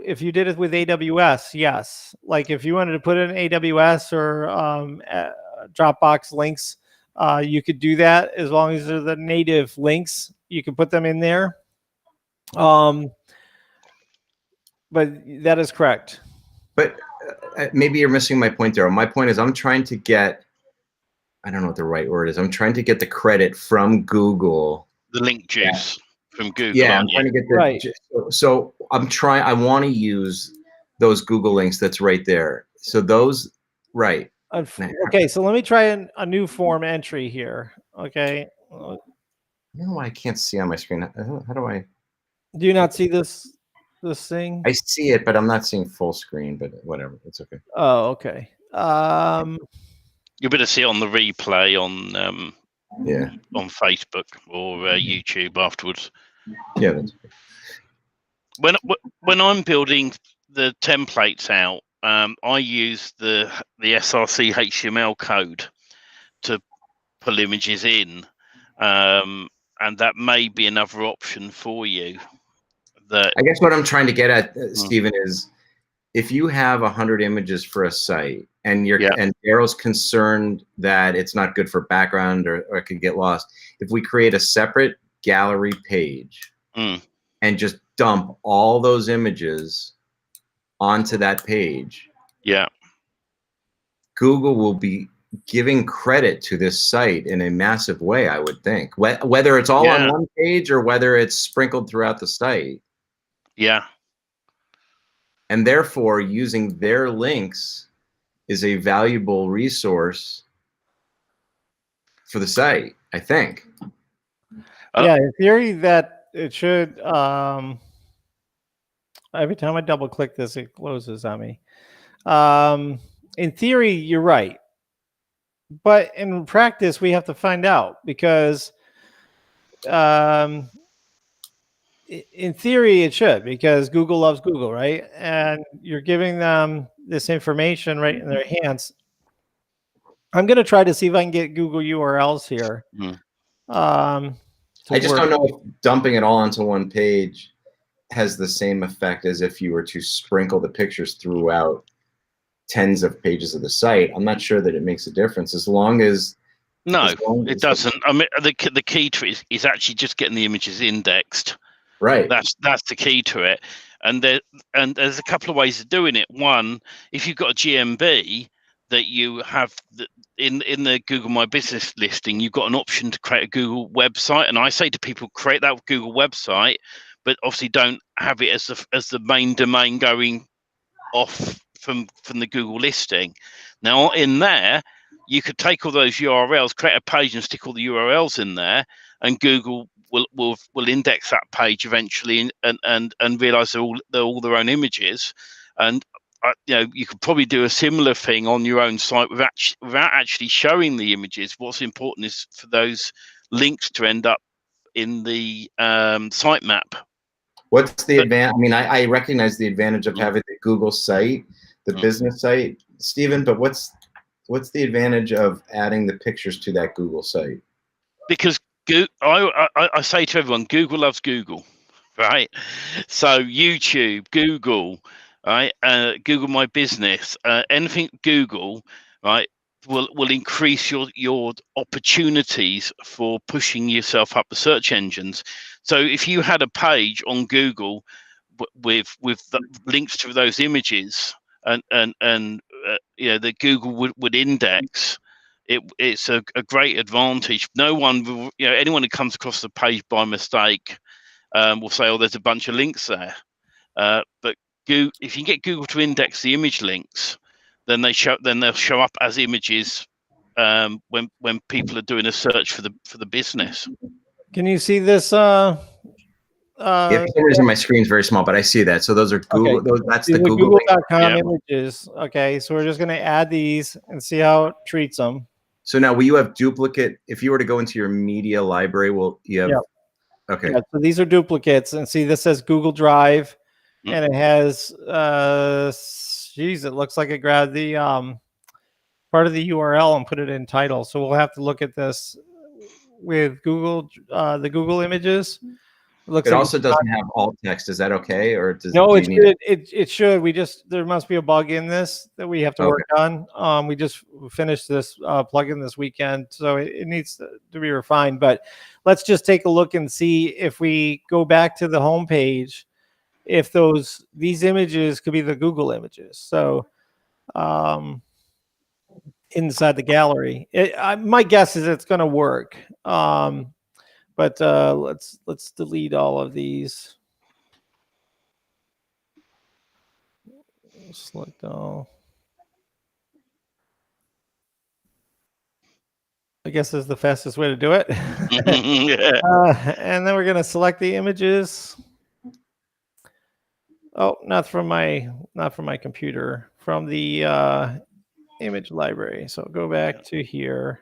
Speaker 1: If you did it with AWS, yes. Like if you wanted to put in AWS or Dropbox links, you could do that as long as they're the native links. You can put them in there. But that is correct.
Speaker 4: But maybe you're missing my point there. My point is I'm trying to get, I don't know what the right word is. I'm trying to get the credit from Google.
Speaker 2: The link juice from Google.
Speaker 4: Yeah, I'm trying to get the
Speaker 1: right.
Speaker 4: So I want to use those Google links that's right there. So those, right.
Speaker 1: Okay, so let me try a new form entry here. Okay.
Speaker 4: I don't know why I can't see on my screen. How do I?
Speaker 1: Do you not see this this thing?
Speaker 4: I see it, but I'm not seeing full screen. But whatever, it's okay.
Speaker 1: Oh, okay.
Speaker 2: You'll be able to see it on the replay on
Speaker 4: Yeah,
Speaker 2: on Facebook or YouTube afterwards.
Speaker 4: yeah. That's okay.
Speaker 2: When I'm building the templates out, I use the SRC HTML code to pull images in, and that may be another option for you. That
Speaker 4: I guess what I'm trying to get at, Stephen, is if you have 100 images for a site and and Daryl's concerned that it's not good for background or it could get lost, if we create a separate gallery page and just dump all those images onto that page, Google will be giving credit to this site in a massive way, I would think. Whether it's all on one page or whether it's sprinkled throughout the site.
Speaker 2: Yeah.
Speaker 4: And therefore, using their links is a valuable resource for the site, I think.
Speaker 1: Yeah, in theory that it should, every time I double click this, it closes on me. In theory, you're right. But in practice, we have to find out because in theory, it should, because Google loves Google, right? And you're giving them this information right in their hands. I'm going to try to see if I can get Google URLs here.
Speaker 4: I just don't know if dumping it all onto one page has the same effect as if you were to sprinkle the pictures throughout tens of pages of the site. I'm not sure that it makes a difference as long as
Speaker 2: it doesn't. I mean, the key to it is actually just getting the images indexed.
Speaker 4: Right.
Speaker 2: That's the key to it. And there's a couple of ways of doing it. One, if you've got a GMB that you have in the Google My Business listing, you've got an option to create a Google website. And I say to people, create that Google website, but obviously don't have it as the main domain going off from the Google listing. Now in there, you could take all those URLs, create a page and stick all the URLs in there, and Google will index that page eventually and realize they're all their own images. And you could probably do a similar thing on your own site without actually showing the images. What's important is for those links to end up in the sitemap.
Speaker 4: What's the advantage? I mean, I recognize the advantage of having the Google site, the business site, Stephen, but what's the advantage of adding the pictures to that Google site?
Speaker 2: Because I say to everyone, Google loves Google, right? So YouTube, Google, right? Google My Business, anything Google, right, will increase your opportunities for pushing yourself up the search engines. So if you had a page on Google with the links to those images and that Google would index, it's a great advantage. No one, anyone who comes across the page by mistake will say, "Oh, there's a bunch of links there." But if you can get Google to index the image links, then they'll show up as images when people are doing a search for the business.
Speaker 1: Can you see this?
Speaker 4: Yeah, for some reason my screen's very small, but I see that. So those are Google.
Speaker 1: Okay.
Speaker 4: That's the Google.
Speaker 1: Google.com images. Okay, so we're just going to add these and see how it treats them.
Speaker 4: So now, will you have duplicate? If you were to go into your media library, will you have?
Speaker 1: Yeah.
Speaker 4: Okay.
Speaker 1: Yeah, so these are duplicates, and see, this says Google Drive, and it has. Geez, it looks like it grabbed the part of the URL and put it in title. So we'll have to look at this with Google, the Google images.
Speaker 4: It also doesn't have alt text. Is that okay, or does
Speaker 1: no? It should. It should. There must be a bug in this that we have to work on. We just finished this plugin this weekend, so it needs to be refined. But let's just take a look and see if we go back to the home page, if these images could be the Google images. So inside the gallery, my guess is it's going to work. But let's delete all of these. Select all. I guess is the fastest way to do it. And then we're going to select the images. Oh, not from my computer, from the image library. So go back to here.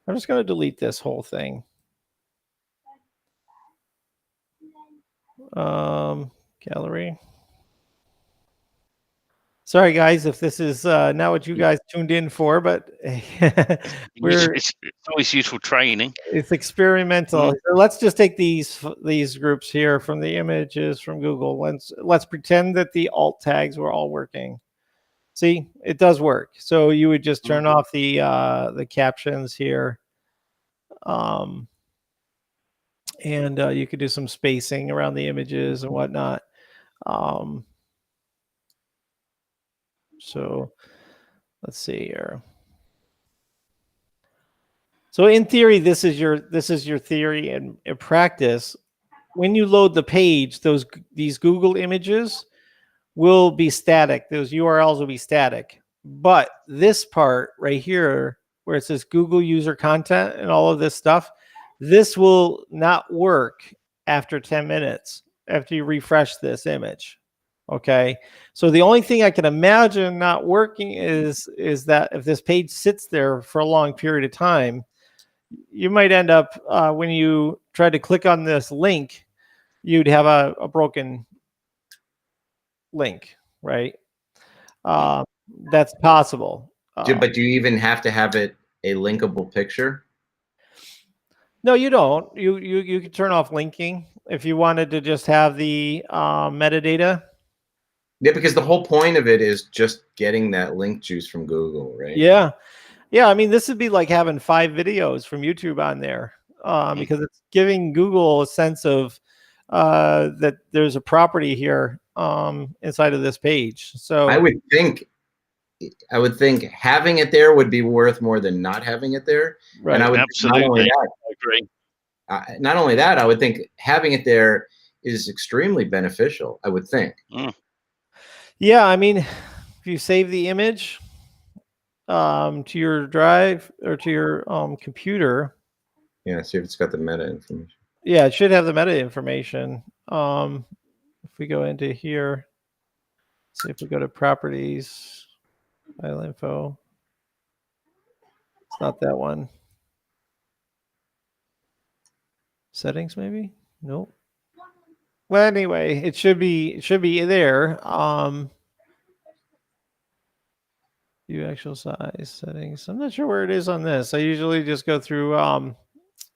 Speaker 1: I'm just going to delete this whole thing. Gallery. Sorry, guys, if this is not what you guys tuned in for, but
Speaker 2: It's always useful training.
Speaker 1: It's experimental. So let's just take these groups here from the images from Google. Let's pretend that the alt tags were all working. See, it does work. So you would just turn off the captions here, and you could do some spacing around the images and whatnot. So let's see here. So in theory, this is your theory, and in practice, when you load the page, these Google images will be static. Those URLs will be static. But this part right here, where it says Google user content and all of this stuff, this will not work after 10 minutes after you refresh this image. Okay. So the only thing I can imagine not working is that if this page sits there for a long period of time, you might end up when you try to click on this link, you'd have a broken link, right? That's possible.
Speaker 4: But do you even have to have it a linkable picture?
Speaker 1: No, you don't. You can turn off linking if you wanted to just have the metadata.
Speaker 4: Yeah, because the whole point of it is just getting that link juice from Google, right?
Speaker 1: Yeah. Yeah, I mean, this would be like having 5 videos from YouTube on there because it's giving Google a sense of that there's a property here inside of this page. So
Speaker 4: I would think having it there would be worth more than not having it there.
Speaker 1: Right.
Speaker 4: And I would
Speaker 2: Absolutely.
Speaker 4: not only that,
Speaker 2: I agree.
Speaker 4: not only that, I would think having it there is extremely beneficial. I would think.
Speaker 1: Yeah, I mean, if you save the image to your drive or to your computer.
Speaker 4: Yeah, see if it's got the meta information.
Speaker 1: Yeah, it should have the meta information. If we go into here, see if we go to properties, file info. It's not that one. Settings, maybe? Nope. Well, anyway, it should be there. View actual size settings. I'm not sure where it is on this. I usually just go through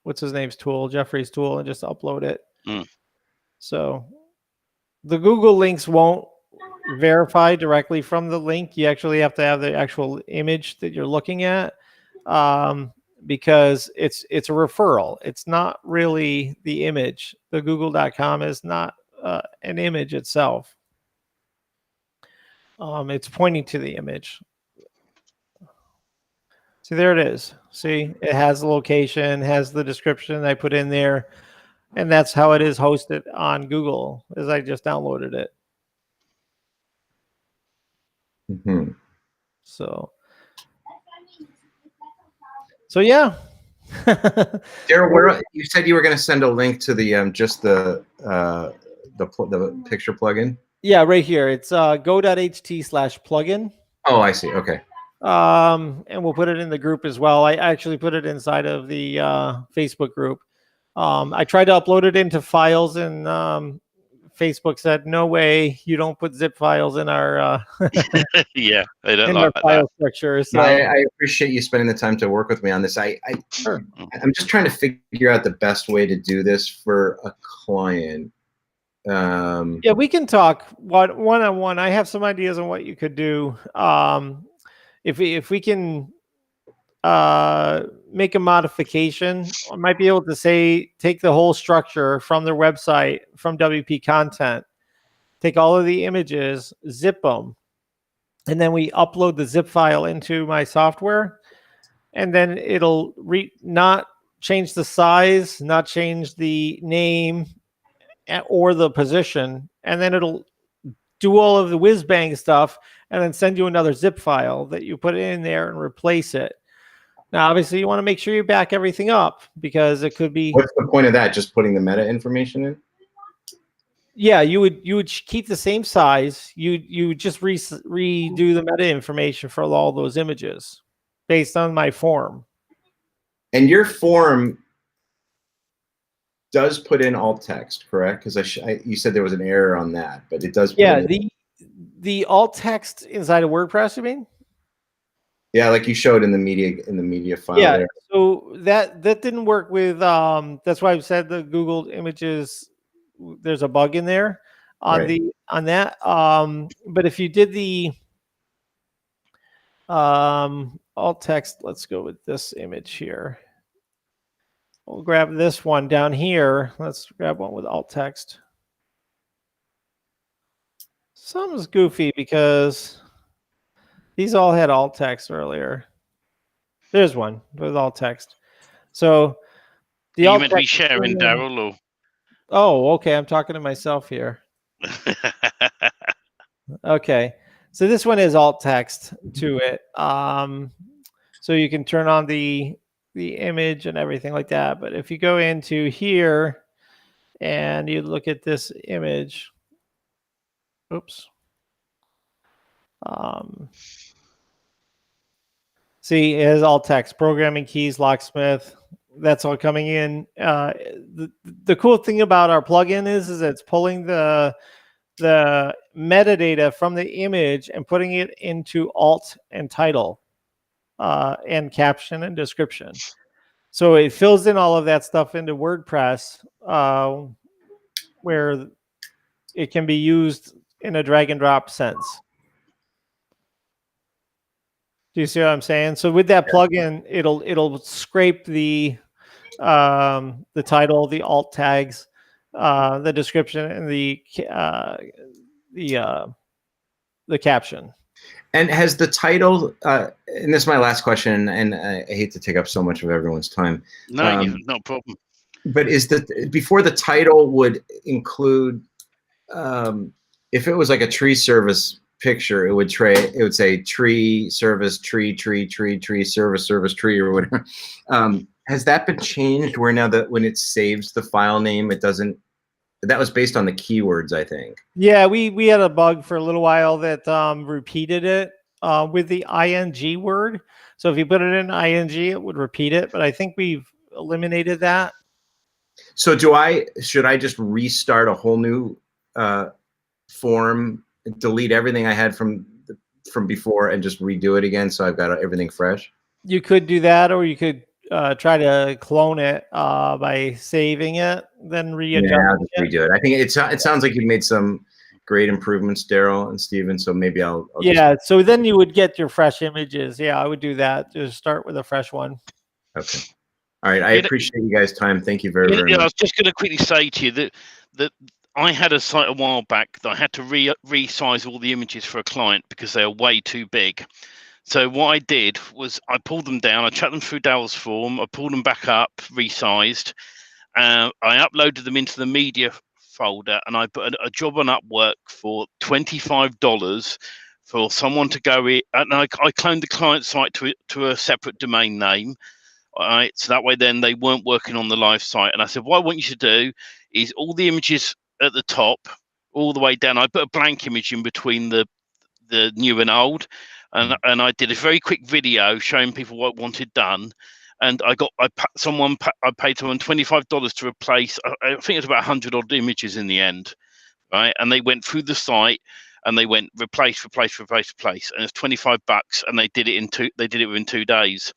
Speaker 1: what's his name's tool, Jeffrey's tool, and just upload it. So the Google links won't verify directly from the link. You actually have to have the actual image that you're looking at because it's a referral. It's not really the image. The google.com is not an image itself. It's pointing to the image. See, there it is. See, it has the location, has the description I put in there, and that's how it is hosted on Google, as I just downloaded it. So yeah.
Speaker 4: Daryl, you said you were going to send a link to the just the picture plugin.
Speaker 1: Yeah, right here. It's go.ht/plugin.
Speaker 4: Oh, I see. Okay.
Speaker 1: And we'll put it in the group as well. I actually put it inside of the Facebook group. I tried to upload it into files, and Facebook said, "No way, you don't put zip files in our
Speaker 2: yeah, they don't
Speaker 1: in
Speaker 2: like
Speaker 1: our file structure." So
Speaker 4: I appreciate you spending the time to work with me on this.
Speaker 1: Sure.
Speaker 4: I'm just trying to figure out the best way to do this for a client.
Speaker 1: Yeah, we can talk one-on-one. I have some ideas on what you could do. If we can make a modification, I might be able to say take the whole structure from their website, from WP content, take all of the images, zip them, and then we upload the zip file into my software, and then it'll not change the size, not change the name or the position, and then it'll do all of the whiz bang stuff and then send you another zip file that you put in there and replace it. Now, obviously, you want to make sure you back everything up because it could be.
Speaker 4: What's the point of that? Just putting the meta information in?
Speaker 1: Yeah, you would keep the same size. You would just redo the meta information for all those images based on my form.
Speaker 4: And your form does put in alt text, correct? Because you said there was an error on that, but it does.
Speaker 1: Yeah, the alt text inside of WordPress, you mean?
Speaker 4: Yeah, like you showed in the media file
Speaker 1: Yeah,
Speaker 4: there.
Speaker 1: so that didn't work with that's why I said the Google Images, there's a bug in there on
Speaker 4: Right.
Speaker 1: that. But if you did the alt text, let's go with this image here. We'll grab this one down here. Let's grab one with alt text. Something's goofy because these all had alt text earlier. There's one with alt text. So the
Speaker 2: Are you
Speaker 1: alt
Speaker 2: meant to be
Speaker 1: text.
Speaker 2: sharing, Daryl,
Speaker 1: Oh, okay. I'm talking to myself here.
Speaker 2: or?
Speaker 1: Okay. So this one is alt text to it. So you can turn on the image and everything like that. But if you go into here and you look at this image, oops. See, it has alt text, programming keys, locksmith. That's all coming in. The cool thing about our plugin is it's pulling the metadata from the image and putting it into alt and title and caption and description. So it fills in all of that stuff into WordPress where it can be used in a drag and drop sense. Do you see what I'm saying? So with that plugin, it'll scrape the title, the alt tags, the description, and the caption.
Speaker 4: And has the title? And this is my last question, and I hate to take up so much of everyone's time.
Speaker 2: No, not a problem.
Speaker 4: But before the title would include, if it was like a tree service picture, it would say tree service tree service tree or whatever. Has that been changed where now that when it saves the file name, it doesn't? That was based on the keywords, I think.
Speaker 1: Yeah, we had a bug for a little while that repeated it with the ing word. So if you put it in ing, it would repeat it. But I think we've eliminated that.
Speaker 4: So should I just restart a whole new form, delete everything I had from before, and just redo it again so I've got everything fresh?
Speaker 1: You could do that, or you could try to clone it by saving it, then readjust.
Speaker 4: Yeah, I'll just redo it. I think it sounds like you've made some great improvements, Daryl and Steven. So maybe I'll
Speaker 1: yeah. So then you would get your fresh images. Yeah, I would do that. Just start with a fresh one.
Speaker 4: Okay. All right. I appreciate you guys' time. Thank you very much.
Speaker 2: I was just going to quickly say to you that I had a site a while back that I had to resize all the images for a client because they are way too big. So what I did was I pulled them down, I chucked them through Daryl's form, I pulled them back up, resized, I uploaded them into the media folder, and I put a job on Upwork for $25 for someone to go in, and I cloned the client site to a separate domain name. All right, so that way then they weren't working on the live site. And I said, what I want you to do is all the images at the top, all the way down. I put a blank image in between the new and old, and I did a very quick video showing people what I wanted done. And I paid someone $25 to replace. I think it was about 100 odd images in the end, right? And they went through the site and they went replace, and it's $25, and they did it within 2 days.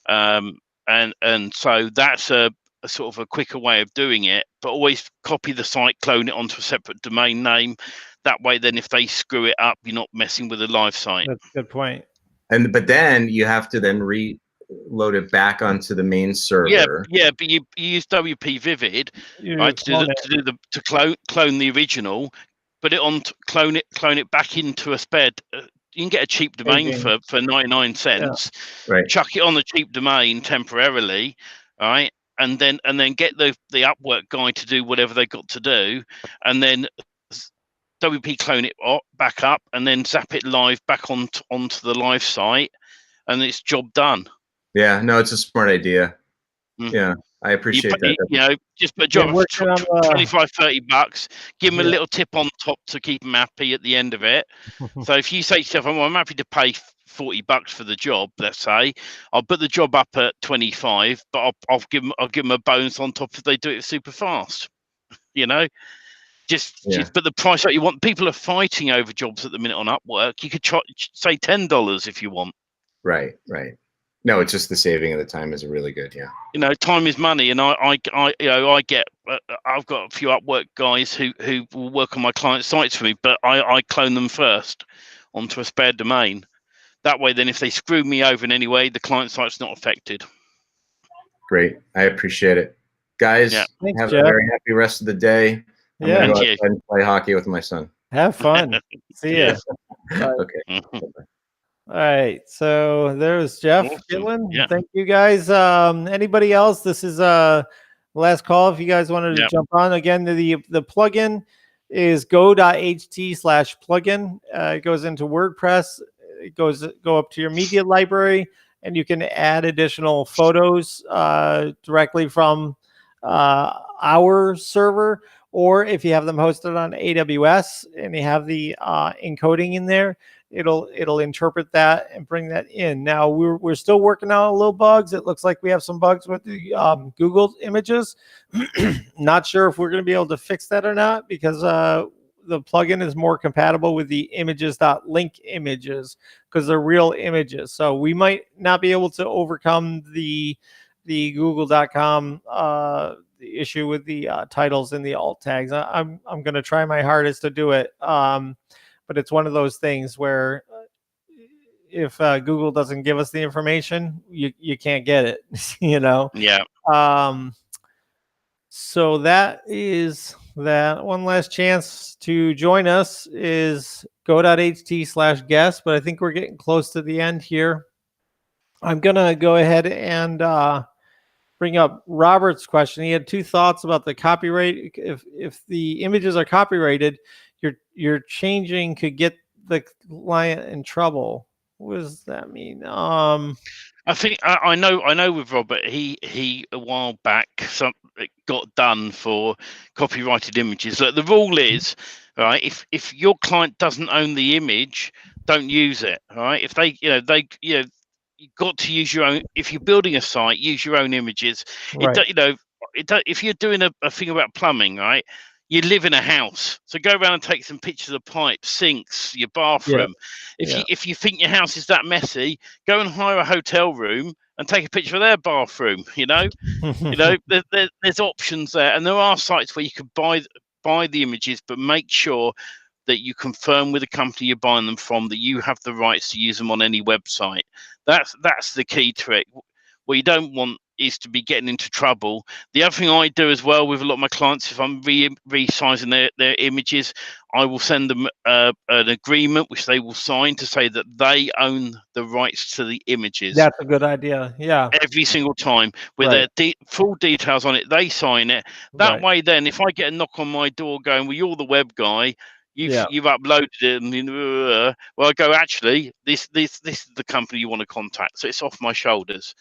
Speaker 2: And so that's a sort of a quicker way of doing it, but always copy the site, clone it onto a separate domain name. That way, then if they screw it up, you're not messing with a live site.
Speaker 1: That's a good point.
Speaker 4: But then you have to then reload it back onto the main server.
Speaker 2: Yeah, but you use WP Vivid, right, to clone the original, put it on, clone it back into a spare. You can get a cheap domain for 99 cents.
Speaker 4: Yeah. Right.
Speaker 2: Chuck it on the cheap domain temporarily, right, and then get the Upwork guy to do whatever they got to do, and then WP clone it back up, and then zap it live back onto the live site, and it's job done.
Speaker 4: Yeah, no, it's a smart idea. Yeah, I appreciate that.
Speaker 2: You know, just put a
Speaker 1: Been
Speaker 2: job
Speaker 1: working on
Speaker 2: of 25, $30. Give them a
Speaker 1: Yeah.
Speaker 2: little tip on top to keep them happy at the end of it. So if you say to yourself, I'm happy to pay $40 for the job, let's say, I'll put the job up at 25, but I'll give them a bonus on top if they do it super fast. You know, just but the price that you want. People are fighting over jobs at the minute on Upwork. You could say $10 if you want.
Speaker 4: Right. No, it's just the saving of the time is really good. Yeah.
Speaker 2: You know, time is money, and I've got a few Upwork guys who will work on my client sites for me, but I clone them first onto a spare domain. That way, then if they screw me over in any way, the client site's not affected.
Speaker 4: Great. I appreciate it. Guys,
Speaker 1: Thanks,
Speaker 4: have
Speaker 1: Jeff.
Speaker 4: a very happy rest of the day. I'm going to go outside and play hockey with my son.
Speaker 1: Have fun. See ya.
Speaker 4: Okay.
Speaker 1: All right. So there's Jeff Gitlin. Thank you guys. Anybody else? This is last call. If you guys wanted to jump on again, the plugin is go.ht/plugin. It goes into WordPress. It go up to your media library, and you can add additional photos directly from our server, or if you have them hosted on AWS and you have the encoding in there, it'll interpret that and bring that in. Now we're still working out a little bugs. It looks like we have some bugs with the Google images. Not sure if we're going to be able to fix that or not, because the plugin is more compatible with the images.link images because they're real images. So we might not be able to overcome the google.com the issue with the titles and the alt tags. I'm going to try my hardest to do it. But it's one of those things where if Google doesn't give us the information, you can't get it, you know?
Speaker 2: Yeah.
Speaker 1: So that is that. One last chance to join us is go.ht/guest, but I think we're getting close to the end here. I'm going to go ahead and bring up Robert's question. He had two thoughts about the copyright. If the images are copyrighted, your changing could get the client in trouble. What does that mean?
Speaker 2: I think I know with Robert, he a while back it got done for copyrighted images. Look, the rule is, right, if your client doesn't own the image, don't use it. All right, if you've got to use your own. If you're building a site, use your own images.
Speaker 1: Right.
Speaker 2: If you're doing a thing about plumbing, right, you live in a house, so go around and take some pictures of pipes, sinks, your bathroom. If you think your house is that messy, go and hire a hotel room and take a picture of their bathroom. There's options there, and there are sites where you can buy the images, but make sure that you confirm with the company you're buying them from that you have the rights to use them on any website. That's the key to it. What you don't want is to be getting into trouble. The other thing I do as well with a lot of my clients, if I'm resizing their images, I will send them an agreement which they will sign to say that they own the rights to the images.
Speaker 1: That's a good idea. Yeah.
Speaker 2: Every single time with their full details on it, they sign it. That way, then, if I get a knock on my door going, well, you're the web guy, you've uploaded it, and well, I go, actually, this is the company you want to contact, so it's off my shoulders.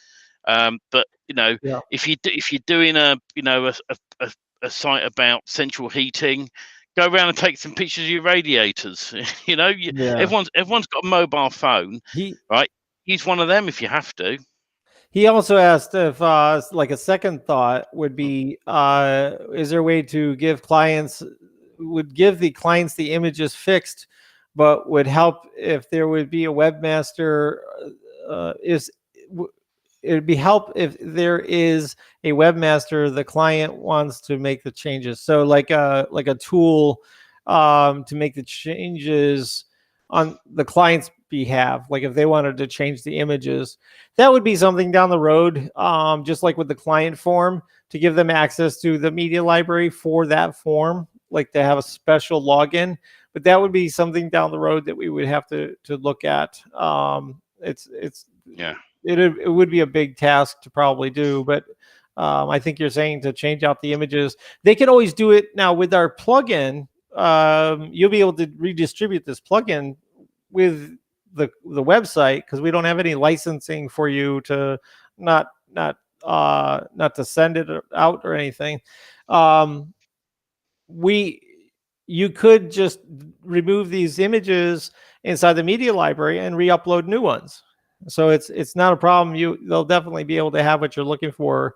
Speaker 2: But if you're doing a site about central heating, go around and take some pictures of your radiators. Everyone's got a mobile phone, right? Use one of them if you have to.
Speaker 1: He also asked if like a second thought would be, is there a way to give the clients the images fixed, but would help if there would be a webmaster it'd be help if there is a webmaster the client wants to make the changes. So like a tool to make the changes on the client's behalf. Like if they wanted to change the images, that would be something down the road. Just like with the client form, to give them access to the media library for that form, like to have a special login. But that would be something down the road that we would have to look at. It would be a big task to probably do, but I think you're saying to change out the images. They can always do it now with our plugin. You'll be able to redistribute this plugin with the website because we don't have any licensing for you to not not to send it out or anything. You could just remove these images inside the media library and re-upload new ones. So it's not a problem. They'll definitely be able to have what you're looking for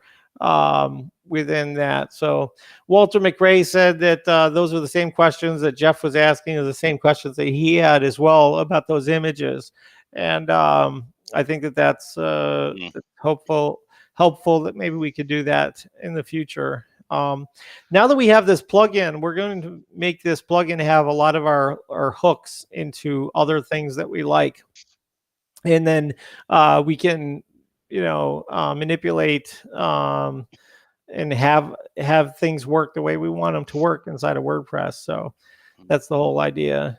Speaker 1: within that. So Walter McRae said that those are the same questions that Jeff was asking, are the same questions that he had as well about those images. And I think that that's helpful that maybe we could do that in the future. Now that we have this plugin, we're going to make this plugin have a lot of our hooks into other things that we like. And then we can, manipulate and have things work the way we want them to work inside of WordPress. So that's the whole idea.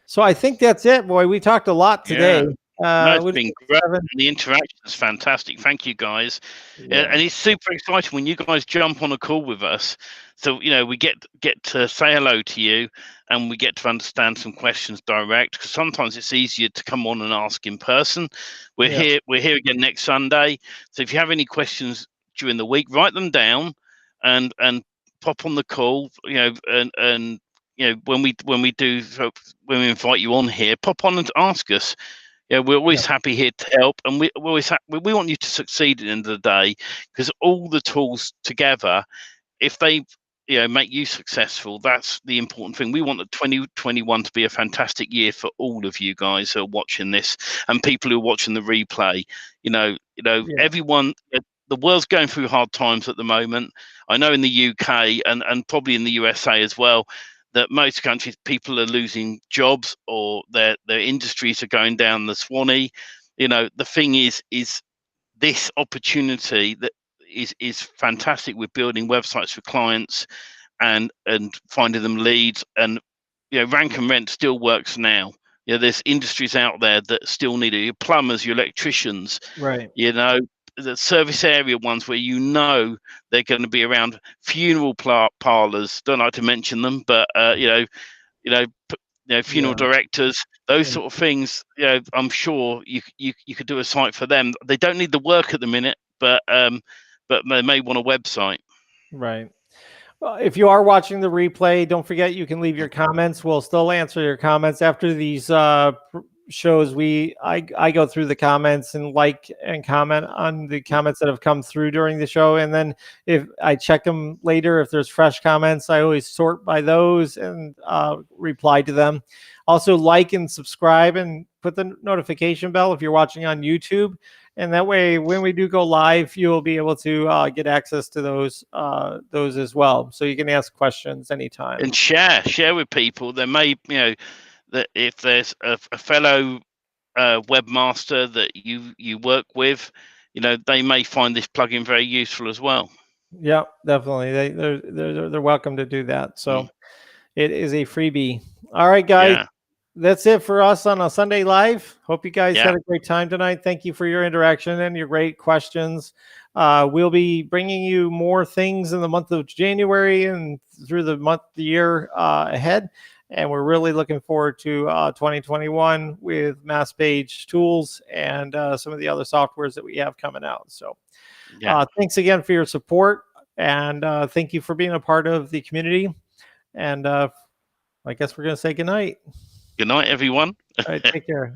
Speaker 1: So I think that's it, boy. We talked a lot today.
Speaker 2: No, it's been great. The interaction is fantastic. Thank you, guys. Yeah. And it's super exciting when you guys jump on a call with us. So, we get to say hello to you, and we get to understand some questions direct, because sometimes it's easier to come on and ask in person. We're here again next Sunday. So if you have any questions during the week, write them down and pop on the call, and when we invite you on here, pop on and ask us. Yeah, we're always happy here to help, and we want you to succeed at the end of the day, because all the tools together, if they make you successful, that's the important thing. We want 2021 to be a fantastic year for all of you guys who are watching this, and people who are watching the replay. Everyone. The world's going through hard times at the moment. I know in the UK and probably in the USA as well, that most countries, people are losing jobs, or their industries are going down the Swanee. The thing is this opportunity that is fantastic with building websites for clients and finding them leads. And rank and rent still works now. There's industries out there that still need it. Your plumbers, your electricians,
Speaker 1: right?
Speaker 2: The service area ones where they're going to be around. Funeral parlors, don't like to mention them, but funeral directors, those sort of things. I'm sure you could do a site for them. They don't need the work at the minute, but they may want a website.
Speaker 1: Right. Well, if you are watching the replay, don't forget you can leave your comments. We'll still answer your comments after these shows. I go through the comments and like and comment on the comments that have come through during the show, and then if I check them later, if there's fresh comments, I always sort by those and reply to them. Also, like and subscribe and put the notification bell if you're watching on YouTube, and that way when we do go live, you'll be able to get access to those as well, so you can ask questions anytime
Speaker 2: and share with people. There may that if there's a fellow webmaster that you work with, they may find this plugin very useful as well.
Speaker 1: Yeah, definitely. They're welcome to do that. So it is a freebie. All right, guys. That's it for us on a Sunday Live. Hope you guys had a great time tonight. Thank you for your interaction and your great questions. We'll be bringing you more things in the month of January and through the year ahead. And we're really looking forward to 2021 with mass page tools and some of the other softwares that we have coming out. So thanks again for your support. And thank you for being a part of the community. And I guess we're going to say goodnight.
Speaker 2: Good night, everyone.
Speaker 1: All right, take care.